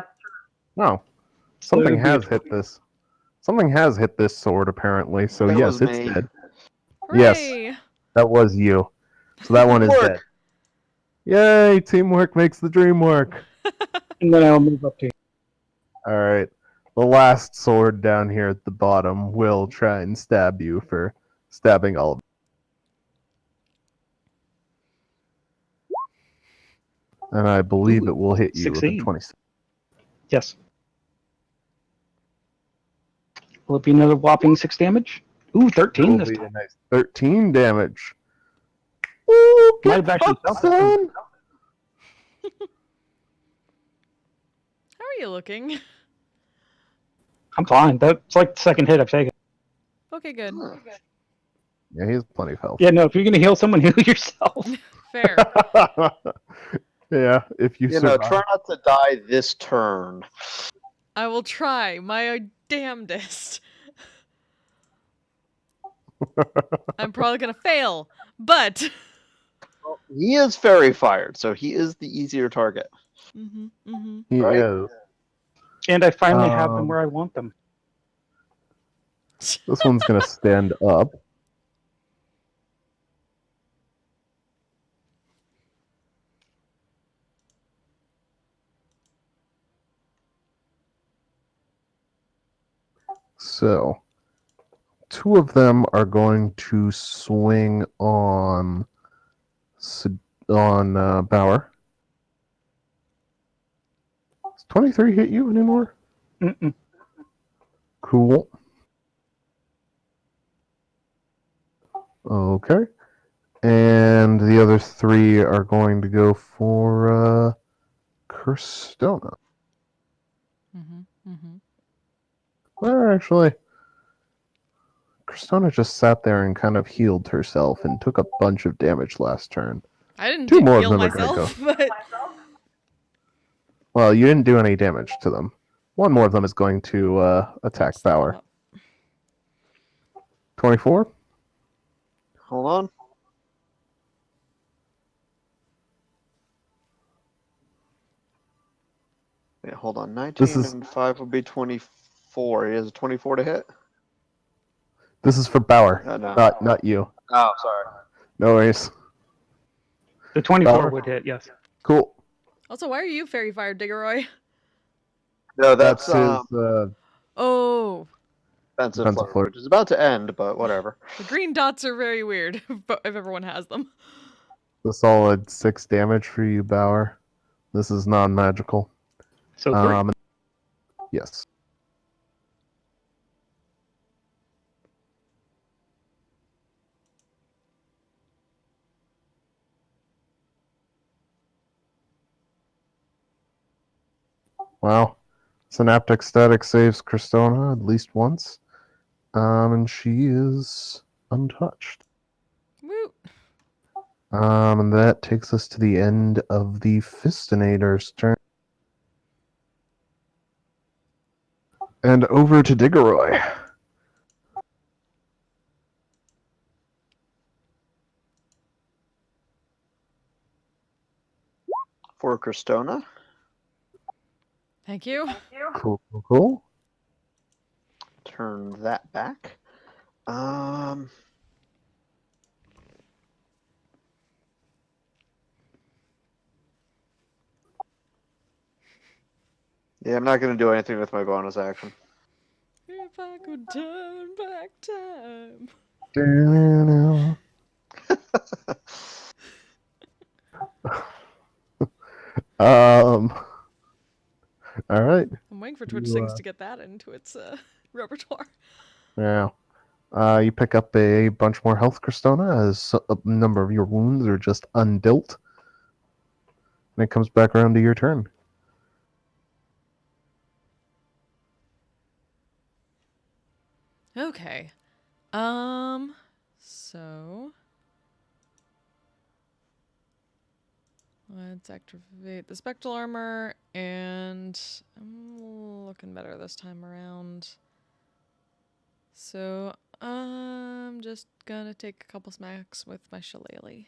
S2: No.
S5: So
S2: Something
S5: it'll be a
S2: has hit this. Something has hit this sword, apparently, so
S4: That
S2: yes,
S4: was
S2: it's
S4: me.
S2: dead.
S3: Hooray!
S2: Yes, that was you. So that one is
S4: Teamwork.
S2: dead. Yay, teamwork makes the dream work.
S5: And then I'll move up to you.
S2: Alright. The last sword down here at the bottom will try and stab you for stabbing all of them. And I believe
S5: Ooh,
S2: it will hit you with a
S5: 16.
S2: 26.
S5: Yes. Will it be another whopping 6 damage? Ooh, 13 this time.
S2: Nice 13 damage. Ooh,
S5: Might
S2: get
S5: have actually
S2: fucked,
S5: felt
S2: son!
S3: How are you looking?
S5: I'm fine. That's like the second hit I've taken.
S3: Okay, good.
S4: Huh.
S2: Yeah, he has plenty of health.
S5: Yeah, no, if you're gonna heal someone, heal yourself.
S3: Fair.
S2: Yeah, if you
S4: You know,
S2: survive.
S4: try not to die this turn.
S3: I will try my damnedest. I'm probably gonna fail, but.
S4: He is fairy fired, so he is the easier target.
S2: He
S4: Right.
S2: is.
S5: And I finally have them where I want them.
S2: This one's gonna stand up. So, two of them are going to swing on Bauer. Does 23 hit you anymore?
S5: Mm-mm.
S2: Cool. Okay. And the other three are going to go for Kirstona. Well, actually, Kirstona just sat there and kind of healed herself and took a bunch of damage last turn.
S3: I didn't
S2: Two more of
S3: heal
S2: them are gonna
S3: myself, but.
S2: Well, you didn't do any damage to them. One more of them is going to attack Bauer. 24?
S4: Hold on. Wait, hold on. 19 and 5 would be 24. He has a 24 to hit?
S2: This is for Bauer,
S4: No.
S2: not you.
S4: Oh, sorry.
S2: No worries.
S5: The 24
S2: Bauer?
S5: would hit, yes.
S2: Cool.
S3: Also, why are you fairy fired, Diggeroy?
S4: No, that's
S2: his
S3: Oh,
S4: defensive
S2: defensive
S4: flirt,
S2: flirt.
S4: which is about to end, but whatever.
S3: the green dots are very weird, if everyone has them.
S2: The solid 6 damage for you, Bauer. This is non-magical.
S5: So 3.
S2: Yes. Wow. Synaptic static saves Kristona at least once. And she is untouched.
S3: Woo.
S2: And that takes us to the end of the Fistinator's turn. And over to Diggeroy.
S4: For Kristona,
S3: Thank you.
S2: Cool.
S4: turn that back. Yeah, I'm not going to do anything with my bonus action.
S3: If I could turn back time.
S2: All right.
S3: I'm waiting for Twitch Sings to get that into its repertoire.
S2: Yeah. You pick up a bunch more health, Kristona, as a number of your wounds are just undealt. And it comes back around to your turn.
S3: Okay. So let's activate the spectral armor, and I'm looking better this time around. So I'm just gonna take a couple smacks with my shillelagh.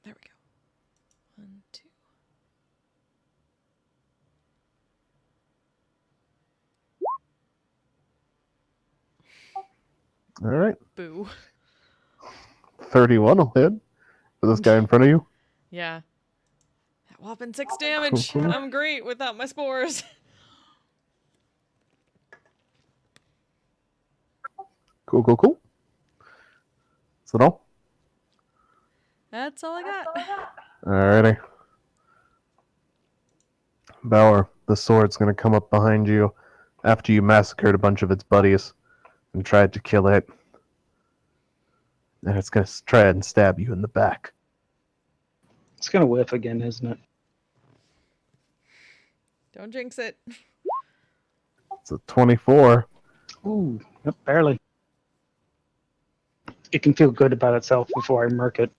S3: There we go. 1, 2.
S2: All right.
S3: Boo.
S2: 31 will hit for this guy in front of you.
S3: Yeah. That whopping 6 damage.
S2: Cool.
S3: I'm great without my spores.
S2: Cool. Is that all?
S3: That's all I got.
S2: Alrighty. Bauer, the sword's going to come up behind you after you massacred a bunch of its buddies and tried to kill it. and it's going to try and stab you in the back.
S5: It's gonna whiff again, isn't it?
S3: Don't jinx it.
S2: It's a 24.
S5: Ooh, yep, barely. It can feel good about itself before I murk it.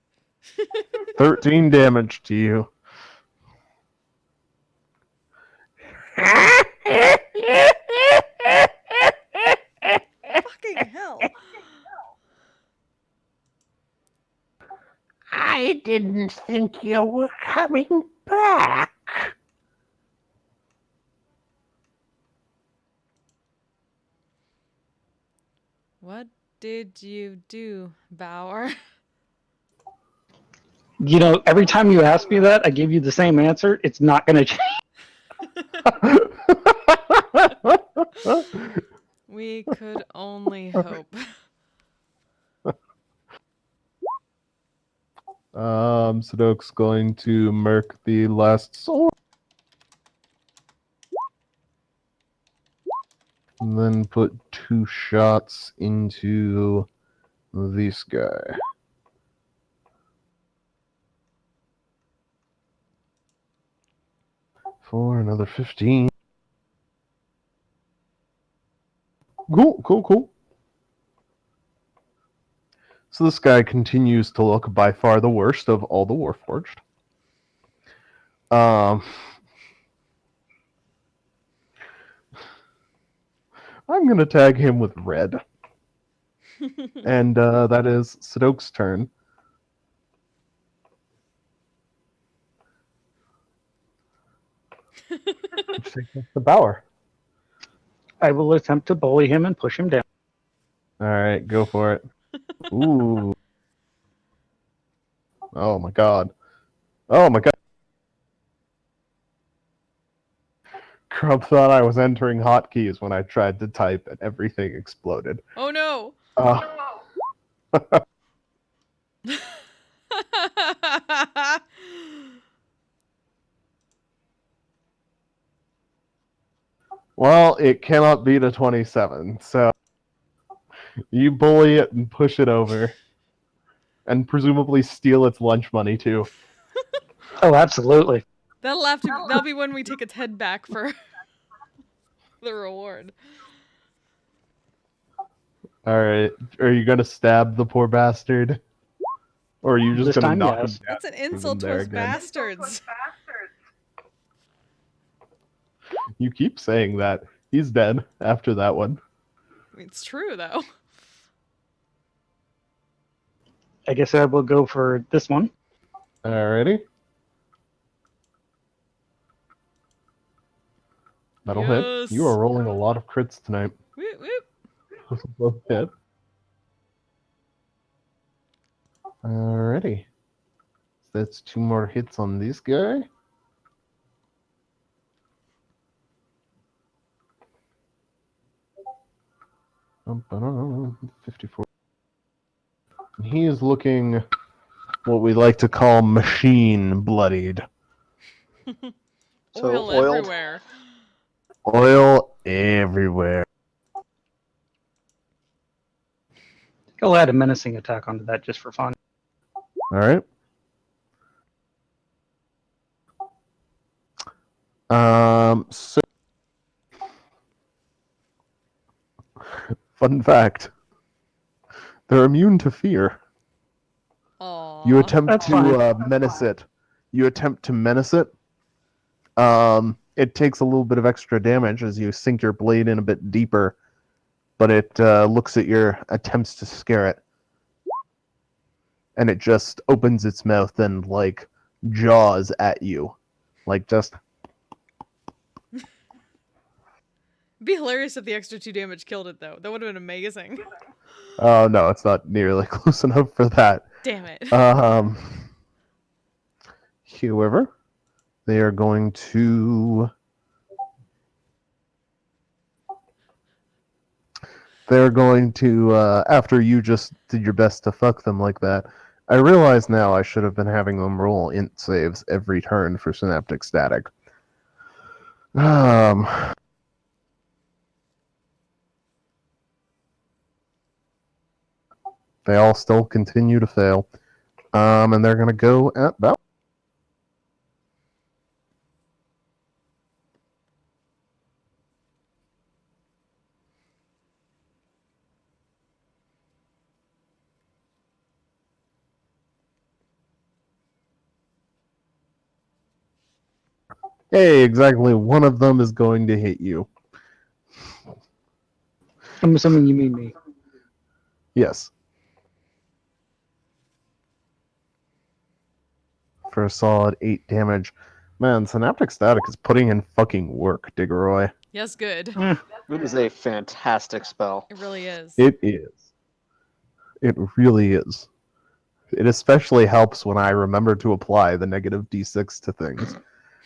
S2: 13 damage to you.
S3: Fucking hell.
S2: I didn't think you were coming back.
S3: What did you do, Bauer?
S5: You know, every time you ask me that, I give you the same answer. It's not gonna change.
S3: We could only hope.
S2: Sadok's going to murk the last sword. And then put 2 shots into this guy. For another 15. Cool. So this guy continues to look by far the worst of all the Warforged. I'm going to tag him with red. And that is Sadok's turn. The Bauer.
S5: I will attempt to bully him and push him down.
S2: Alright, go for it. Ooh. Oh my god. Crump thought I was entering hotkeys when I tried to type and everything exploded.
S3: Oh no!
S2: Well, it cannot beat a 27, so you bully it and push it over. And presumably steal its lunch money, too.
S5: Oh, absolutely.
S3: That'll be when we take its head back for the reward.
S2: Alright, are you gonna stab the poor bastard? Or are you just
S5: This
S2: gonna
S5: time,
S2: knock
S5: yes.
S2: him down?
S3: That's an insult to us bastards.
S2: You keep saying that. He's dead after that one.
S3: It's true, though.
S5: I guess I will go for this one.
S2: Alrighty. That'll hit.
S3: Yes.
S2: You are rolling a lot of crits tonight.
S3: Whoop, whoop.
S2: Both hit. Alrighty. That's 2 more hits on this guy. Ba-da-da, 54. He is looking what we like to call machine bloodied.
S4: So
S3: Oil
S4: oiled.
S3: everywhere.
S2: Oil everywhere.
S5: I'll add a menacing attack onto that just for fun.
S2: Alright. So fun fact. They're immune to fear.
S3: Aww.
S2: You attempt
S5: That's
S2: to menace it. It takes a little bit of extra damage as you sink your blade in a bit deeper, but it looks at your attempts to scare it. And it just opens its mouth and, like, jaws at you. Like, just...
S3: It'd be hilarious if the extra 2 damage killed it, though. That would have been amazing.
S2: Oh, no, it's not nearly close enough for that.
S3: Damn it.
S2: However, they are going to... They're going to, after you just did your best to fuck them like that, I realize now I should have been having them roll int saves every turn for synaptic static. They all still continue to fail. And they're going to go at Bal. Hey, exactly one of them is going to hit you.
S5: I'm assuming you mean me.
S2: Yes. For a solid 8 damage. Man, Synaptic Static is putting in fucking work, Diggeroy.
S3: Yes, good.
S4: It is a fantastic spell.
S3: It really is.
S2: It is. It really is. It especially helps when I remember to apply the negative d6 to things.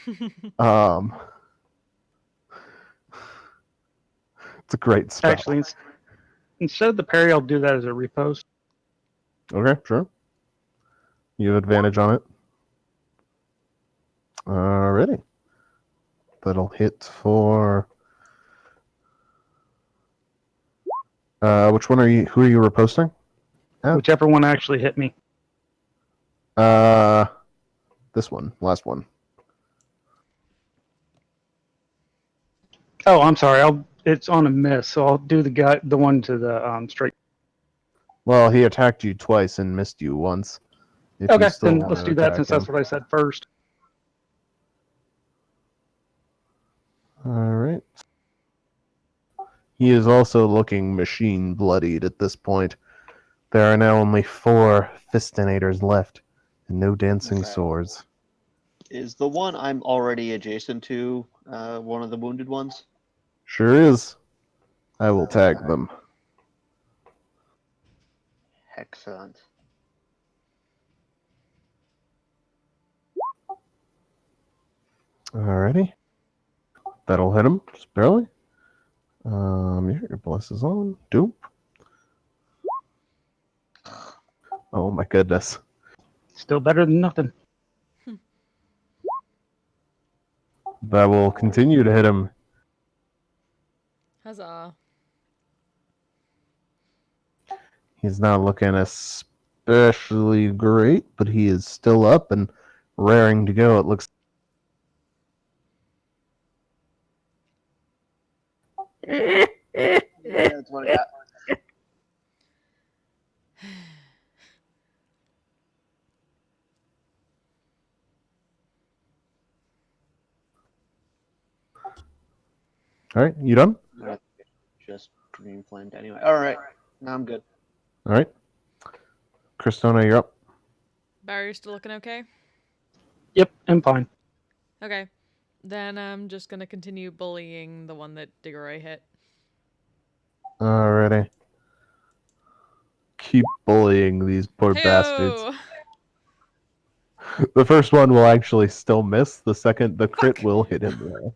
S2: It's a great spell.
S5: Actually, instead of the parry, I'll do that as a repost.
S2: Okay, sure. You have advantage on it. Alrighty. That'll hit for... which one are you... Who are you reposting? Oh.
S5: Whichever one actually hit me.
S2: This one. Last one.
S5: Oh, I'm sorry. It's on a miss, so I'll do the one to the straight.
S2: Well, he attacked you twice and missed you once. If
S5: Okay,
S2: you still
S5: then
S2: want
S5: let's
S2: to
S5: do that
S2: attack
S5: since
S2: him.
S5: that's what I said first.
S2: Alright. He is also looking machine bloodied at this point. There are now only 4 Fistinators left, and no dancing
S4: Okay.
S2: swords.
S4: Is the one I'm already adjacent to one of the wounded ones?
S2: Sure is. I will tag them.
S4: Excellent.
S2: Alrighty. That'll hit him, just barely. Your bless is on. Doop. Oh my goodness.
S5: Still better than nothing.
S2: That will continue to hit him.
S3: Huzzah.
S2: He's not looking especially great, but he is still up and raring to go. It looks.
S4: Yeah, that's what I got.
S2: All right, you done?
S4: Just dream flamed anyway. All right, now I'm good.
S2: All right. Christona, you're up.
S3: Barry, still looking okay?
S5: Yep, I'm fine.
S3: Okay. Then I'm just gonna continue bullying the one that Diggeroy hit.
S2: Alrighty. Keep bullying these poor bastards.
S3: Heyo!
S2: The first one will actually still miss. The second, the crit
S3: Fuck.
S2: will hit him there.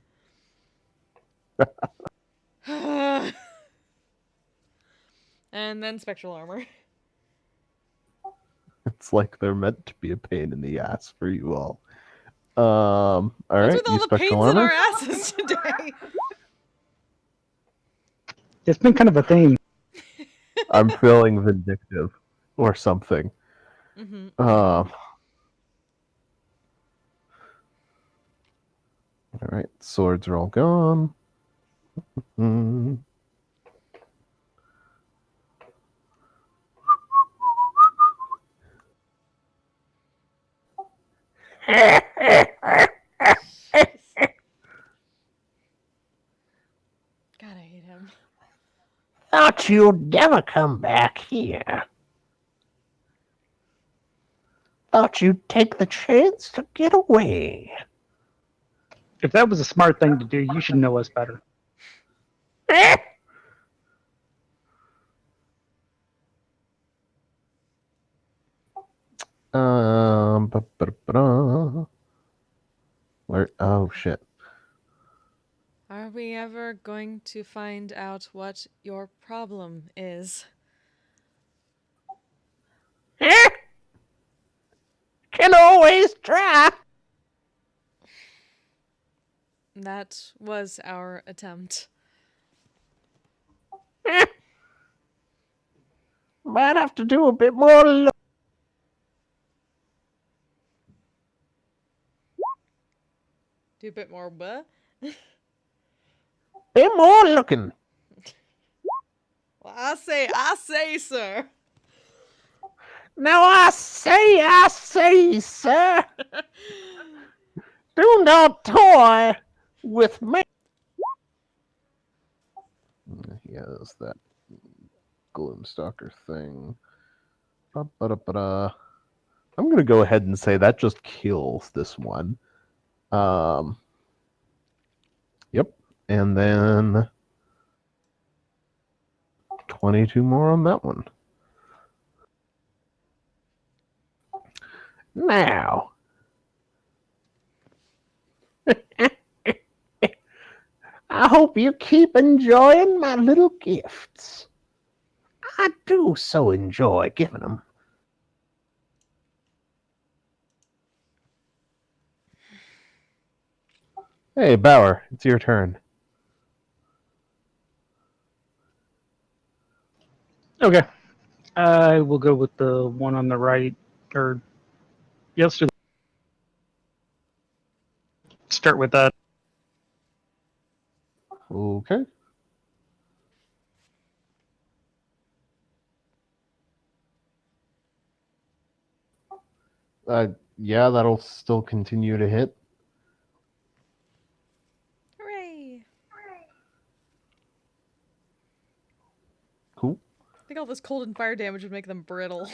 S3: And then spectral armor.
S2: It's like they're meant to be a pain in the ass for you all. All
S3: What's
S2: right,
S3: with all
S2: you
S3: the
S2: spectral
S3: pains in
S2: armor.
S3: our asses today?
S5: It's been kind of a theme.
S2: I'm feeling vindictive or something.
S3: Mm-hmm.
S2: All right, swords are all gone. Mm.
S3: God, I hate him.
S7: Thought you'd never come back here. Thought you'd take the chance to get away.
S5: If that was a smart thing to do, you should know us better.
S2: Where? Oh shit.
S3: Are we ever going to find out what your problem is?
S7: Can always try.
S3: That was our attempt.
S7: Might have to do a bit more
S3: Do a bit more what?
S7: bit more looking.
S3: Well, I say, sir.
S7: Now I say, sir, do not toy with me.
S2: He has that Gloomstalker thing. Ba-ba-da-ba-da. I'm gonna go ahead and say that just kills this one. Yep. And then 22 more on that one.
S7: Now, I hope you keep enjoying my little gifts. I do so enjoy giving them.
S2: Hey, Bauer, it's your turn.
S5: Okay. I will go with the one on the right, or yes, start with that.
S2: Okay. Yeah, that'll still continue to hit.
S3: Hooray!
S2: Cool.
S3: I think all this cold and fire damage would make them brittle.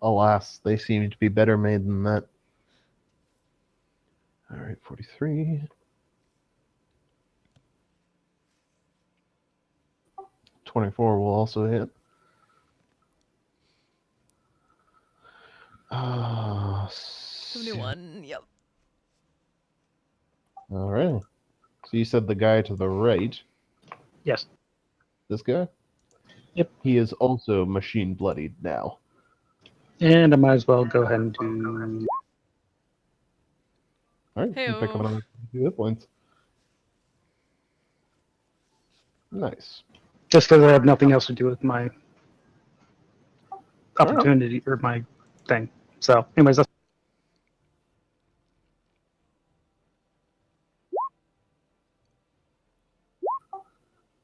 S2: Alas, they seem to be better made than that. Alright, 43. 24 will also hit.
S3: 71, yep.
S2: Alright. So you said the guy to the right.
S5: Yes.
S2: This guy?
S5: Yep.
S2: He is also machine bloodied now.
S5: And I might as well go ahead and do.
S2: Alright, you pick up
S3: Hey-o.
S2: another 2 hit points. Nice.
S5: Just because I have nothing else to do with my
S2: Alright.
S5: opportunity or my thing. So, anyways, that's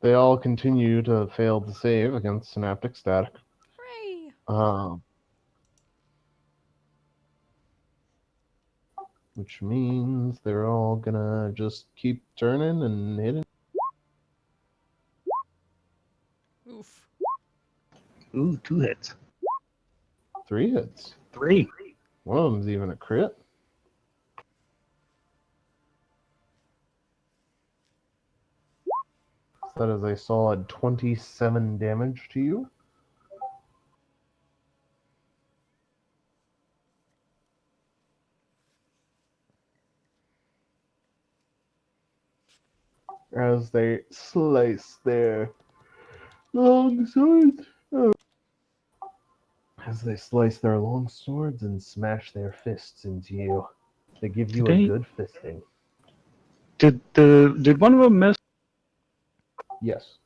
S2: They all continue to fail to save against synaptic static.
S3: Hooray!
S2: Which means they're all gonna just keep turning and hitting.
S3: Oof.
S5: ooh, 2 hits.
S2: 3 hits.
S5: 3.
S2: One of them's even a crit. So that is a solid 27 damage to you. As they slice their long swords. As they slice their long swords and smash their fists into you. They give you a good fisting.
S5: Did one of them miss?
S2: Yes.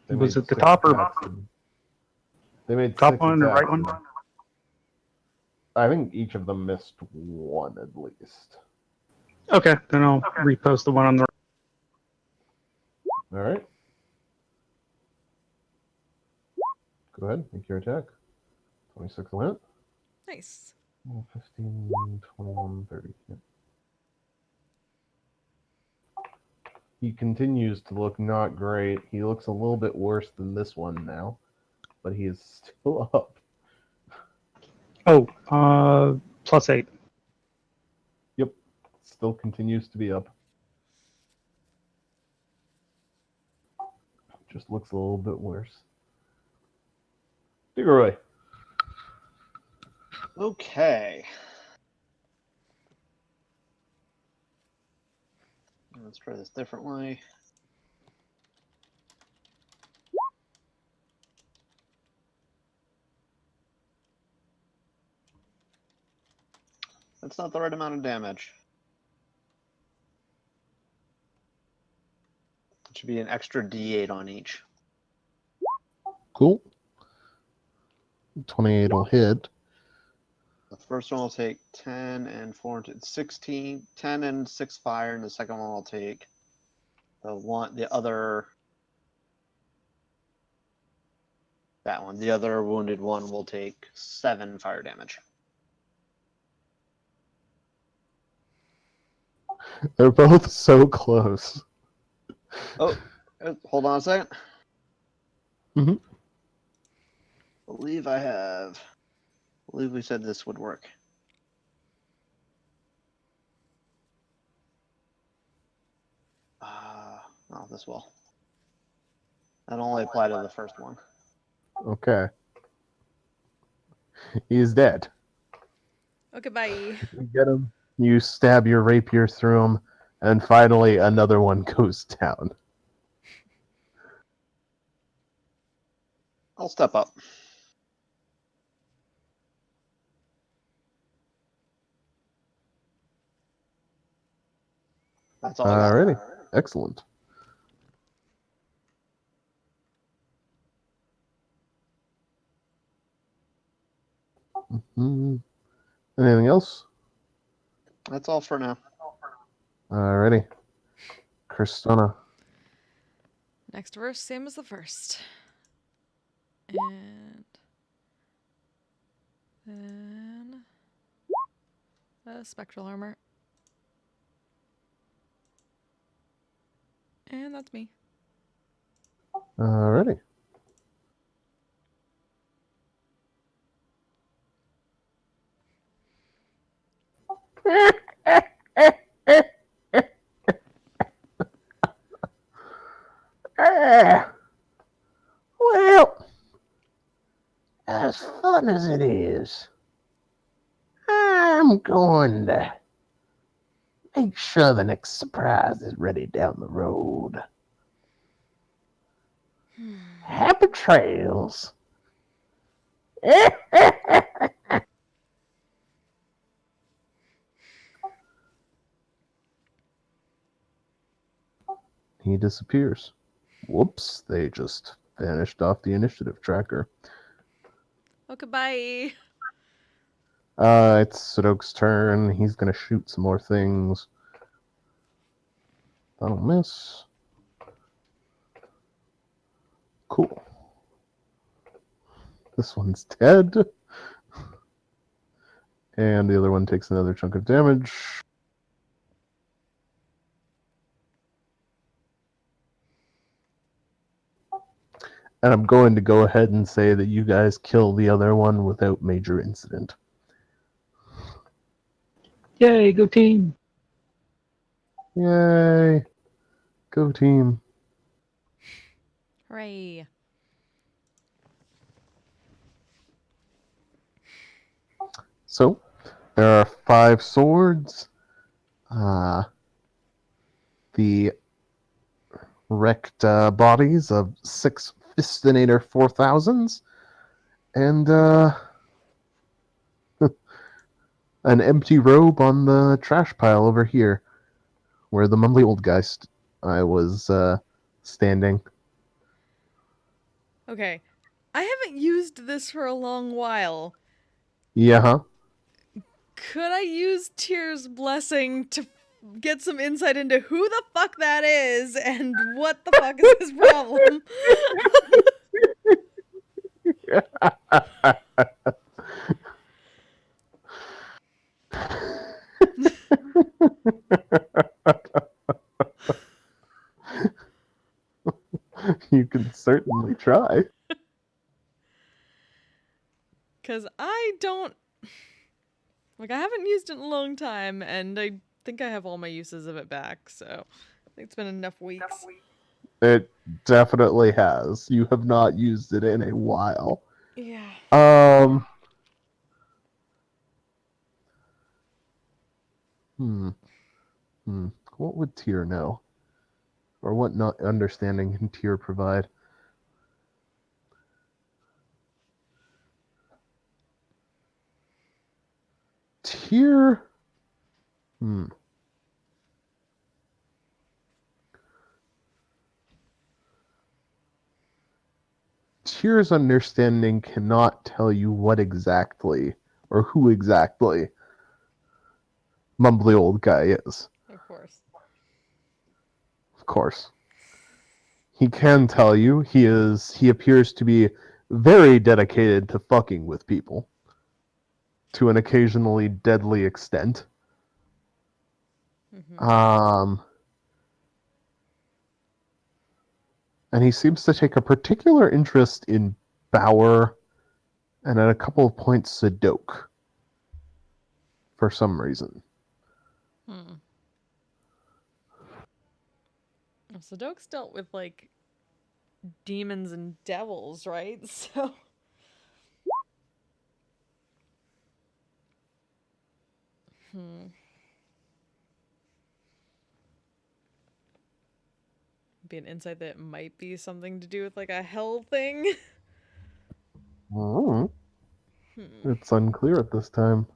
S2: They
S5: Was
S2: made
S5: it the
S2: 6
S5: top or
S2: attacks. They made
S5: top
S2: 6
S5: one or right
S2: attacks.
S5: one?
S2: I think each of them missed 1 at least.
S5: Okay, then I'll repost the one on the right.
S2: Alright. Go ahead, make your attack. 26 will hit.
S3: Nice.
S2: 15, 21, 30. Yeah. He continues to look not great. He looks a little bit worse than this one now, but he is still up.
S5: Oh, +8.
S2: Yep, still continues to be up. Just looks a little bit worse. Diggeroy.
S4: Okay. Let's try this differently. That's not the right amount of damage. It should be an extra D8 on each.
S2: Cool. 28 will hit.
S4: The first one will take 10 and 4, 16, 10 and 6 fire, and the second one will take the other wounded one will take 7 fire damage.
S2: They're both so close.
S4: Oh, hold on a second.
S2: Mhm.
S4: I believe we said this would work. Oh, this will. That'll only apply to the first one.
S2: Okay. He's dead.
S3: Okay, bye.
S2: You get him. You stab your rapier through him, and finally another one goes down.
S4: I'll step up. That's all I got.
S2: Alrighty. Excellent. Mhm. Anything else?
S4: That's all for now.
S2: Alrighty. Kristona.
S3: Next verse, same as the first. And then spectral armor. And that's me.
S2: Alrighty.
S7: Well, as fun as it is, I'm going to make sure the next surprise is ready down the road. Happy trails.
S2: He disappears. Whoops, they just vanished off the initiative tracker.
S3: Okay, bye.
S2: It's Sadok's turn. He's gonna shoot some more things. That'll miss. Cool. This one's dead. And the other one takes another chunk of damage. And I'm going to go ahead and say that you guys kill the other one without major incident.
S5: Yay, go team.
S2: Yay. Go team.
S3: Hooray.
S2: So, there are 5 swords. The wrecked bodies of 6 Fistinator 4000s. And an empty robe on the trash pile over here, where the mumbly old guy I was standing.
S3: Okay. I haven't used this for a long while.
S2: Yeah, huh?
S3: Could I use Tyr's blessing to get some insight into who the fuck that is and what the fuck is his problem?
S2: You can certainly try.
S3: Because I don't... Like, I haven't used it in a long time, and I think I have all my uses of it back, so... I think it's been enough weeks.
S2: It definitely has. You have not used it in a while.
S3: Yeah.
S2: What would Tyr know? Or what not understanding can Tyr provide? Tyr... Tyr's understanding cannot tell you what exactly or who exactly Mumbly Old Guy is.
S3: Of course.
S2: Of course. He can tell you he appears to be very dedicated to fucking with people to an occasionally deadly extent.
S3: Mm-hmm.
S2: And he seems to take a particular interest in Bauer and at a couple of points Sadok for some reason.
S3: Hmm. Sadok's dealt with like demons and devils, right? So. Be an insight that might be something to do with like a hell thing.
S2: Mm. It's unclear at this time.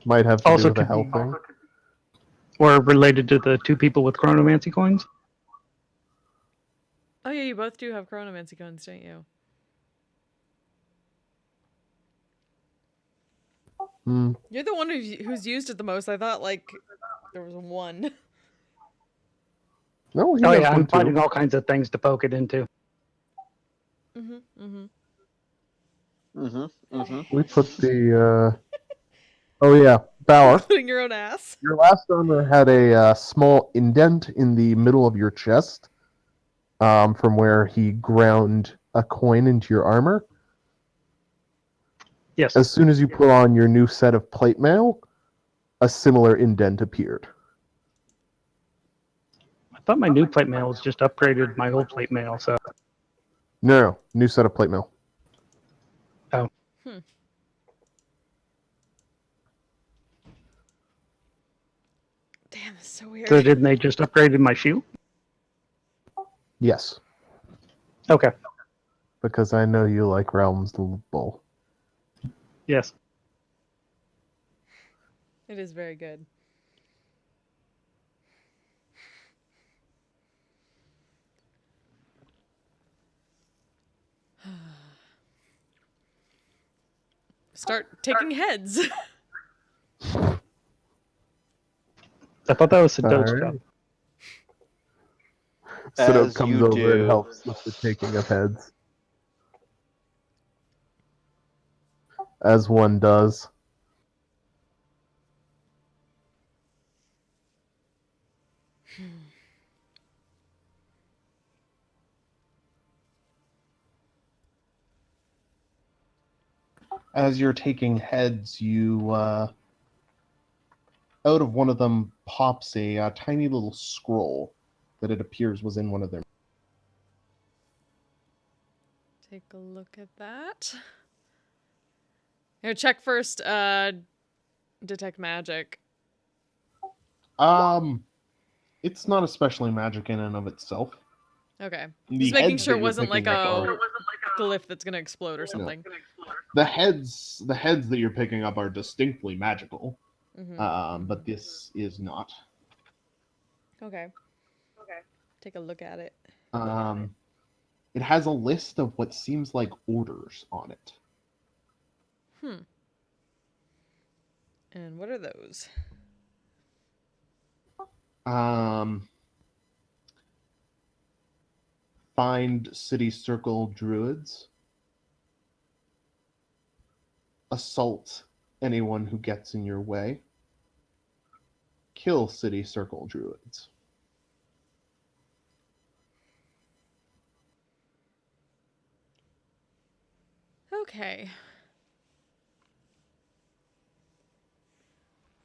S2: Might have to do
S5: Also
S2: with a
S5: could
S2: hell
S5: be,
S2: thing.
S5: or related to the two people with chronomancy coins.
S3: Oh yeah, you both do have chronomancy coins, don't you?
S2: Hmm.
S3: You're the one who's used it the most. I thought like there was one.
S2: No, he
S5: Oh
S2: has
S5: yeah,
S2: one
S5: I'm
S2: too.
S5: finding all kinds of things to poke it into.
S3: Mm-hmm.
S2: We put the. Oh yeah, Bauer.
S3: Including your own ass.
S2: Your last armor had a small indent in the middle of your chest, from where he ground a coin into your armor.
S5: Yes.
S2: As soon as you put on your new set of plate mail, a similar indent appeared.
S5: I thought my new plate mail was just upgraded my old plate mail, so
S2: No, new set of plate mail.
S5: oh.
S3: Damn, that's so weird.
S5: So didn't they just upgraded my shoe?
S2: Yes,
S5: Okay.
S2: because I know you like Realms Bull.
S5: Yes.
S3: It is very good. Start taking heads.
S5: I thought that was Sadok's
S2: Alright.
S5: job.
S2: Sadok
S4: As
S2: comes
S4: you
S2: over and
S4: do.
S2: helps with the taking of heads. As one does. As you're taking heads, out of one of them pops a tiny little scroll that it appears was in one of their.
S3: Take a look at that. Here, check first. Detect magic.
S2: It's not especially magic in and of itself.
S3: Okay.
S2: The
S3: Just making
S2: heads
S3: sure
S2: that
S3: it
S2: you're
S3: wasn't like
S2: picking up
S3: a
S2: are-
S3: glyph that's gonna explode or something.
S2: the heads that you're picking up are distinctly magical. But this is not.
S3: Okay. Take a look at it.
S2: It has a list of what seems like orders on it.
S3: And what are those?
S2: Find City Circle Druids. Assault anyone who gets in your way. Kill City Circle Druids.
S3: Okay.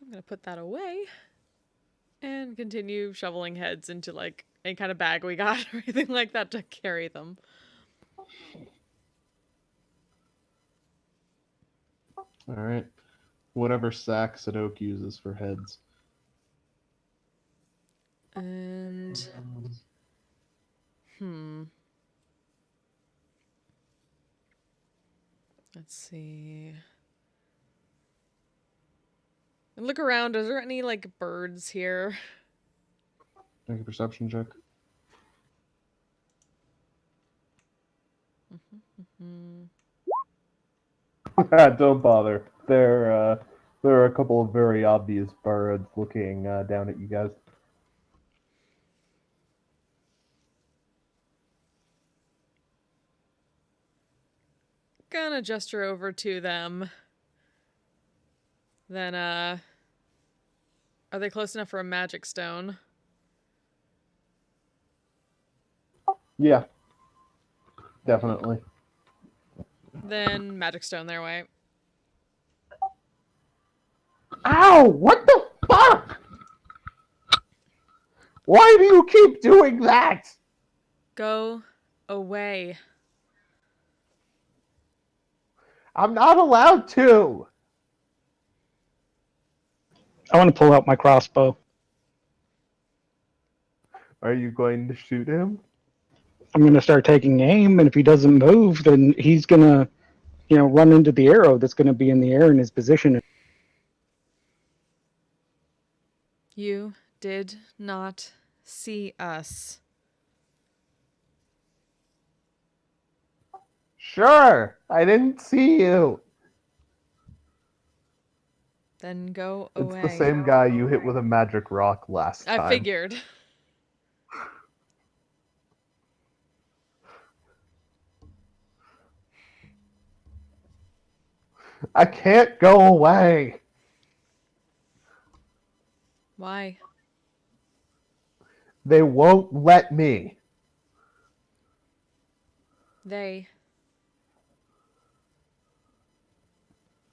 S3: I'm gonna put that away and continue shoveling heads into like any kind of bag we got or anything like that to carry them.
S2: Alright. Whatever sack Sadok uses for heads.
S3: And let's see. And look around. Is there any like birds here?
S2: Make a perception check.
S6: Don't bother. There are a couple of very obvious birds looking down at you guys.
S3: Gonna gesture over to them. Then, are they close enough for a magic stone?
S6: Yeah, definitely.
S3: Then magic stone their way.
S7: Ow! What the fuck? Why do you keep doing that?
S3: Go away.
S7: I'm not allowed to.
S5: I want to pull out my crossbow.
S6: Are you going to shoot him?
S5: I'm going to start taking aim, and if he doesn't move, then he's going to, run into the arrow that's going to be in the air in his position.
S3: You did not see us.
S7: Sure, I didn't see you.
S3: Then go
S6: It's
S3: away.
S6: the same guy you hit with a magic rock last time.
S3: I figured.
S7: I can't go away.
S3: Why?
S7: They won't let me.
S3: They.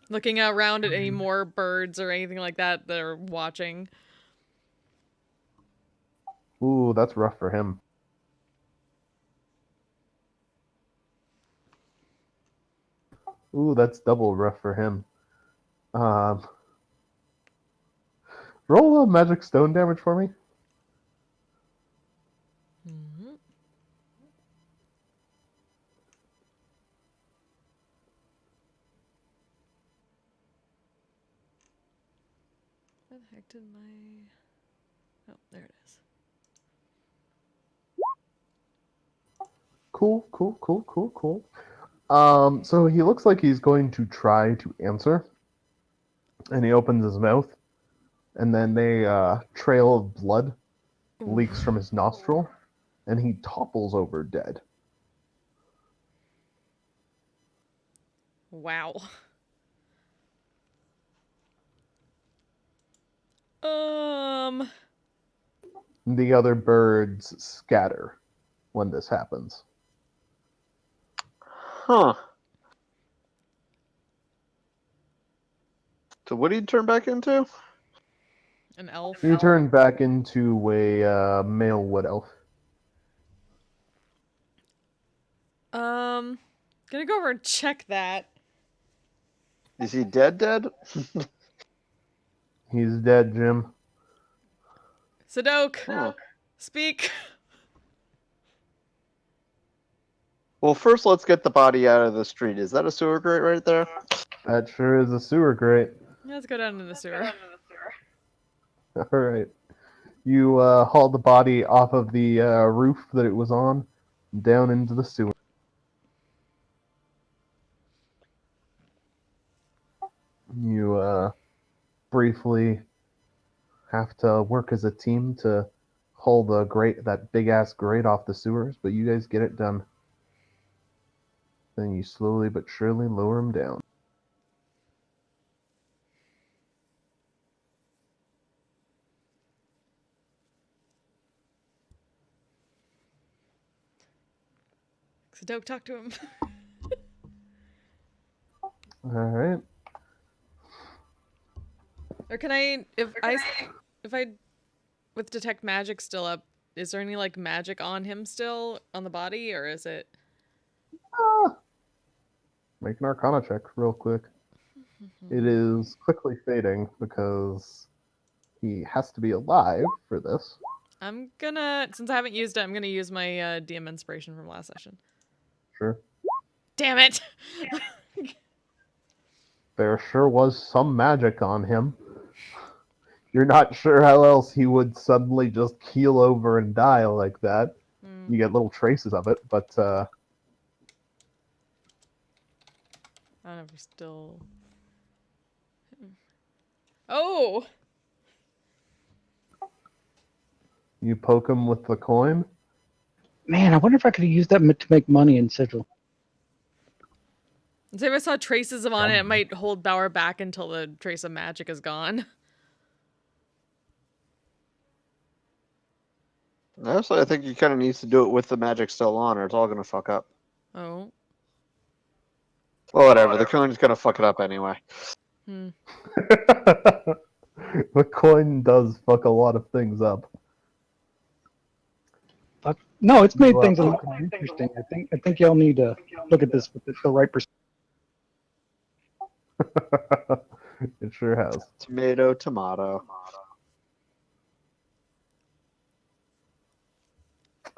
S3: Looking around at any more birds or anything like that that are watching.
S6: Ooh, that's rough for him. Ooh, that's double rough for him. Roll a magic stone damage for me.
S3: Mm-hmm. Where the heck did my... Oh, there it is.
S6: Cool. So he looks like he's going to try to answer. And he opens his mouth. And then a trail of blood leaks from his nostril. And he topples over dead.
S3: Wow.
S6: The other birds scatter when this happens.
S4: Huh. So what did he turn back into?
S3: An elf.
S6: You turn back into a male wood elf.
S3: Gonna go over and check that.
S4: Is he dead?
S6: He's dead, Jim.
S3: Sadok,
S4: Huh.
S3: speak.
S4: Well, first let's get the body out of the street. Is that a sewer grate right there?
S6: That sure is a sewer grate.
S3: Let's go down in the sewer.
S6: All right. You haul the body off of the roof that it was on, down into the sewer. You briefly have to work as a team to haul that big ass grate off the sewers, but you guys get it done. Then you slowly but surely lower him down.
S3: Sadok, talk to him.
S6: All right.
S3: Or can I, if I, with detect magic still up, is there any like magic on him still on the body, or is it?
S6: Make an Arcana check real quick. It is quickly fading because he has to be alive for this.
S3: I'm gonna, since I haven't used it, I'm gonna use my DM inspiration from last session.
S6: Sure.
S3: Damn it!
S6: There sure was some magic on him. You're not sure how else he would suddenly just keel over and die like that. You get little traces of it, but
S3: I don't know if we're still. Oh!
S2: You poke him with the coin.
S5: Man, I wonder if I could have used that to make money in Sigil.
S3: So if I saw traces of on it, it might hold Bauer back until the trace of magic is gone.
S4: Honestly, I think you kind of needs to do it with the magic still on, or it's all gonna fuck up.
S3: Oh.
S4: Well, whatever. The coin's gonna fuck it up anyway.
S3: Hmm.
S2: The coin does fuck a lot of things up.
S5: But no, it's made
S2: You,
S5: things a lot more interesting. I think y'all need to look at this with the right perspective.
S2: It sure has.
S4: Tomato, tomato.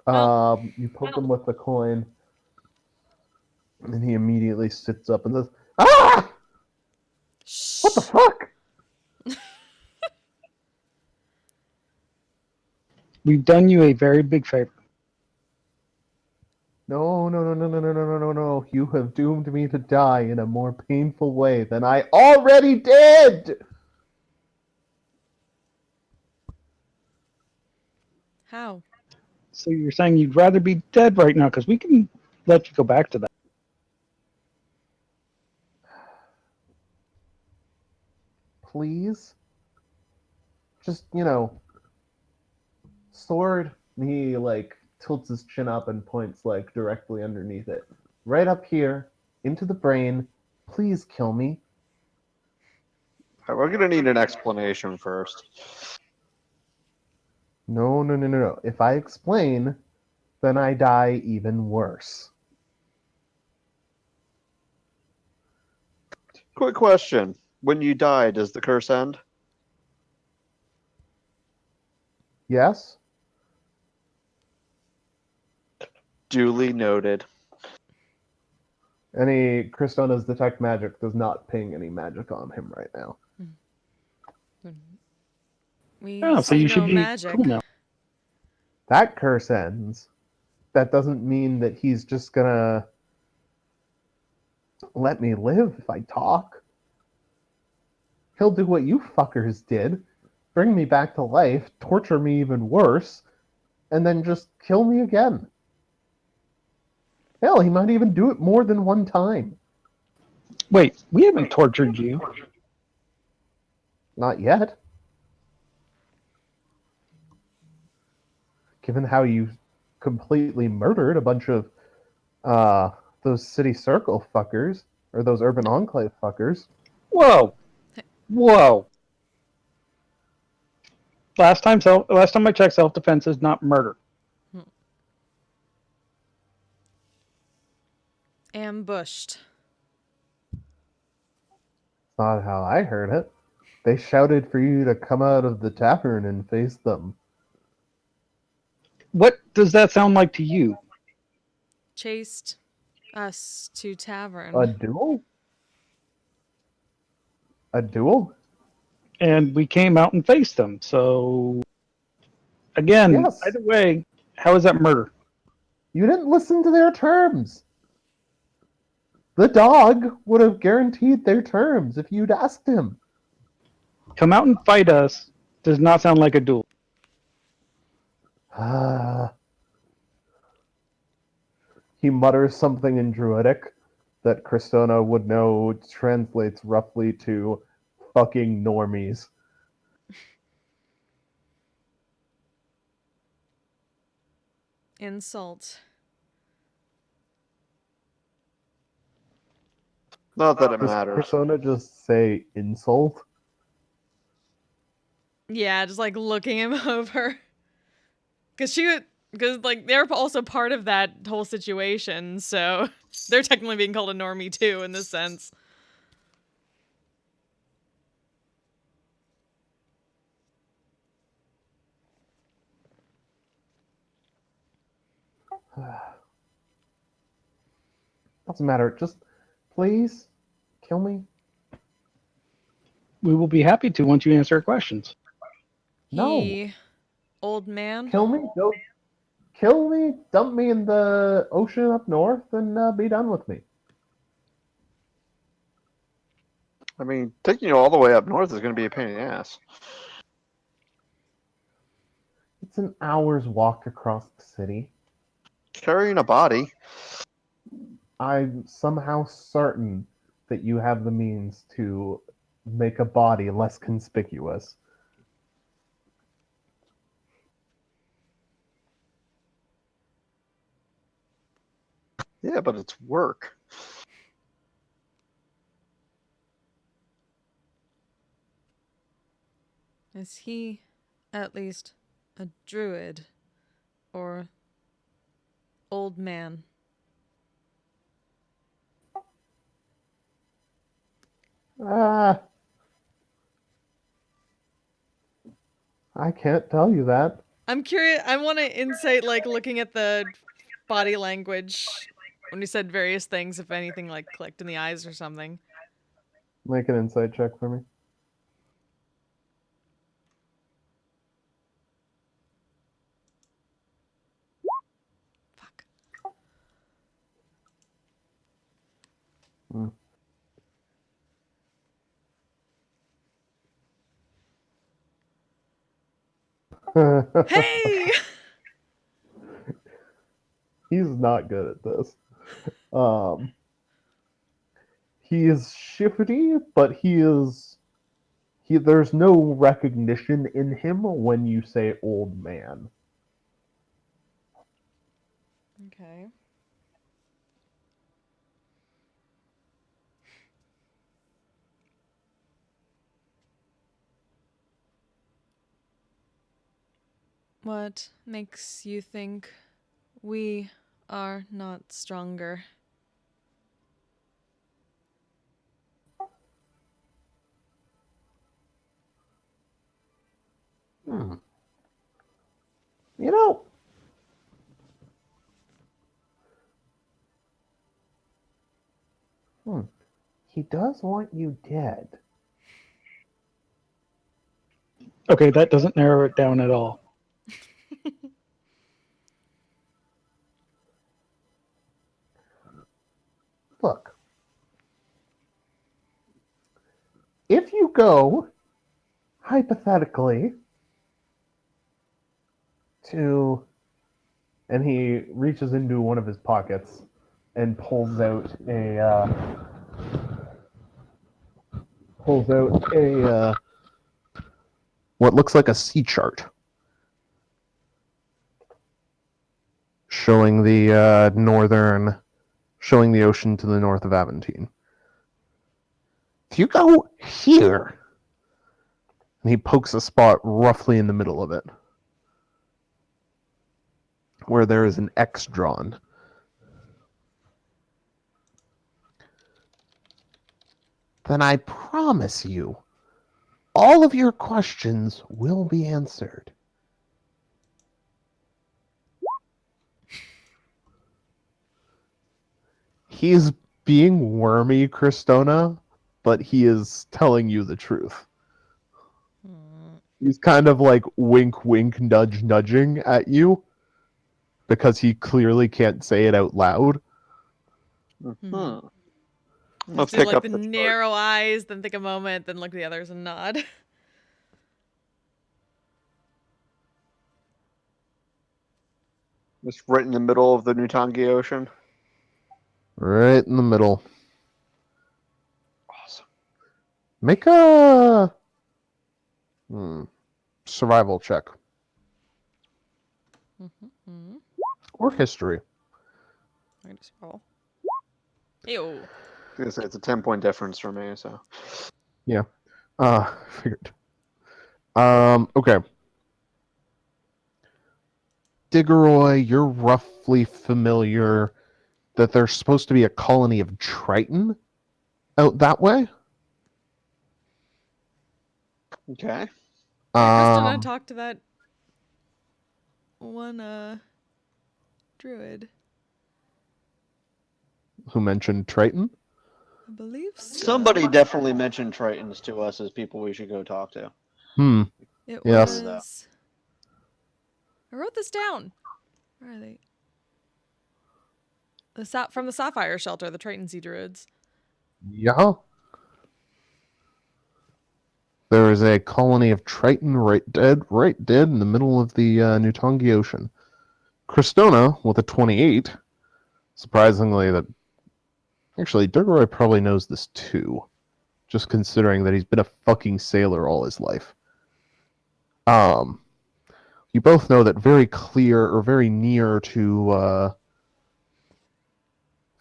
S2: You poke him with the coin, and he immediately sits up and says, "Ah! What the fuck?"
S5: We've done you a very big favor.
S2: No, no, no, no, no, no, no, no, no, no. You have doomed me to die in a more painful way than I already did!
S3: How?
S5: So you're saying you'd rather be dead right now, because we can let you go back to that.
S2: Please? Just, sword. And he, tilts his chin up and points, directly underneath it. Right up here, into the brain. Please kill me.
S4: We're gonna need an explanation first.
S2: No, no, no, no, no. If I explain, then I die even worse.
S4: Quick question: when you die, does the curse end?
S2: Yes?
S4: Duly noted.
S2: Any Kristona's detect magic does not ping any magic on him right now.
S3: We
S5: Oh, so
S3: see
S5: you should
S3: no
S5: be
S3: magic.
S5: cool now.
S2: That curse ends. That doesn't mean that he's just gonna let me live if I talk. He'll do what you fuckers did. Bring me back to life, torture me even worse, and then just kill me again. Hell, he might even do it more than one time.
S5: Wait, we haven't tortured you.
S2: Not yet. Given how you completely murdered a bunch of those city circle fuckers, or those urban enclave fuckers.
S5: Whoa, whoa. Last time I checked, self-defense is not murder.
S3: Ambushed.
S2: Not how I heard it. They shouted for you to come out of the tavern and face them.
S5: What does that sound like to you?
S3: Chased us to tavern.
S2: A duel? A duel?
S5: And we came out and faced them. So, again,
S2: Yes.
S5: either way, how is that murder?
S2: You didn't listen to their terms. The dog would have guaranteed their terms if you'd asked him.
S5: Come out and fight us does not sound like a duel.
S2: He mutters something in Druidic that Kristona would know translates roughly to fucking normies.
S3: Insult.
S4: Not that it
S2: Does
S4: matters.
S2: Kristona just say insult?
S3: Yeah, just looking him over. Because they're also part of that whole situation, so they're technically being called a normie too in this sense.
S2: Doesn't matter. Just please kill me.
S5: We will be happy to once you answer our questions.
S2: No.
S3: Old man.
S2: Kill me. Go. Kill me. Dump me in the ocean up north, and be done with me.
S4: I mean, taking you all the way up north is going to be a pain in the ass.
S2: It's an hour's walk across the city.
S4: Carrying a body.
S2: I'm somehow certain that you have the means to make a body less conspicuous.
S4: Yeah, but it's work.
S3: Is he at least a druid or old man?
S2: Ah, I can't tell you that.
S3: I'm curious. I want to insight, like looking at the body language when you said various things, if anything like clicked in the eyes or something.
S2: Make an insight check for me.
S3: Fuck.
S2: Hmm.
S3: Hey!
S2: He's not good at this. Um, he is shifty, but there's no recognition in him when you say old man.
S3: Okay. What makes you think we are not stronger?
S2: Hmm. You know, he does want you dead.
S5: Okay, that doesn't narrow it down at all.
S2: Look, if you go, hypothetically, to. And he reaches into one of his pockets and pulls out a what looks like a sea chart showing showing the ocean to the north of Aventine. If you go here, and he pokes a spot roughly in the middle of it, where there is an X drawn. Then I promise you, all of your questions will be answered. He is being wormy, Cristona, but he is telling you the truth. He's kind of like wink, wink, nudge, nudging at you because he clearly can't say it out loud.
S4: Hmm. I'll
S3: Just do
S4: pick
S3: like
S4: up
S3: the
S4: the chart.
S3: narrow eyes, then think a moment, then look at the others and nod.
S4: It's right in the middle of the Nutangi Ocean.
S2: Right in the middle.
S4: Awesome.
S2: Make a survival check. Or history.
S3: I just roll. Ew.
S4: I was gonna say, it's a 10-point difference for me, so.
S2: Yeah. Figured. Okay. Diggeroy, you're roughly familiar that there's supposed to be a colony of Triton out that way.
S4: Okay.
S3: Yeah, Kristen, I
S2: Um,
S3: talked to that one druid.
S2: who mentioned Triton?
S3: I believe so.
S4: Somebody definitely mentioned Tritons to us as people we should go talk to.
S3: It
S2: Yes.
S3: was. I wrote this down. Where are they? From the Sapphire Shelter, the Triton Sea Druids.
S2: Yeah. There is a colony of Triton right dead in the middle of the Nutongi Ocean. Cristona with a 28. Surprisingly, that actually Durgaroy probably knows this too, just considering that he's been a fucking sailor all his life. You both know that very clear or very near to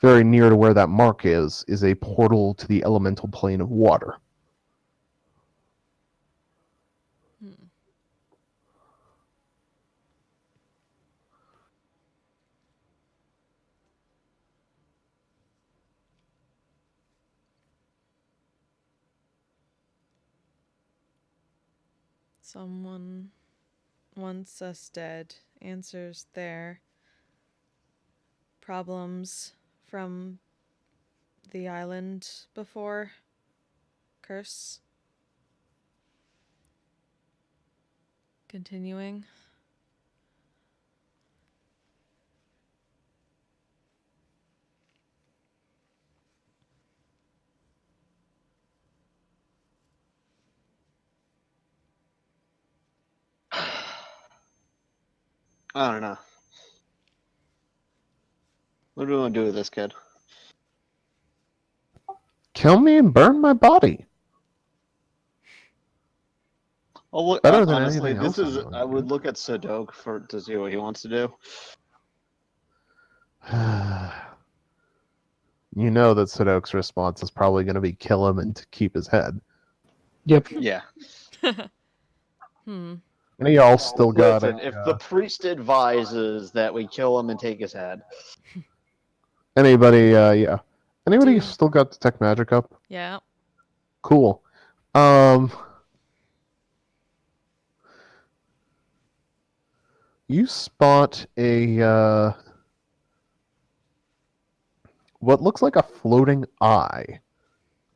S2: where that mark is a portal to the elemental plane of water.
S3: Someone wants us dead. Answers there. Problems from the island before? Curse? Continuing.
S4: I don't know. What do we want to do with this kid?
S2: Kill me and burn my body.
S4: Oh, look,
S2: Better than
S4: honestly,
S2: anything
S4: this
S2: else
S4: is.
S2: I'm
S4: I would
S2: doing.
S4: look at Sadok to see what he wants to do.
S2: You know that Sadok's response is probably going to be kill him and to keep his head.
S5: Yep.
S4: Yeah.
S3: Hmm.
S2: And y'all still got
S4: Listen, if the priest advises that we kill him and take his head,
S2: anybody. Yeah. Anybody
S3: Do-
S2: still got detect magic up?
S3: Yeah.
S2: Cool. You spot a what looks like a floating eye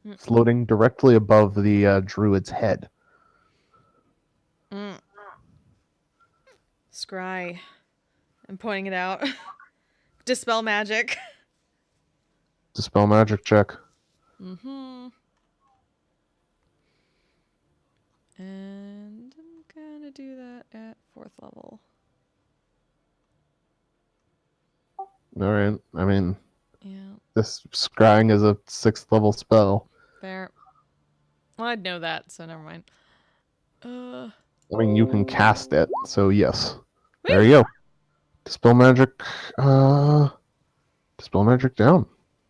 S3: Mm.
S2: floating directly above the druid's head.
S3: Mm. Scry. I'm pointing it out. Dispel magic.
S2: Dispel magic check.
S3: Mm-hmm. And I'm gonna do that at 4th level.
S2: All right. I mean,
S3: Yeah,
S2: this scrying is a 6th level spell.
S3: fair. Well, I'd know that, so never mind.
S2: I mean, you can cast it, so yes. There
S3: Woo!
S2: you go. Dispel magic. Dispel magic down,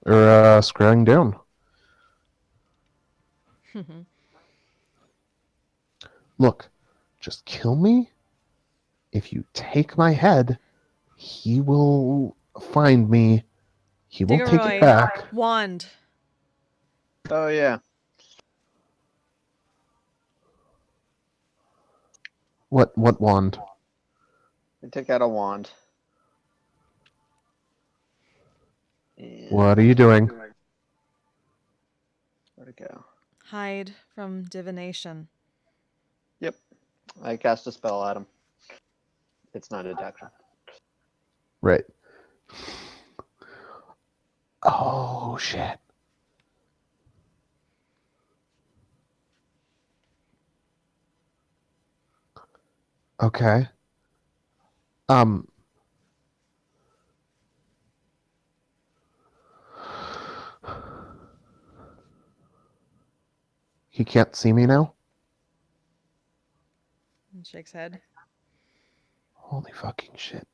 S2: or scrying down. Look, just kill me. If you take my head, he will find me. He will take it
S3: Diggeroy.
S2: back.
S3: Wand.
S4: oh yeah,
S2: What wand?
S4: I take out a wand. And
S2: What are you doing?
S4: where'd it go?
S3: Hide from divination.
S4: Yep, I cast a spell at him. It's not detection.
S2: Right. Oh shit. Okay. Um. He can't see me now?
S3: And shakes head.
S2: Holy fucking shit.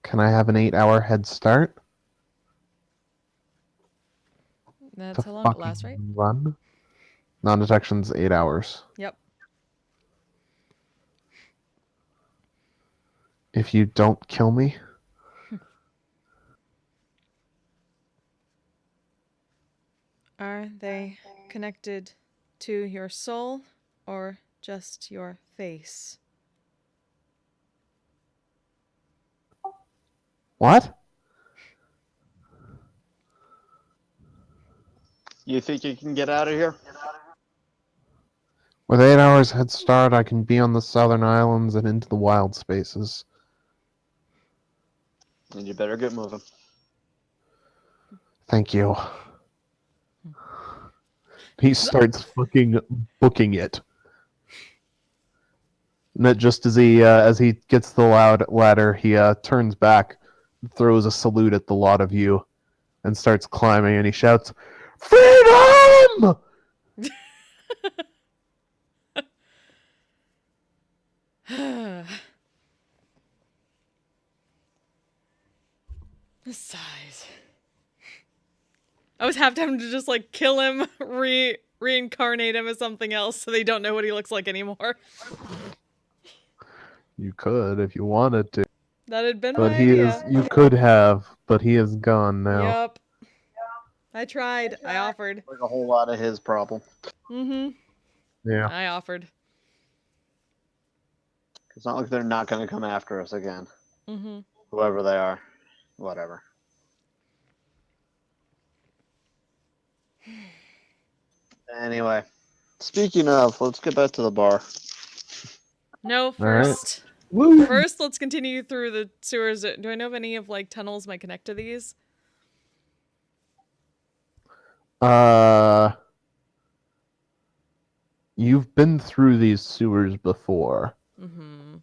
S2: Can I have an 8-hour head start?
S3: That's
S2: To
S3: how long it
S2: fucking
S3: lasts, right?
S2: run? Non-detection's 8 hours.
S3: Yep.
S2: If you don't kill me,
S3: Are they connected to your soul or just your face?
S2: what?
S4: You think you can get out of here?
S2: With 8 hours head start, I can be on the southern islands and into the wild spaces.
S4: Then you better get moving.
S2: Thank you. He starts fucking booking it. And that just as he gets the ladder, he turns back, throws a salute at the lot of you, and starts climbing. And he shouts, "Freedom!"
S3: The size. I was half tempted to just like kill him, reincarnate him as something else, so they don't know what he looks like anymore.
S2: You could if you wanted to,
S3: That had been
S2: but
S3: my
S2: he
S3: idea.
S2: is. You could have, but he is gone now.
S3: Yup. I tried. I offered.
S4: Like a whole lot of his problem.
S3: Mm-hmm.
S2: Yeah.
S3: I offered.
S4: It's not like they're not going to come after us again.
S3: Mm-hmm.
S4: Whoever they are. Whatever. Anyway. Speaking of, let's get back to the bar.
S3: No,
S2: right.
S3: first.
S5: Woo!
S3: First, let's continue through the sewers. Do I know if any of like tunnels might connect to these?
S2: You've been through these sewers before.
S3: Mm-hmm.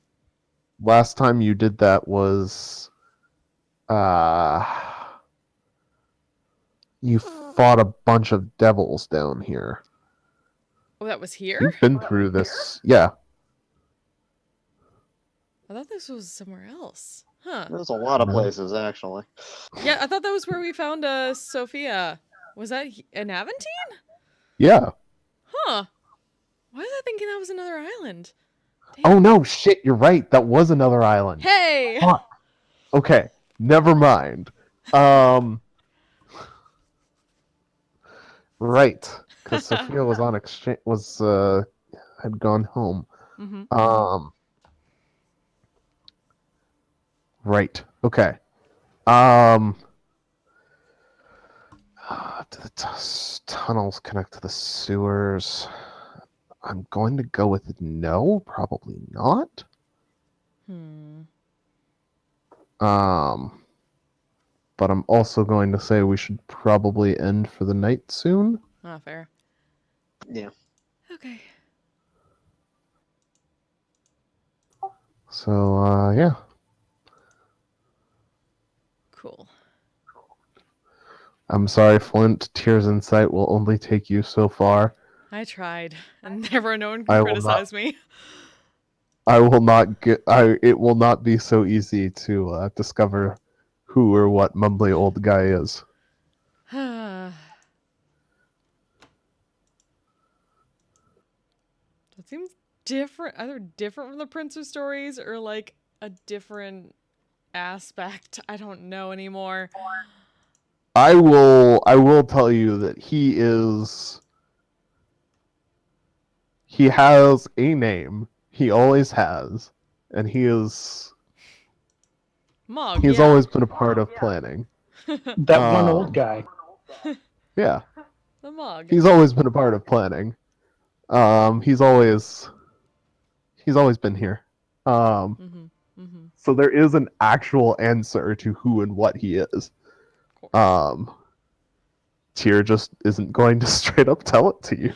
S2: Last time you did that was, you fought a bunch of devils down here.
S3: Oh, that was here?
S2: You've been through this, yeah.
S3: I thought this was somewhere else. Huh.
S4: There's a lot of places, actually.
S3: Yeah, I thought that was where we found Sophia. Was that an Aventine?
S2: Yeah.
S3: Huh. Why was I thinking that was another island? Damn.
S2: Oh no, shit, you're right. That was another island.
S3: Hey!
S2: Fuck. Okay, never mind. Right, because Sophia was on exchange. Had gone home.
S3: Mm-hmm.
S2: Right. Okay. Do the tunnels connect to the sewers? I'm going to go with no. Probably not. But I'm also going to say we should probably end for the night soon.
S3: Ah, fair.
S4: Yeah.
S3: Okay.
S2: So, yeah.
S3: Cool.
S2: I'm sorry, Flint. Tears in Sight will only take you so far.
S3: I tried, and never no one
S2: I
S3: can
S2: will
S3: criticize me.
S2: I will not get. It will not be so easy to discover who or what mumbly old guy is.
S3: That seems different. Either different from the Prince's stories or like a different aspect. I don't know anymore.
S2: I will tell you that he is. He has a name. He always has, and he is.
S3: Mog,
S2: He's
S3: yeah.
S2: always been a part of planning.
S5: That one old guy.
S2: Yeah,
S3: The Mog.
S2: he's always been a part of planning. He's always been here. So there is an actual answer to who and what he is. Tyr just isn't going to straight up tell it to you.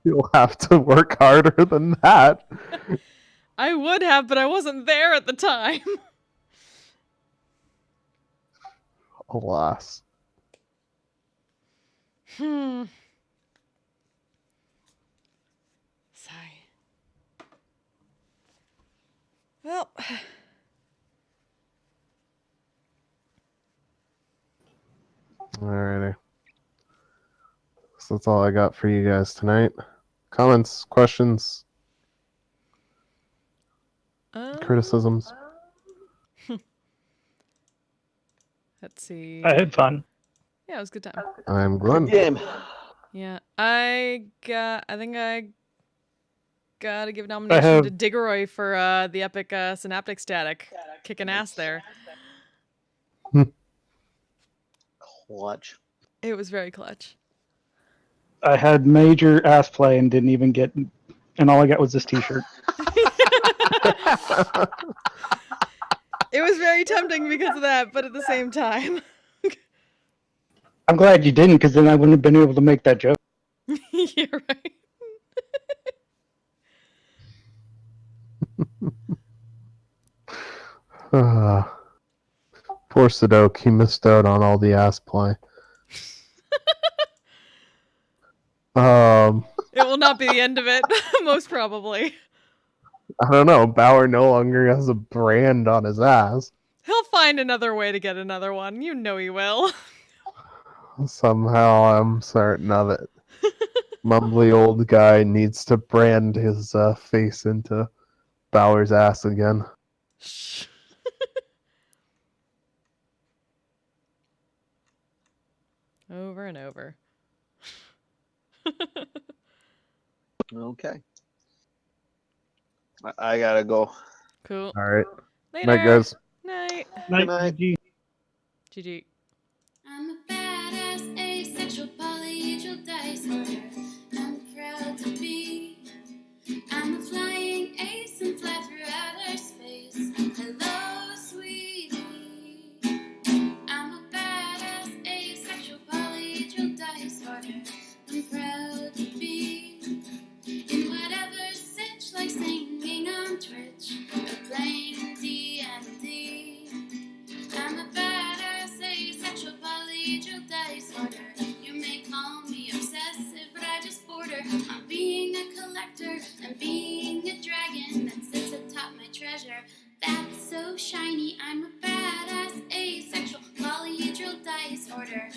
S2: You'll have to work harder than that.
S3: I would have, but I wasn't there at the time.
S2: Alas.
S3: Sigh. Well.
S2: Alrighty. So that's all I got for you guys tonight. Comments, questions, criticisms?
S3: Let's see.
S5: I had fun.
S3: Yeah, it was a good time.
S2: I'm Glenn.
S4: Game.
S3: Yeah, I think I gotta give nomination to Diggeroy for the epic synaptic static. Kicking ass there.
S4: Clutch.
S3: It was very clutch.
S5: I had major ass play and didn't even get, and all I got was this T-shirt.
S3: It was very tempting because of that, but at the same time.
S5: I'm glad you didn't, because then I wouldn't have been able to make that joke.
S3: You're right.
S2: Poor Sadok, he missed out on all the ass play.
S3: It will not be the end of it, most probably.
S2: I don't know. Bauer no longer has a brand on his ass.
S3: He'll find another way to get another one. You know he will.
S2: Somehow, I'm certain of it. Mumbly old guy needs to brand his face into Bauer's ass again.
S3: Shh. Over and over.
S4: Okay. I gotta go.
S3: Cool.
S2: All right.
S3: Later.
S2: Night, guys.
S3: Night.
S4: Good night.
S5: GG.
S3: GG.
S1: I'm a badass asexual polyhedral dice holder. I'm proud to be. I'm a flying ace and fly through outer space. Hello, sweetie. I'm a badass asexual polyhedral dice holder. I'm proud to be in whatever sitch, like singing on Twitch or playing D&D. I'm a badass asexual polyhedral dice holder. You may call me obsessive, but I just border on being a collector and being a dragon that sits atop my treasure. That's so shiny. I'm a badass asexual polyhedral dice hoarder,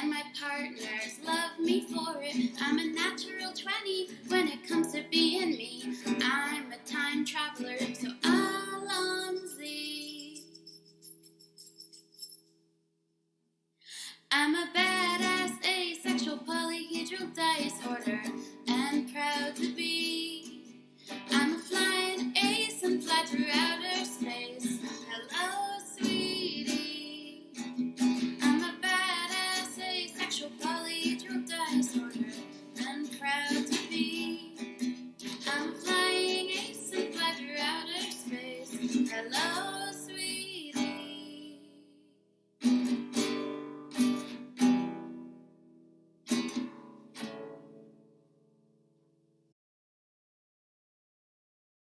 S1: and my partners love me for it. I'm a natural 20 when it comes to being me. I'm a time traveler, so Alonzi. I'm a badass asexual polyhedral dice